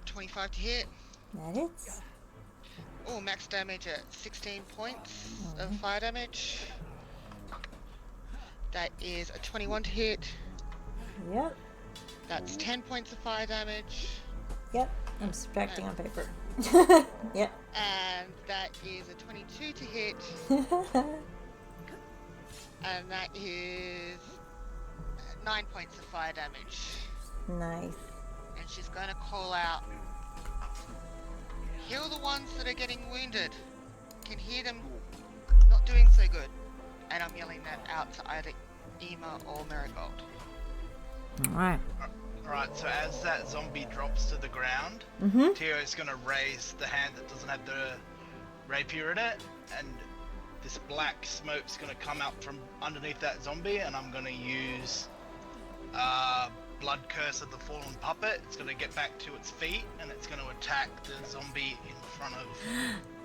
S2: 25 to hit.
S1: That is.
S2: Oh, max damage at 16 points of fire damage. That is a 21 to hit.
S1: Yep.
S2: That's 10 points of fire damage.
S1: Yep. I'm subtracting on paper. Yep.
S2: And that is a 22 to hit. And that is 9 points of fire damage.
S1: Nice.
S2: And she's going to call out, heal the ones that are getting wounded. Can hear them not doing so good. And I'm yelling that out to either Ema or Marigold.
S1: Alright.
S5: Alright, so as that zombie drops to the ground, Tio is going to raise the hand that doesn't have the rapier in it, and this black smoke's going to come out from underneath that zombie, and I'm going to use Blood Curse of the Fallen Puppet. It's going to get back to its feet, and it's going to attack the zombie in front of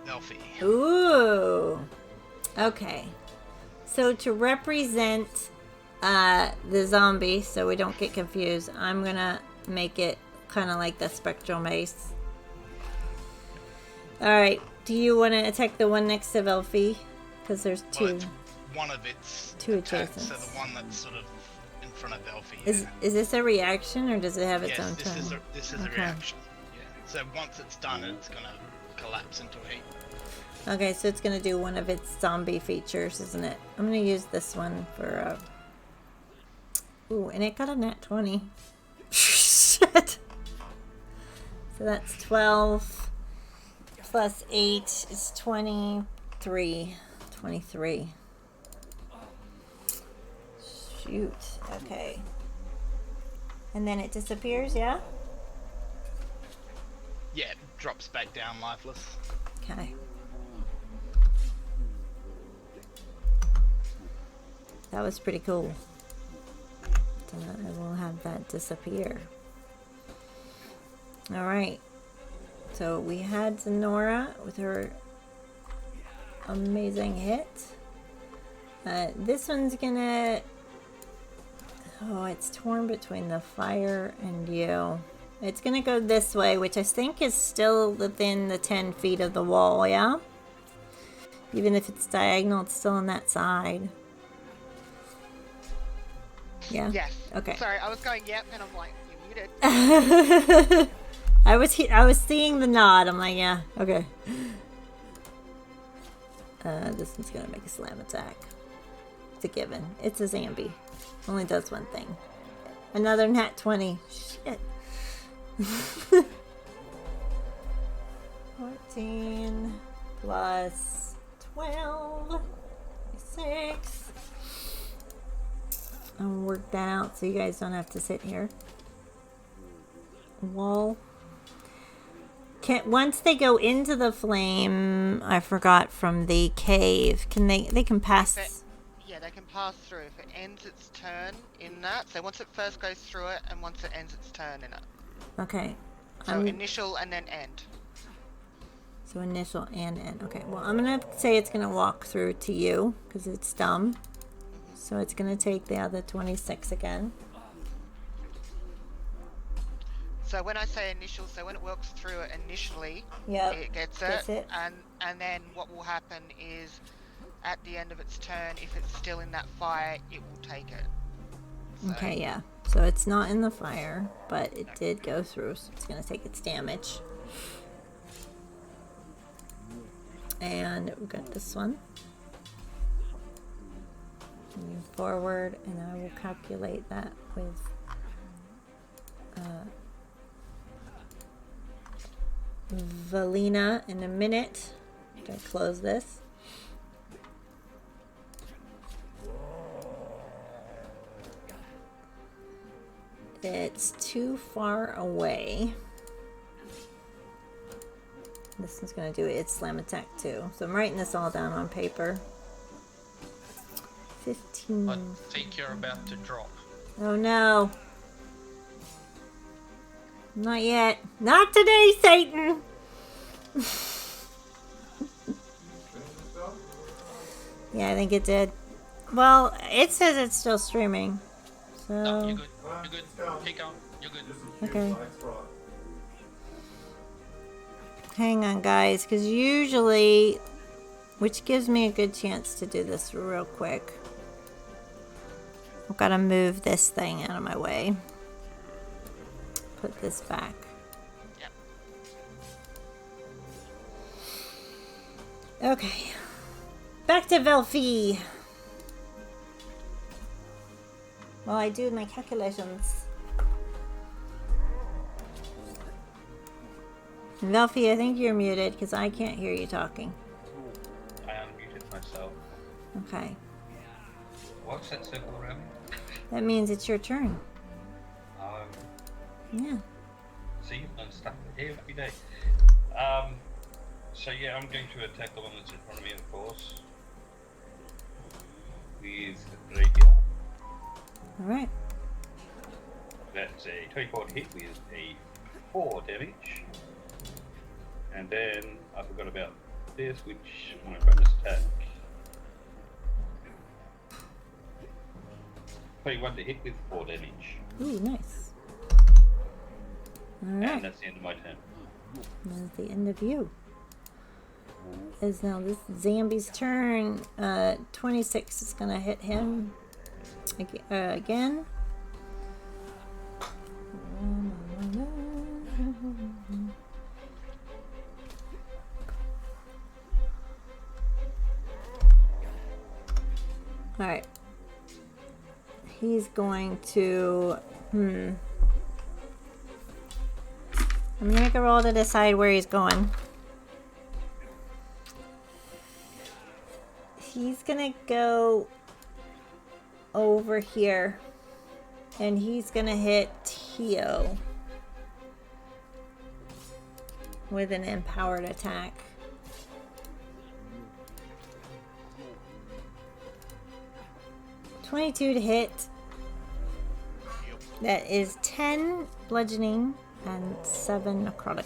S5: Velfie.
S1: Ooh. Okay. So to represent the zombie, so we don't get confused, I'm gonna make it kind of like the spectral mace. Alright, do you want to attack the one next to Velfie? Because there's 2.
S5: Well, it's one of its
S1: 2
S5: attacks,
S1: adjacents.
S5: so the one that's sort of in front of Velfie.
S1: Is this a reaction, or does it have its
S5: Yes,
S1: own
S5: this
S1: turn?
S5: is a
S1: Okay.
S5: reaction. Yeah. So once it's done, it's gonna collapse into a heap.
S1: Okay, so it's gonna do one of its zombie features, isn't it? I'm gonna use this one for ooh, and it got a nat 20. Shit. So that's 12 plus 8 is 23. 23. Shoot. Okay. And then it disappears, yeah?
S5: Yeah, it drops back down lifeless.
S1: Okay. That was pretty cool. I will have that disappear. Alright. So we had Zenora with her amazing hit. This one's gonna... Oh, it's torn between the fire and you. It's gonna go this way, which I think is still within the 10 feet of the wall, yeah? Even if it's diagonal, it's still on that side. Yeah?
S2: Yes.
S1: Okay.
S2: Sorry, I was going, yep, and I'm like, you muted.
S1: I was seeing the nod. I'm like, yeah, okay. This one's gonna make a slam attack. It's a given. It's a zombie. Only does one thing. Another nat 20. Shit. 14 plus 12. 6. I'll work that out so you guys don't have to sit here. Wall. Once they go into the flame, I forgot from the cave. Can they can pass?
S2: Yeah, they can pass through if it ends its turn in that. So once it first goes through it, and once it ends its turn in it.
S1: Okay.
S2: So initial and then end.
S1: So initial and end. Okay. Well, I'm gonna say it's gonna walk through to you because it's dumb. So it's gonna take the other 26 again.
S2: So when I say initial, so when it works through it initially,
S1: Yep.
S2: it gets
S1: Gets it.
S2: and then what will happen is at the end of its turn, if it's still in that fire, it will take it. So,
S1: Okay, yeah. So it's not in the fire, but it did go through, so it's going to take its damage. And we've got this one. Move forward, and I will calculate that with Valina in a minute. I'm going to close this. It's too far away. This one's going to do its slam attack too. So I'm writing this all down on paper. 15.
S6: I think you're about to drop.
S1: Oh no. Not yet. Not today, Satan! Yeah, I think it did. Well, it says it's still streaming. So.
S6: No, you're good. You're good. Keep going. You're good.
S1: Okay. Hang on, guys, because usually, which gives me a good chance to do this real quick. I've got to move this thing out of my way. Put this back.
S2: Yep.
S1: Okay. Back to Velfie. While I do my calculations. Velfie, I think you're muted because I can't hear you talking.
S7: I unmuted myself.
S1: Okay.
S7: What's that circle around me?
S1: That means it's your turn. Yeah.
S7: So you've done stuff every day. So yeah, I'm going to attack the one that's in front of me, of course. With rapier.
S1: Alright.
S7: That's a 24 hit with a 4 damage. And then I forgot about this, which my bonus attack. 21 to hit with 4 damage.
S1: Ooh, nice.
S7: And
S1: Alright.
S7: that's the end of my turn.
S1: That's the end of you. Is now this Zambi's turn. 26 is gonna hit him again. Alright. He's going to... I'm gonna make a roll to decide where he's going. He's gonna go over here. And he's gonna hit Tio with an empowered attack. .22 to hit. That is 10 bludgeoning and 7 necrotic.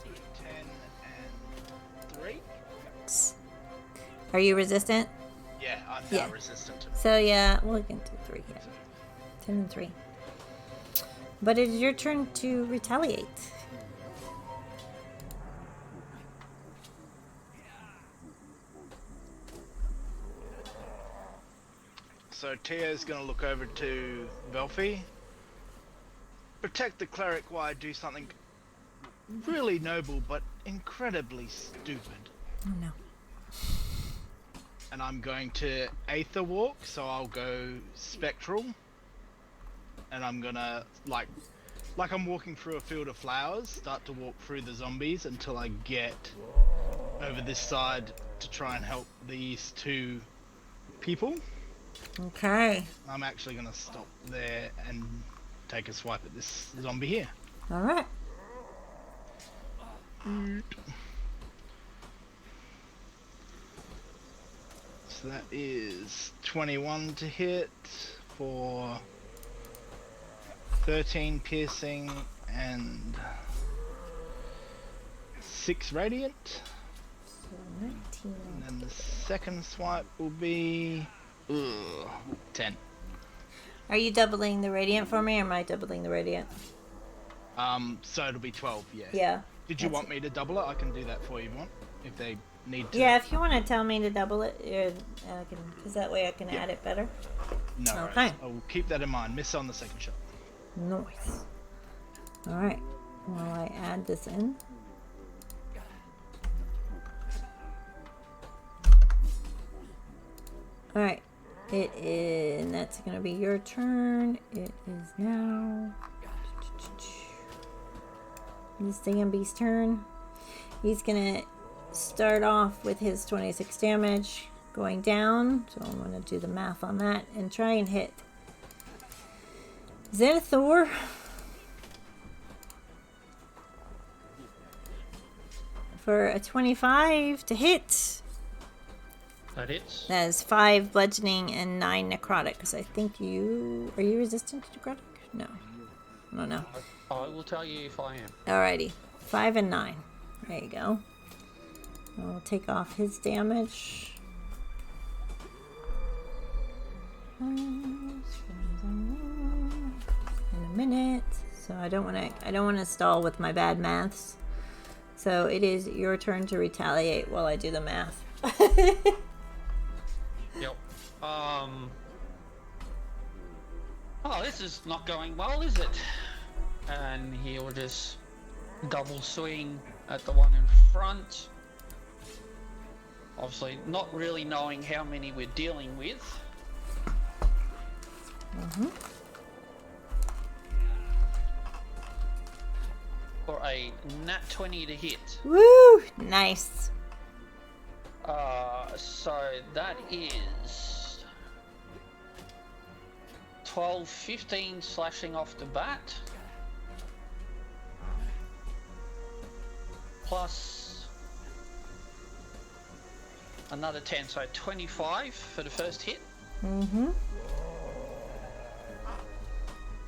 S5: 10 and 3.
S1: Are you resistant?
S5: Yeah, I'm
S1: Yeah.
S5: now resistant to
S1: So yeah, we can do 3 here. 10 and 3. But it is your turn to retaliate.
S5: So Tio's gonna look over to Velfie. Protect the cleric while I do something really noble but incredibly stupid.
S1: Oh no.
S5: And I'm going to Aether Walk, so I'll go Spectral. And I'm gonna, like I'm walking through a field of flowers, start to walk through the zombies until I get over this side to try and help these 2 people.
S1: Okay.
S5: I'm actually gonna stop there and take a swipe at this zombie here.
S1: Alright.
S5: So that is 21 to hit for 13 piercing and 6 radiant.
S1: So 19.
S5: And then the second swipe will be 10.
S1: Are you doubling the radiant for me, or am I doubling the radiant?
S5: So it'll be 12, yeah.
S1: Yeah.
S5: Did you
S1: that's
S5: want me to double it? I can do that for you, if you want. If they need to.
S1: Yeah, if you want to tell me to double it, because that way I can add it better.
S5: No worries.
S1: Okay.
S5: I will keep that in mind. Miss on the second shot.
S1: Nice. Alright. While I add this in. Alright. It is. And that's going to be your turn. It is now. This Zambi's turn. He's going to start off with his 26 damage going down. So I'm going to do the math on that and try and hit Xenothor. For a 25 to hit.
S6: That hits.
S1: That is 5 bludgeoning and 9 necrotic. Because I think you... Are you resistant to necrotic? No. I don't know.
S6: I will tell you if I am.
S1: Alrighty. 5 and 9. There you go. I'll take off his damage. In a minute. So I don't want to stall with my bad maths. So it is your turn to retaliate while I do the math.
S6: Yep. Oh, this is not going well, is it? And he'll just double swing at the one in front. Obviously, not really knowing how many we're dealing with. For a nat 20 to hit.
S1: Woo! Nice.
S6: So that is 12, 15 slashing off the bat. Plus another 10, so 25 for the first hit.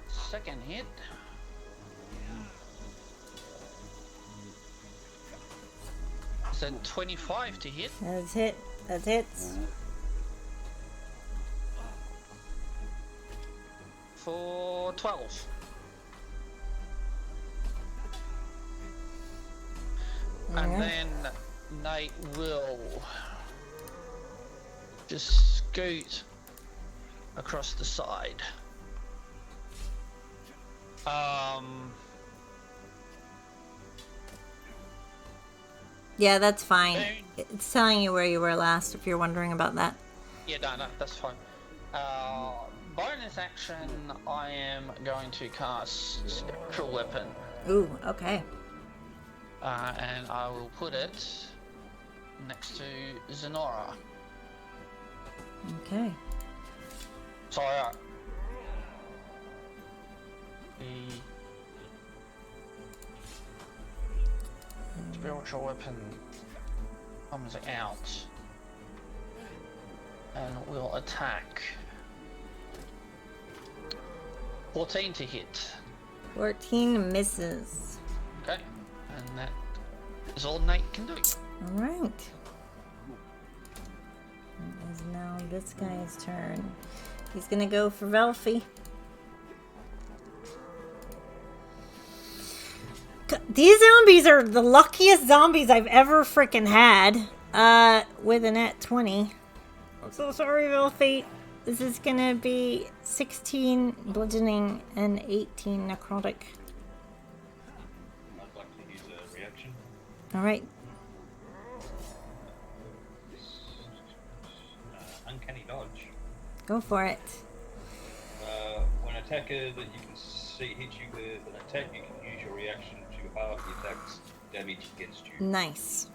S6: Second hit. So 25 to hit.
S1: That's it. That hits.
S6: For 12. And then Nate will just scoot across the side.
S1: Yeah, that's fine. It's telling you where you were last if you're wondering about that.
S6: Yeah, no, that's fine. Bonus action, I am going to cast Spectral Weapon.
S1: Ooh, okay.
S6: And I will put it next to Xenora.
S1: Okay.
S6: So, the Spectral Weapon comes out and will attack. 14 to hit.
S1: 14 misses.
S6: Okay, and that is all Nate can do.
S1: Alright. It is now this guy's turn. He's gonna go for Velfie. These zombies are the luckiest zombies I've ever freaking had. With a nat 20. I'm so sorry, Velfie. This is gonna be 16 bludgeoning and 18 necrotic.
S4: I'd like to use a reaction.
S1: Alright.
S4: Uncanny dodge.
S1: Go for it.
S4: When an attacker that you can see hits you with an attack, you can use your reaction to halve the attack's damage against you.
S1: Nice.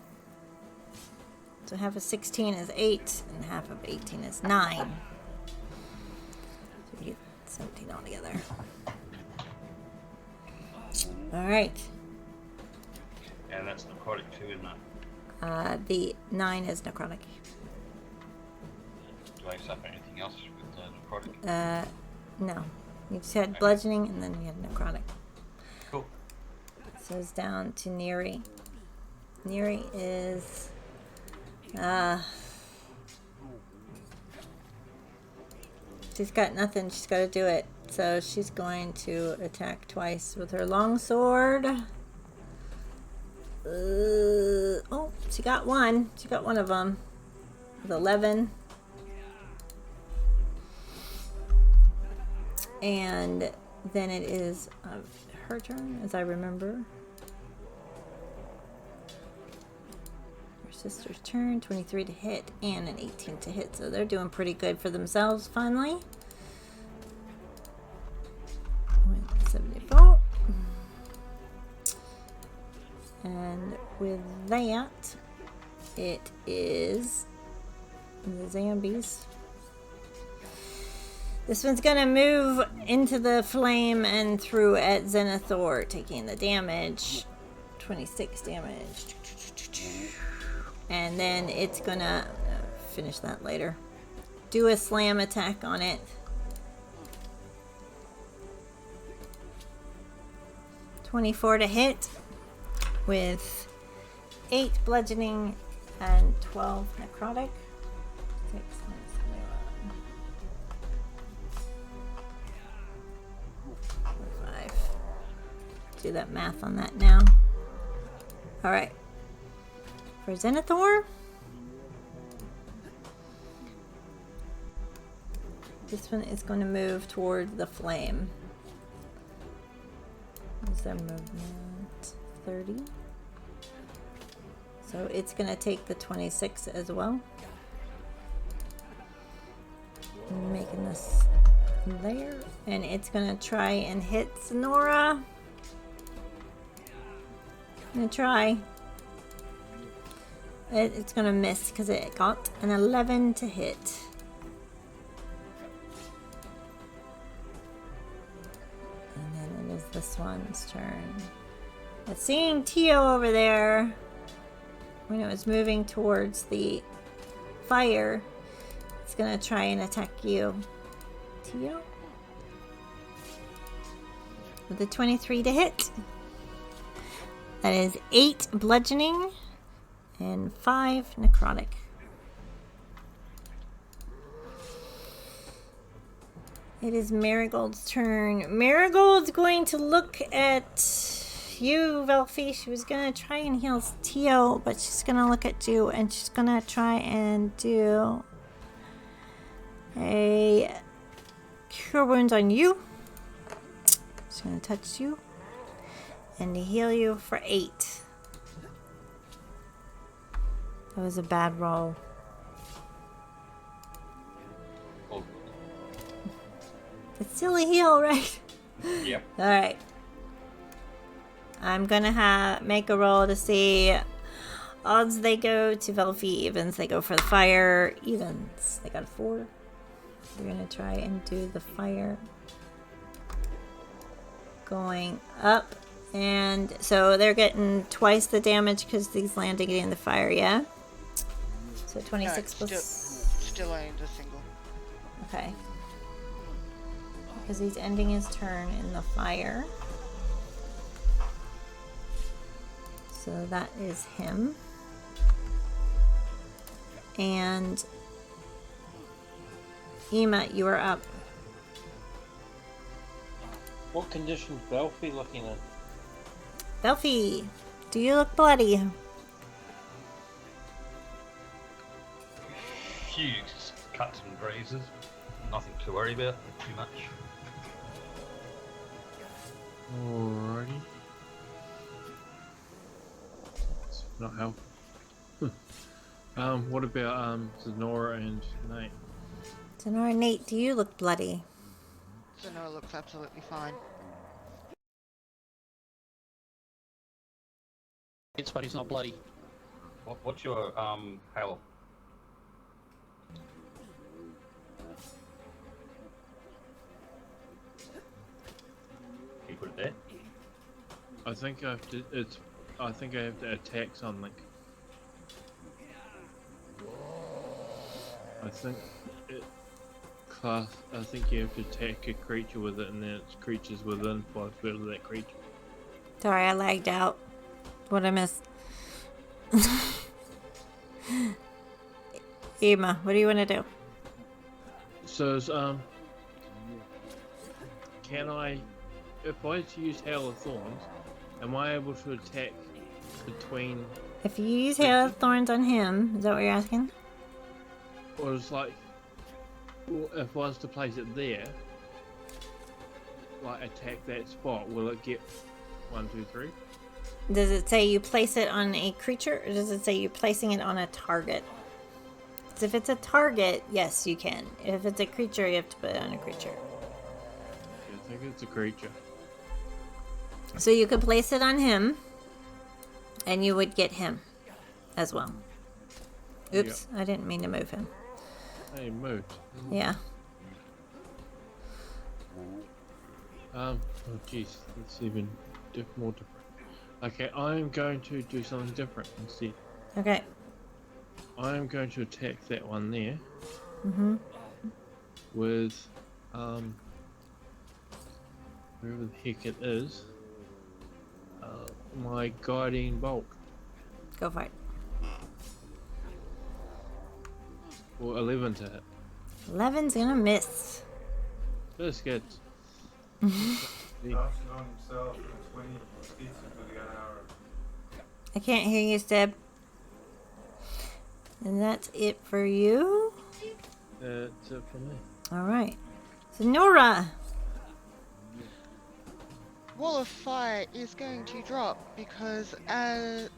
S1: So half of 16 is 8, and half of 18 is 9. So we get 17 altogether. Alright.
S4: And that's necrotic too, isn't it?
S1: The 9 is necrotic.
S4: Do I suffer anything else with necrotic?
S1: No. You just had bludgeoning, and then you had necrotic.
S4: Cool.
S1: So it's down to Neri. Neri is... she's got nothing. She's got to do it. So she's going to attack twice with her longsword. Oh, she got one. She got one of them. With 11. And then it is her turn, as I remember. Her sister's turn. 23 to hit and an 18 to hit. So they're doing pretty good for themselves finally. 74. And with that, it is the zombies. This one's gonna move into the flame and through at Xenothor, taking the damage. 26 damage. And then it's gonna finish that later. Do a slam attack on it. 24 to hit with 8 bludgeoning and 12 necrotic. 6 minus 5. Do that math on that now. Alright. For Xenothor, this one is going to move toward the flame. What's their movement? 30. So it's going to take the 26 as well. I'm making this there. And it's going to try and hit Sonora. Gonna try. It's going to miss because it got an 11 to hit. And then it is this one's turn. But seeing Tio over there, when it was moving towards the fire, it's going to try and attack you. Tio? With a 23 to hit. That is 8 bludgeoning and 5 necrotic. It is Marigold's turn. Marigold's going to look at you, Velfie. She was going to try and heal Tio, but she's going to look at you and she's going to try and do a cure wounds on you. She's going to touch you and heal you for 8. That was a bad roll.
S4: Oh,
S1: It's still a heal, right?
S4: yep.
S1: Alright. I'm gonna make a roll to see odds they go to Velfie, evens they go for the fire. Evens, they got a 4. We're gonna try and do the fire. Going up. And so they're getting twice the damage because he's landing in the fire, yeah? So 26
S2: No,
S1: plus...
S2: still only the single.
S1: Okay. Because he's ending his turn in the fire. So that is him. And Ema, you are up.
S3: What condition's Belfie looking in?
S1: Belfie, do you look bloody?
S4: Few cuts and grazes. Nothing to worry about too much.
S3: Alrighty. It's not help. What about Zenora and Nate?
S1: Sonora, Nate, do you look bloody?
S2: So no, it looks absolutely fine.
S6: It's but he's not bloody.
S4: What's your health? Can you put it there?
S3: I think I have to. I think I have to attack something. I think I think you have to attack a creature with it, and then it's creatures within 5 feet of that creature.
S1: Sorry, I lagged out. What I missed? Ema, what do you want to do?
S3: So it's, can I, if I use Hail of Thorns, am I able to attack between,
S1: If you use Hail of Thorns on him, is that what you're asking?
S3: or it's like, well, if I was to place it there, like attack that spot, will it get 1, 2, 3?
S1: Does it say you place it on a creature, or does it say you're placing it on a target? 'Cause if it's a target, yes, you can. If it's a creature, you have to put it on a creature.
S3: I think it's a creature.
S1: So you could place it on him, and you would get him as well. Oops, I didn't mean to move him.
S3: Hey, moved.
S1: Yeah.
S3: Oh jeez, it's even more different. Okay, I'm going to do something different instead.
S1: Okay.
S3: I'm going to attack that one there.
S1: Mm-hmm.
S3: With, wherever the heck it is, my guiding bolt.
S1: Go for it.
S3: Or 11 to hit.
S1: 11's gonna miss.
S3: This good.
S1: I can't hear you, Steb. And that's it for you.
S3: That's it for me.
S1: Alright. Sonora!
S2: Wall of Fire is going to drop because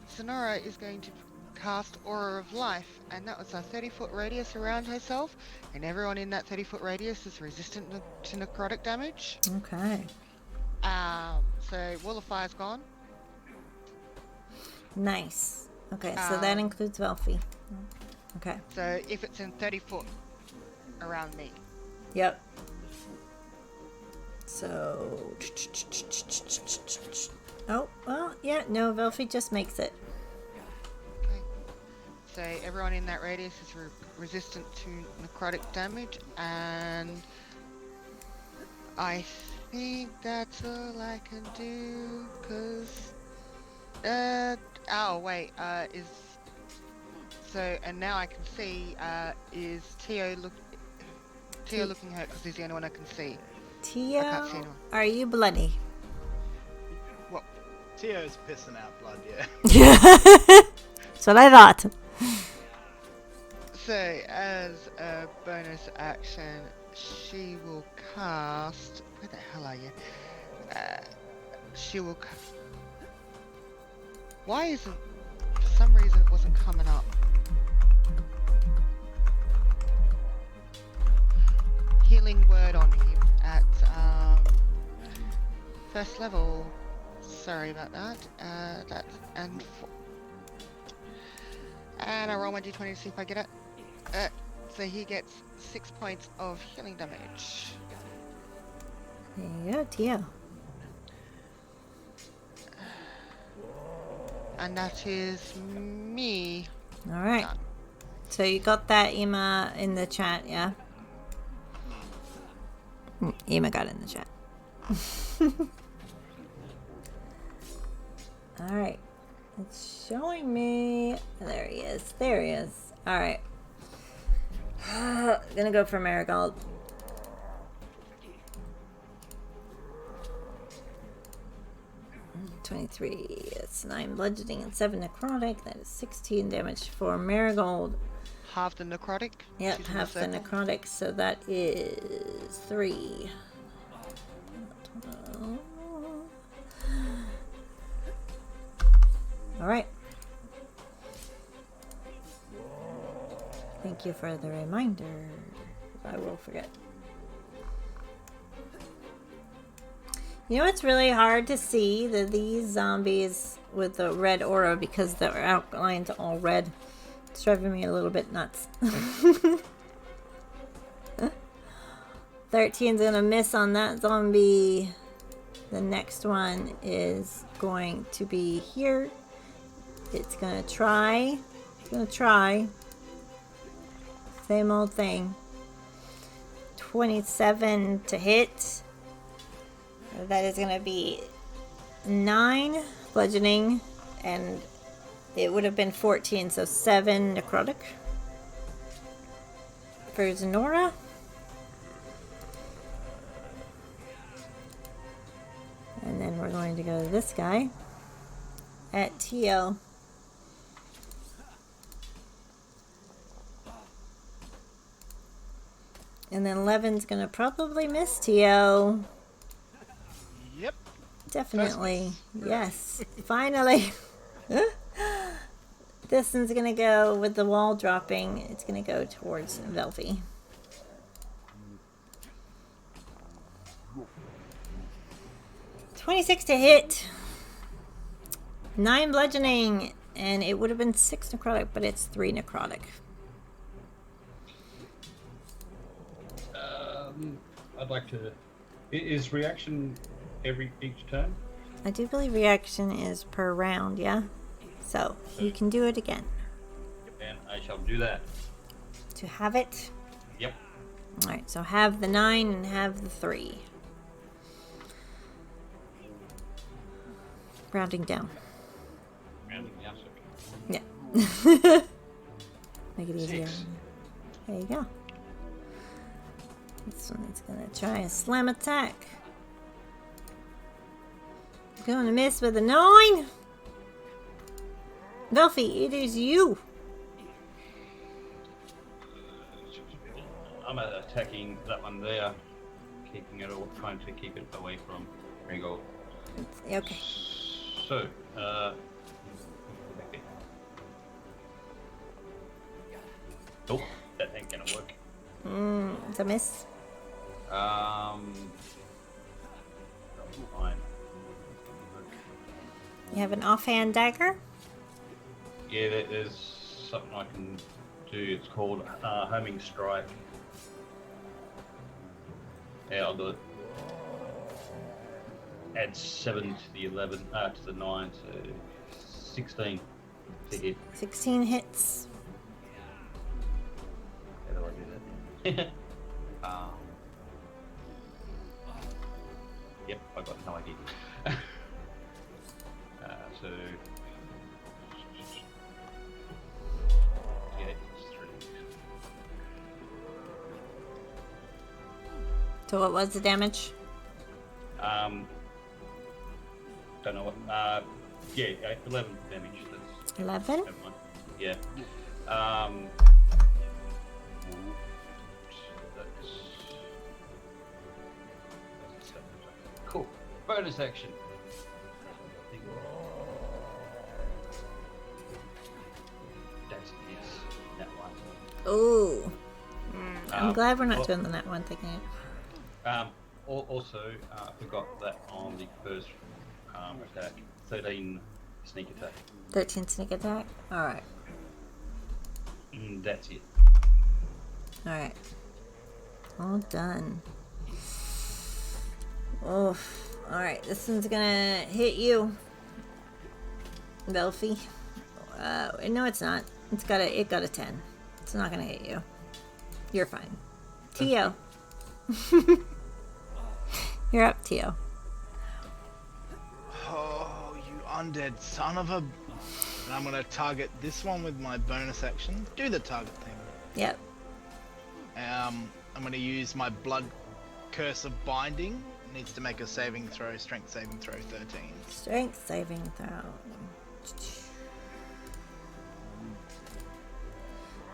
S2: Sonora is going to cast Aura of Life, and that was a 30-foot radius around herself, and everyone in that 30-foot radius is resistant to necrotic damage.
S1: Okay.
S2: So Wall of Fire's gone.
S1: Nice. Okay, so that includes Velfie. Okay.
S2: So if it's in 30 foot around me.
S1: Yep. So... Oh, well, yeah, no, Velfie just makes it.
S2: Okay. So everyone in that radius is resistant to necrotic damage, and I think that's all I can do, because... oh, wait, So, and now I can see, is Tio looking hurt, because he's the only one I can see.
S1: Tio,
S2: I can't see anyone.
S1: are you bloody?
S2: What?
S5: Tio's pissing out blood, yeah.
S1: That's what I thought.
S2: So, as a bonus action, she will cast... Where the hell are you? She will... Why isn't... For some reason it wasn't coming up. Healing word on him at first level. Sorry about that. And I roll my d20 to see if I get it. So he gets 6 points of healing damage.
S1: There you go, Tio.
S2: And that is me.
S1: Alright.
S2: Done.
S1: So you got that, Ema, in the chat, yeah? Ema got it in the chat. Alright. It's showing me... There he is. There he is. Alright. Gonna go for Marigold. It's 9 bludgeoning and 7 necrotic. That is 16 damage for Marigold.
S2: Half the necrotic.
S1: Yep,
S2: She's in
S1: half the
S2: circle.
S1: necrotic, so that is 3. Alright. Thank you for the reminder. I will forget. You know, it's really hard to see these zombies with the red aura because the outline's all red. It's driving me a little bit nuts. 13's gonna miss on that zombie. The next one is going to be here. It's gonna try. It's gonna try. Same old thing. 27 to hit. That is going to be 9 bludgeoning, and it would have been 14, so 7 necrotic. For Zenora. And then we're going to go to this guy at TL. And then Levin's going to probably miss TL.
S5: Yep.
S1: Definitely. Yes. Finally. This one's going to go with the wall dropping. It's going to go towards Velvy. $26 to hit. 9 bludgeoning. And it would have been 6 necrotic, but it's 3 necrotic.
S4: I'd like to. Is reaction each turn?
S1: I do believe reaction is per round, yeah? So, you can do it again.
S4: And I shall do that.
S1: To have it?
S4: Yep.
S1: Alright, so have the 9 and have the 3. Rounding down.
S4: Rounding down, so
S1: Yeah. Make it easier.
S4: 6.
S1: There you go. This one is going to try a slam attack. Going to miss with a 9. Velfie, it is you.
S4: I'm attacking that one there, keeping it all, trying to keep it away from Ringo.
S1: Okay.
S4: So, nope, that ain't gonna work.
S1: It's a miss.
S4: Fine.
S1: You have an offhand dagger.
S4: Yeah, there's something I can do. It's called homing strike. Yeah, I'll do it. Add 7 to the 11, to the 9, so 16 to hit.
S1: 16 hits.
S4: How do I do that? Yep, I got no idea. So yeah, it's 3.
S1: So what was the damage?
S4: Don't know what. Yeah, 11 damage. That's
S1: 11?
S4: never mind. Yeah. That's cool. Bonus action. That's yes. That one.
S1: Ooh. I'm glad we're not
S4: well-
S1: doing the net one thing.
S4: Also, I forgot that on the first attack, 13 sneak attack.
S1: 13 sneak attack. Alright.
S4: That's it.
S1: Alright. All done. Oof. Alright, this one's gonna hit you, Belfie. No, it's not. It got a 10. It's not gonna hit you. You're fine. Tio. You're up, Tio.
S5: Oh, you undead son of a... And I'm gonna target this one with my bonus action. Do the target thing.
S1: Yep.
S5: I'm gonna use my blood curse of binding. Needs to make a saving throw, strength saving throw 13.
S1: Strength saving throw.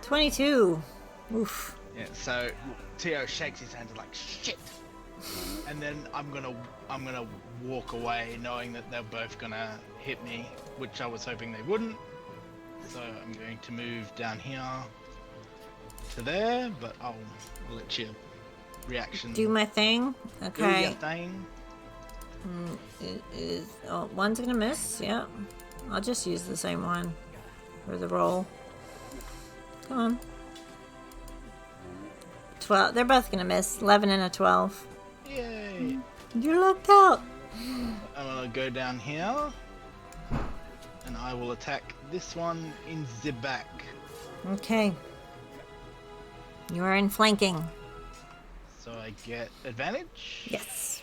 S1: 22. Oof.
S5: Yeah, so Tio shakes his hands like shit. And then I'm gonna walk away knowing that they're both gonna hit me, which I was hoping they wouldn't. So I'm going to move down here to there, but I'll let you reaction
S1: Do my thing.
S5: do
S1: Okay.
S5: your thing.
S1: It is. Oh, one's gonna miss. Yep. I'll just use the same one for the roll. Come on. 12. They're both gonna miss. 11 and a 12.
S5: Yay!
S1: You're locked out.
S5: I'm gonna go down here, and I will attack this one in the back.
S1: Okay. You are in flanking.
S5: So I get advantage.
S1: Yes.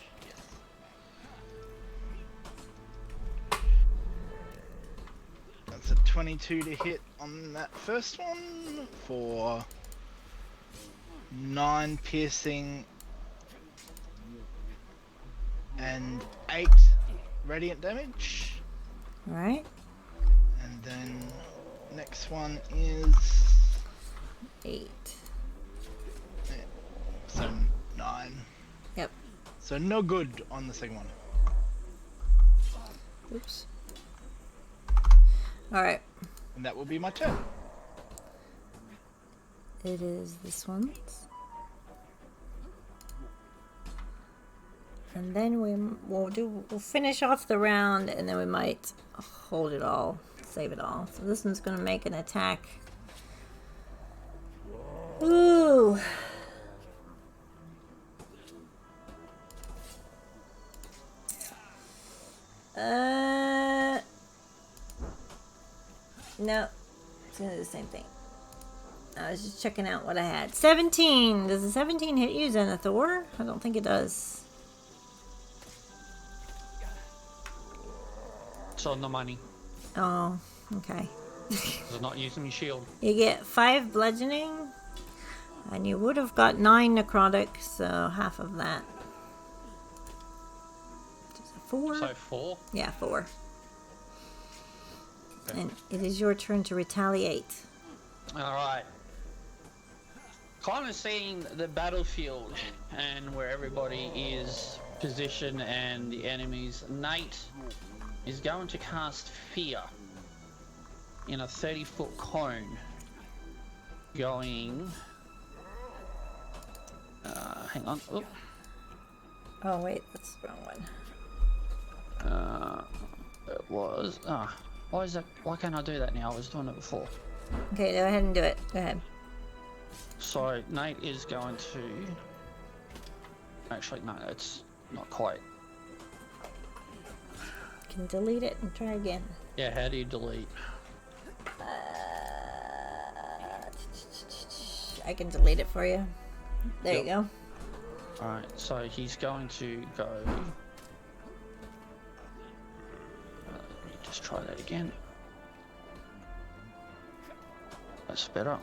S5: That's a 22 to hit on that first one for 9 piercing and 8 radiant damage.
S1: Alright.
S5: And then next one is
S1: 8.
S5: so 9.
S1: Yep.
S5: So no good on the second one.
S1: Oops. Alright.
S5: And that will be my turn.
S1: It is this one's. And then we'll finish off the round, and then we might hold it all, save it all. So this one's going to make an attack. Ooh. No, it's going to do the same thing. I was just checking out what I had. 17. Does a 17 hit you, Xenothor? I don't think it does.
S6: It's on the money.
S1: Oh, okay.
S6: I'm not using my shield.
S1: You get 5 bludgeoning, and you would have got 9 necrotic, so half of that. 4?
S6: So 4.
S1: Yeah, 4.
S6: Okay.
S1: And it is your turn to retaliate.
S6: Alright. Kind of seeing the battlefield and where everybody is positioned and the enemies. Nate is going to cast Fear in a 30-foot cone. Going... hang on. Oop.
S1: Oh, wait, that's the wrong one.
S6: It was... why is that? Why can't I do that now? I was doing it before.
S1: Okay, go ahead and do it. Go ahead.
S6: So Nate is going to... Actually, no, it's not quite.
S1: You can delete it and try again.
S6: Yeah, how do you delete?
S1: I can delete it for you. There you go.
S6: Alright, so he's going to go... let me just try that again. That's better.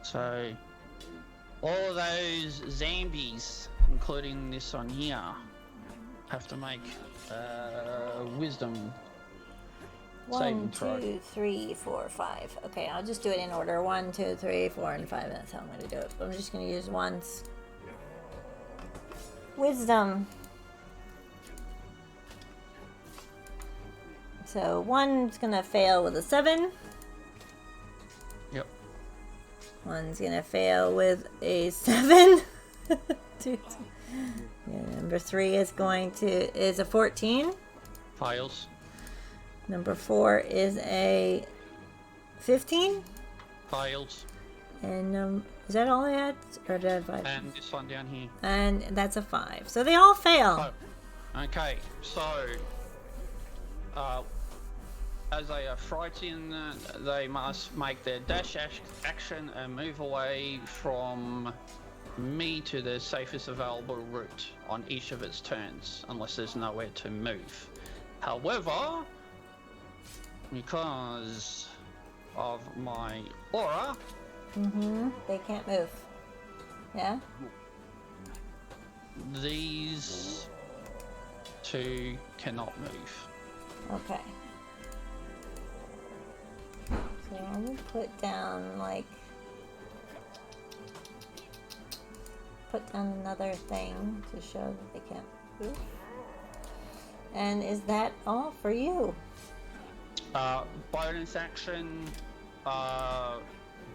S6: So, all of those zombies, including this one here, have to make wisdom saving
S1: 1,
S6: throw.
S1: 2, 3, 4, 5. Okay, I'll just do it in order. 1, 2, 3, 4, and 5. That's how I'm going to do it. But I'm just going to use one's wisdom. So one's going to fail with a 7.
S6: Yep.
S1: One's going to fail with a 7. Yeah, number 3 is is a 14.
S6: Fails.
S1: Number 4 is a 15.
S6: Fails.
S1: And is that all I had? Or did I have 5?
S6: And this one down here.
S1: And that's a 5. So they all fail.
S6: Oh. Okay, so as they are frightened, they must make their dash action and move away from me to the safest available route on each of its turns, unless there's nowhere to move. However, because of my aura,
S1: They can't move. Yeah?
S6: these two cannot move.
S1: Okay. So I will put down another thing to show that they can't move. And is that all for you?
S6: Bonus action,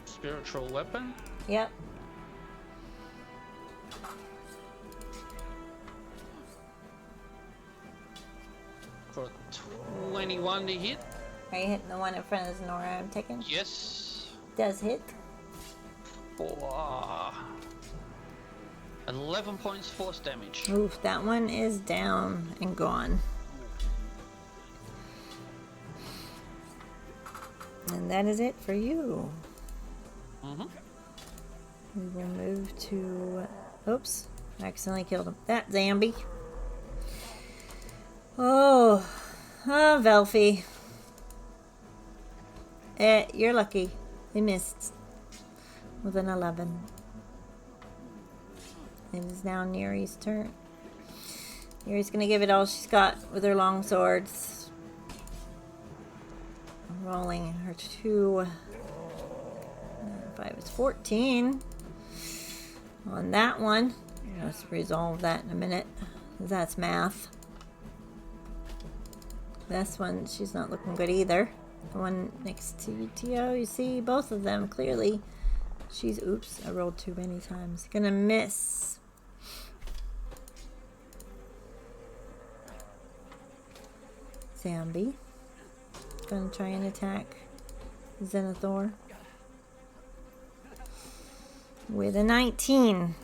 S6: Spectral Weapon.
S1: Yep.
S6: For 21 to hit.
S1: Are you hitting the one in front of Zenora I'm taking?
S6: Yes.
S1: Does hit.
S6: For 11 points force damage.
S1: Oof, that one is down and gone. And that is it for you. We will move to... Oops, I accidentally killed him. That zombie. Oh, Velfie. You're lucky. They missed with an 11. It is now Neri's turn. Yuri's gonna give it all she's got with her long swords. Rolling her 2. 5 is 14. On that one. Let's resolve that in a minute. That's math. This one, she's not looking good either. The one next to Tio, you see both of them clearly. She's, oops, I rolled too many times. Gonna miss. Zombie. Gonna try and attack Xenothor. With a 19.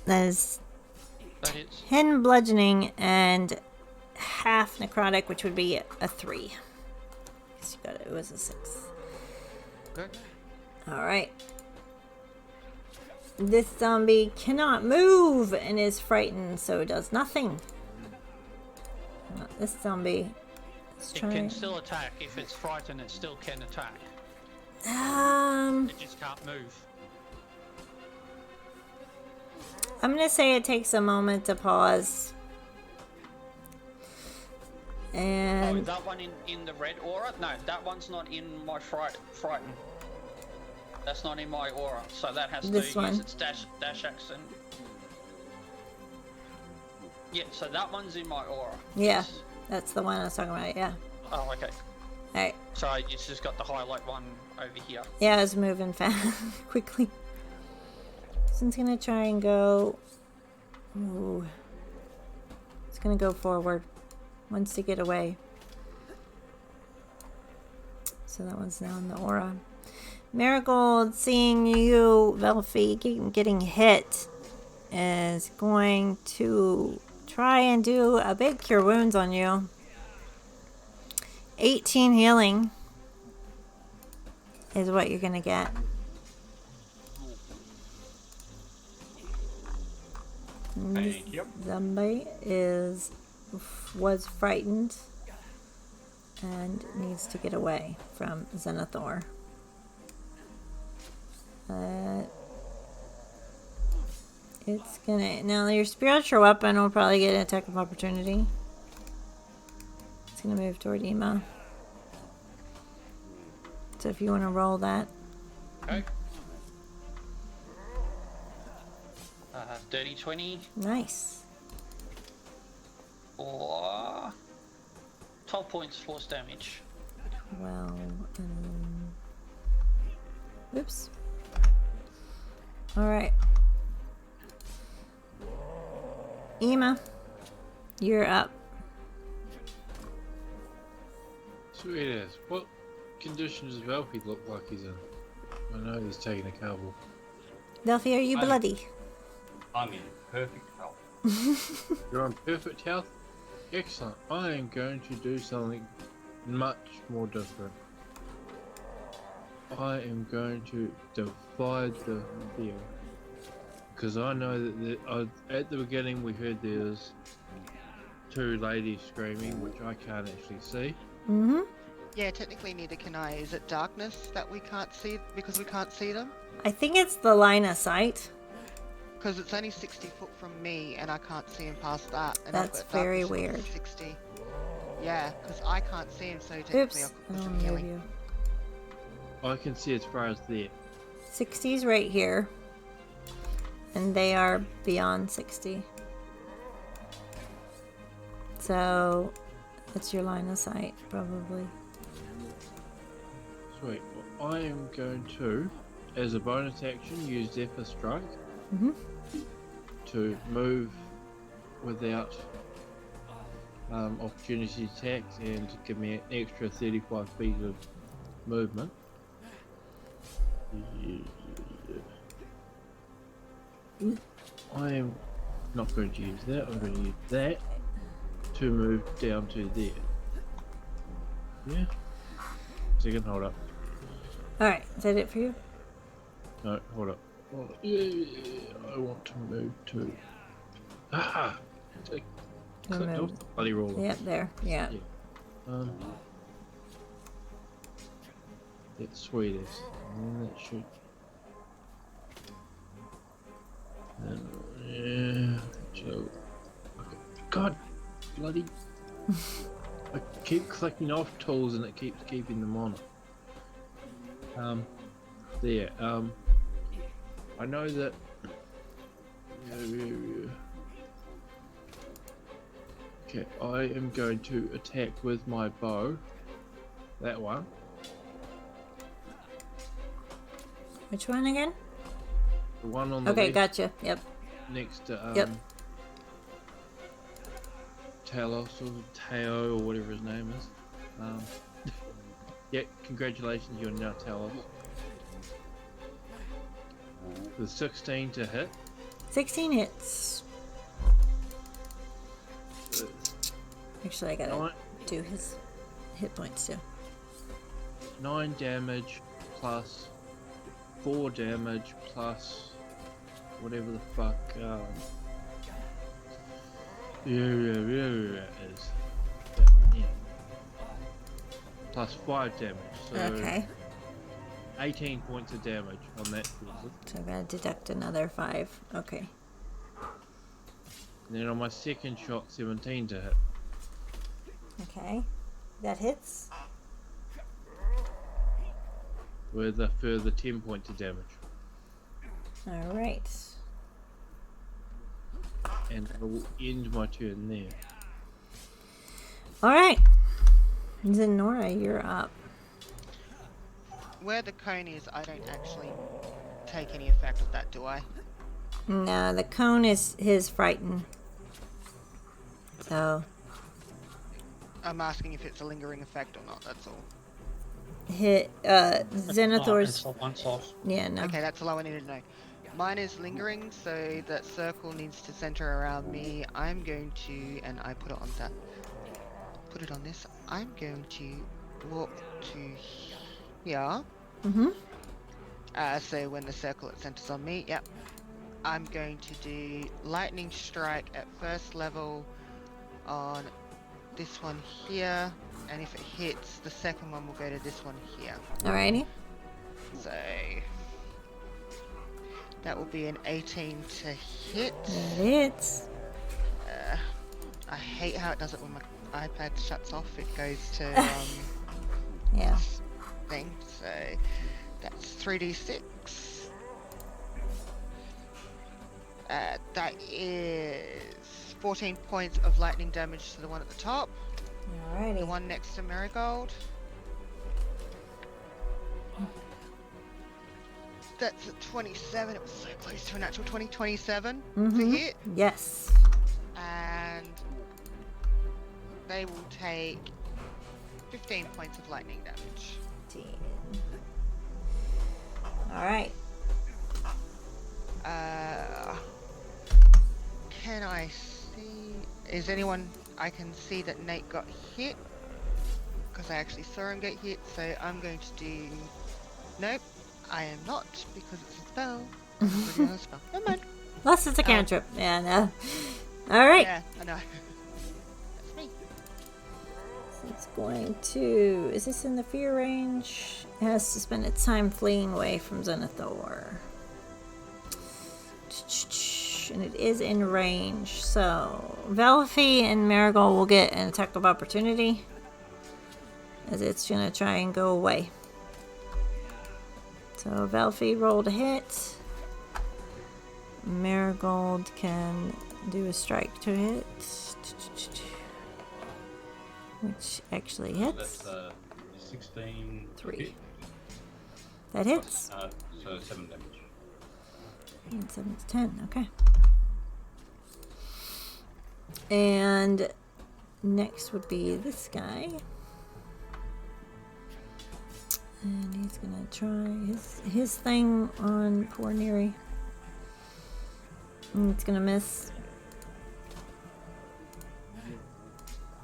S1: That is
S6: That hits.
S1: 10 bludgeoning and half necrotic, which would be a 3. Guess you got it. It was a 6.
S6: Good.
S1: Alright. This zombie cannot move and is frightened, so does nothing. This zombie is
S6: It
S1: trying.
S6: can still attack. If it's frightened, it still can attack. It just can't move.
S1: I'm gonna say it takes a moment to pause.
S6: Oh,
S1: And
S6: that one in the red aura? No, that one's not in my frighten. That's not in my aura, so that has
S1: This
S6: to
S1: one?
S6: use its dash action. Yeah, so that one's in my aura.
S1: yeah,
S6: Yes.
S1: that's the one I was talking about, yeah.
S6: Oh, okay.
S1: Alright.
S6: So it's just got the highlight one over here.
S1: Yeah, I was moving fast quickly. So it's gonna try and go. Ooh. It's gonna go forward. Wants to get away. So that one's now in the aura. Marigold, seeing you, Velfie, getting hit, is going to try and do a big cure wounds on you. 18 healing is what you're gonna get.
S7: Thank you.
S1: Zombie was frightened and needs to get away from Xenothor. It's gonna now. Your spiritual weapon will probably get an attack of opportunity. It's gonna move toward Ema. So if you want to roll that,
S6: Okay. Dirty 20
S1: nice.
S6: or 12 points force damage.
S1: Well, oops. All right. Ema, you're up.
S3: Sweet as. What condition does Velpy look like he's in? I know he's taking a couple.
S1: Delphi, are you
S7: I'm-
S1: bloody?
S7: I'm in perfect health.
S3: You're on perfect health? Excellent. I am going to do something much more different. I am going to divide the field. Because I know that at the beginning we heard there's 2 ladies screaming, which I can't actually see.
S1: Mm-hmm.
S2: Yeah, technically neither can I. Is it darkness that we can't see because we can't see them?
S1: I think it's the line of sight.
S2: Because it's only 60 foot from me and I can't see him past that. And
S1: That's
S2: I've got
S1: very
S2: darkness of
S1: weird.
S2: 60. Yeah, because I can't see him, so technically
S1: Oops.
S2: I
S1: I
S2: could put
S1: don't
S2: some
S1: move
S2: healing.
S1: you.
S3: I can see as far as there.
S1: 60's right here. And they are beyond 60. So, that's your line of sight, probably.
S3: Sweet. Well, I am going to, as a bonus action, use Zephyr Strike
S1: Mm-hmm.
S3: to move without opportunity attacks and to give me an extra 35 feet of movement. I am not going to use that. I'm going to use that to move down to there. Yeah. Second, hold up.
S1: Alright, is that it for you?
S3: No, hold up. Hold up. Yeah, I want to move to. Ah! I
S1: You
S3: clicked
S1: move.
S3: off the bloody roller.
S1: Yep, there. Yeah.
S3: That's sweetest. And that should. Yeah. So. Okay. God, bloody! I keep clicking off tools and it keeps keeping them on. There. I know that. Okay, I am going to attack with my bow. That one.
S1: Which one again?
S3: The one on the
S1: Okay,
S3: left,
S1: gotcha. Yep.
S3: next to
S1: Yep.
S3: Talos or Teo or whatever his name is. Yeah, congratulations, you're now Talos. With 16 to hit.
S1: 16 hits. Actually, I gotta
S3: Nine,
S1: do his hit points too.
S3: 9 damage plus 4 damage plus whatever the fuck is. Yeah. Plus 5 damage. So
S1: Okay.
S3: 18 points of damage on that.
S1: So I gotta deduct another 5. Okay.
S3: And then on my second shot, 17 to hit.
S1: Okay. That hits.
S3: With a further 10 points of damage.
S1: Alright.
S3: And I will end my turn there.
S1: Alright. Xenora, you're up.
S2: Where the cone is, I don't actually take any effect of that, do I?
S1: No, the cone is his frighten. So,
S2: I'm asking if it's a lingering effect or not, that's all.
S1: Xenothor's.
S6: Once off.
S1: Yeah, no.
S2: Okay, that's all I needed to know. Mine is lingering, so that circle needs to center around me. I'm going to, and I put it on that. Put it on this. I'm going to walk to here.
S1: Mm-hmm.
S2: So when the circle centers on me, yep. I'm going to do lightning strike at first level on this one here, and if it hits, the second one will go to this one here.
S1: Alrighty.
S2: So that will be an 18 to hit.
S1: That hits.
S2: I hate how it does it when my iPad shuts off. It goes to
S1: Yeah.
S2: thing. So that's 3d6. That is 14 points of lightning damage to the one at the top.
S1: Alrighty.
S2: The one next to Marigold. That's a 27. It was so close to a natural 20. 27 to
S1: Mhm.
S2: hit.
S1: Yes.
S2: And they will take 15 points of lightning damage.
S1: Alright.
S2: Can I see... Is anyone... I can see that Nate got hit. Because I actually saw him get hit. So I'm going to do... Nope. I am not. Because it's a spell. It's a spell. Never mind.
S1: Plus it's a cantrip. Yeah, no. Alright.
S2: Yeah, I know. That's me.
S1: It's going to... Is this in the fear range? It has to spend its time fleeing away from Xenothor. And it is in range. So, Velfie and Marigold will get an attack of opportunity. As it's going to try and go away. So, Velfie rolled a hit. Marigold can do a strike to hit. Which actually hits.
S7: That's 16.
S1: 3. That hits.
S7: So 7 damage.
S1: And 7 to 10, okay. And next would be this guy. And he's gonna try his thing on poor Neri. And it's gonna miss.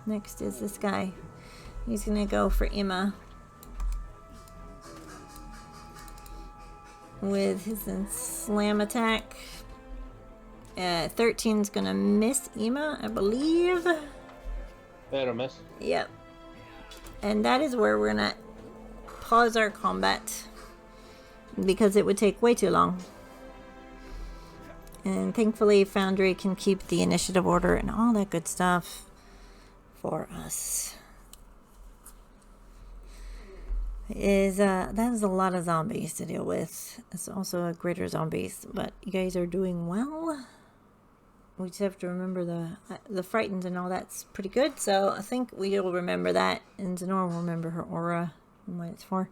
S1: Next is this guy. He's gonna go for Emma. With his slam attack. 13's gonna miss Emma, I believe.
S3: That'll miss.
S1: Yep. And that is where we're gonna pause our combat. Because it would take way too long. And thankfully, Foundry can keep the initiative order and all that good stuff for us. That is a lot of zombies to deal with. It's also a greater zombies, but you guys are doing well. We just have to remember the frightened and all that's pretty good. So I think we'll remember that, and Xenora will remember her aura and what it's for.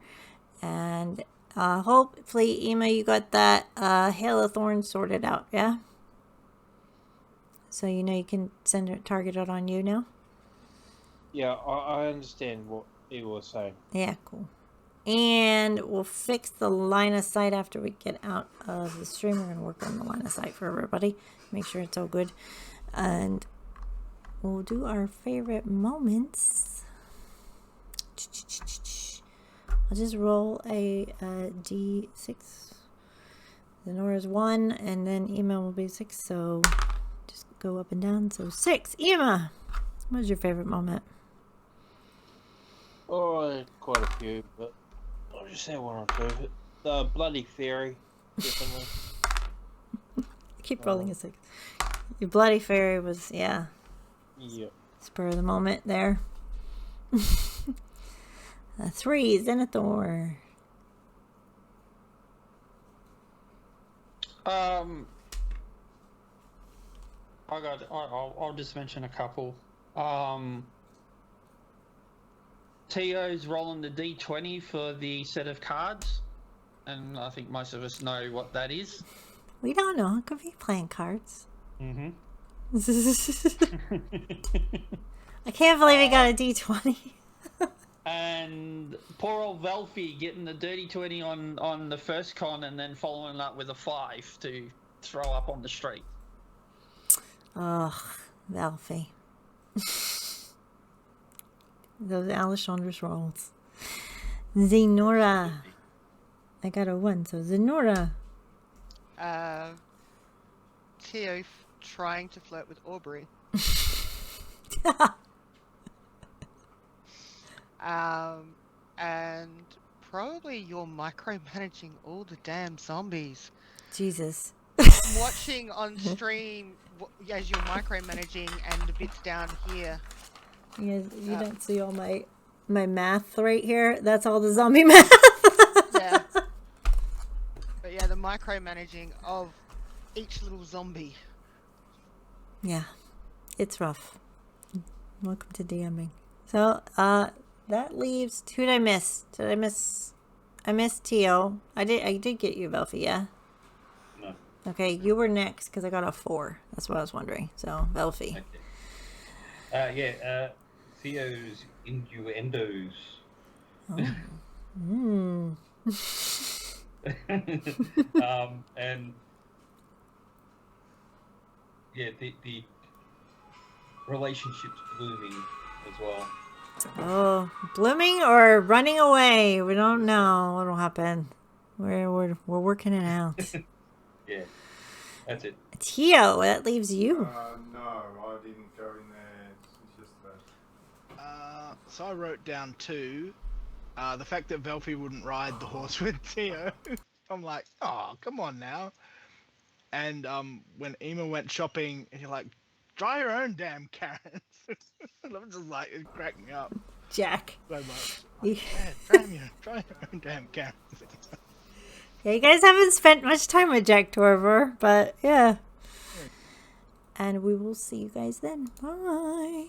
S1: And hopefully, Ema, you got that Hail of Thorns sorted out, yeah? So you know you can send it targeted on you now?
S3: Yeah, I understand what he was saying.
S1: Yeah, cool. And we'll fix the line of sight after we get out of the stream. We're going to work on the line of sight for everybody. Make sure it's all good. And we'll do our favorite moments. I'll just roll a D6. Zenora's 1, and then Ema will be 6. So just go up and down. So 6. Ema, what was your favorite moment?
S3: Oh, quite a few, but I'll just say one or two. The bloody fairy, definitely.
S1: Keep rolling a 6. Your bloody fairy was, yeah.
S3: Yep.
S1: Spur of the moment there. 3, Xenothor.
S6: I'll just mention a couple. Tio's rolling the D20 for the set of cards, and I think most of us know what that is.
S1: We don't know. It could be playing cards.
S6: Mm-hmm.
S1: I can't believe he got a D20.
S6: And poor old Velfie getting the dirty 20 on the first con, and then following up with a 5 to throw up on the street.
S1: Ugh, Valfie. Those Alessandra's rolls. Xenora. I got a 1, so Xenora.
S2: Tio trying to flirt with Aubrey. And probably you're micromanaging all the damn zombies.
S1: Jesus.
S2: Watching on stream as you're micromanaging and the bits down here.
S1: You don't see all my math right here? That's all the zombie math.
S2: Yeah. But yeah, the micromanaging of each little zombie.
S1: Yeah. It's rough. Welcome to DMing. So, that leaves... Who did I miss? I missed Tio. I did get you, Velfie, yeah?
S4: No.
S1: Okay, you were next because I got a 4. That's what I was wondering. So, Velfie.
S4: Okay. Theo's innuendos.
S1: Oh.
S4: And yeah, the relationship's blooming as well.
S1: Oh, blooming or running away? We don't know what'll happen. We're working it out.
S4: Yeah, that's it.
S1: Tio, that leaves you.
S8: No, I didn't go in there. It's just that.
S5: So I wrote down 2. The fact that Velfie wouldn't ride the horse with Tio. I'm like, oh, come on now. And when Ema went shopping, and you're like, dry your own damn carrots. I'm just like, it cracked me up
S1: Jack.
S5: so much.
S1: You-
S5: Yeah, dry your own damn carrots.
S1: Yeah, you guys haven't spent much time with Jack Torver, but yeah. And we will see you guys then. Bye.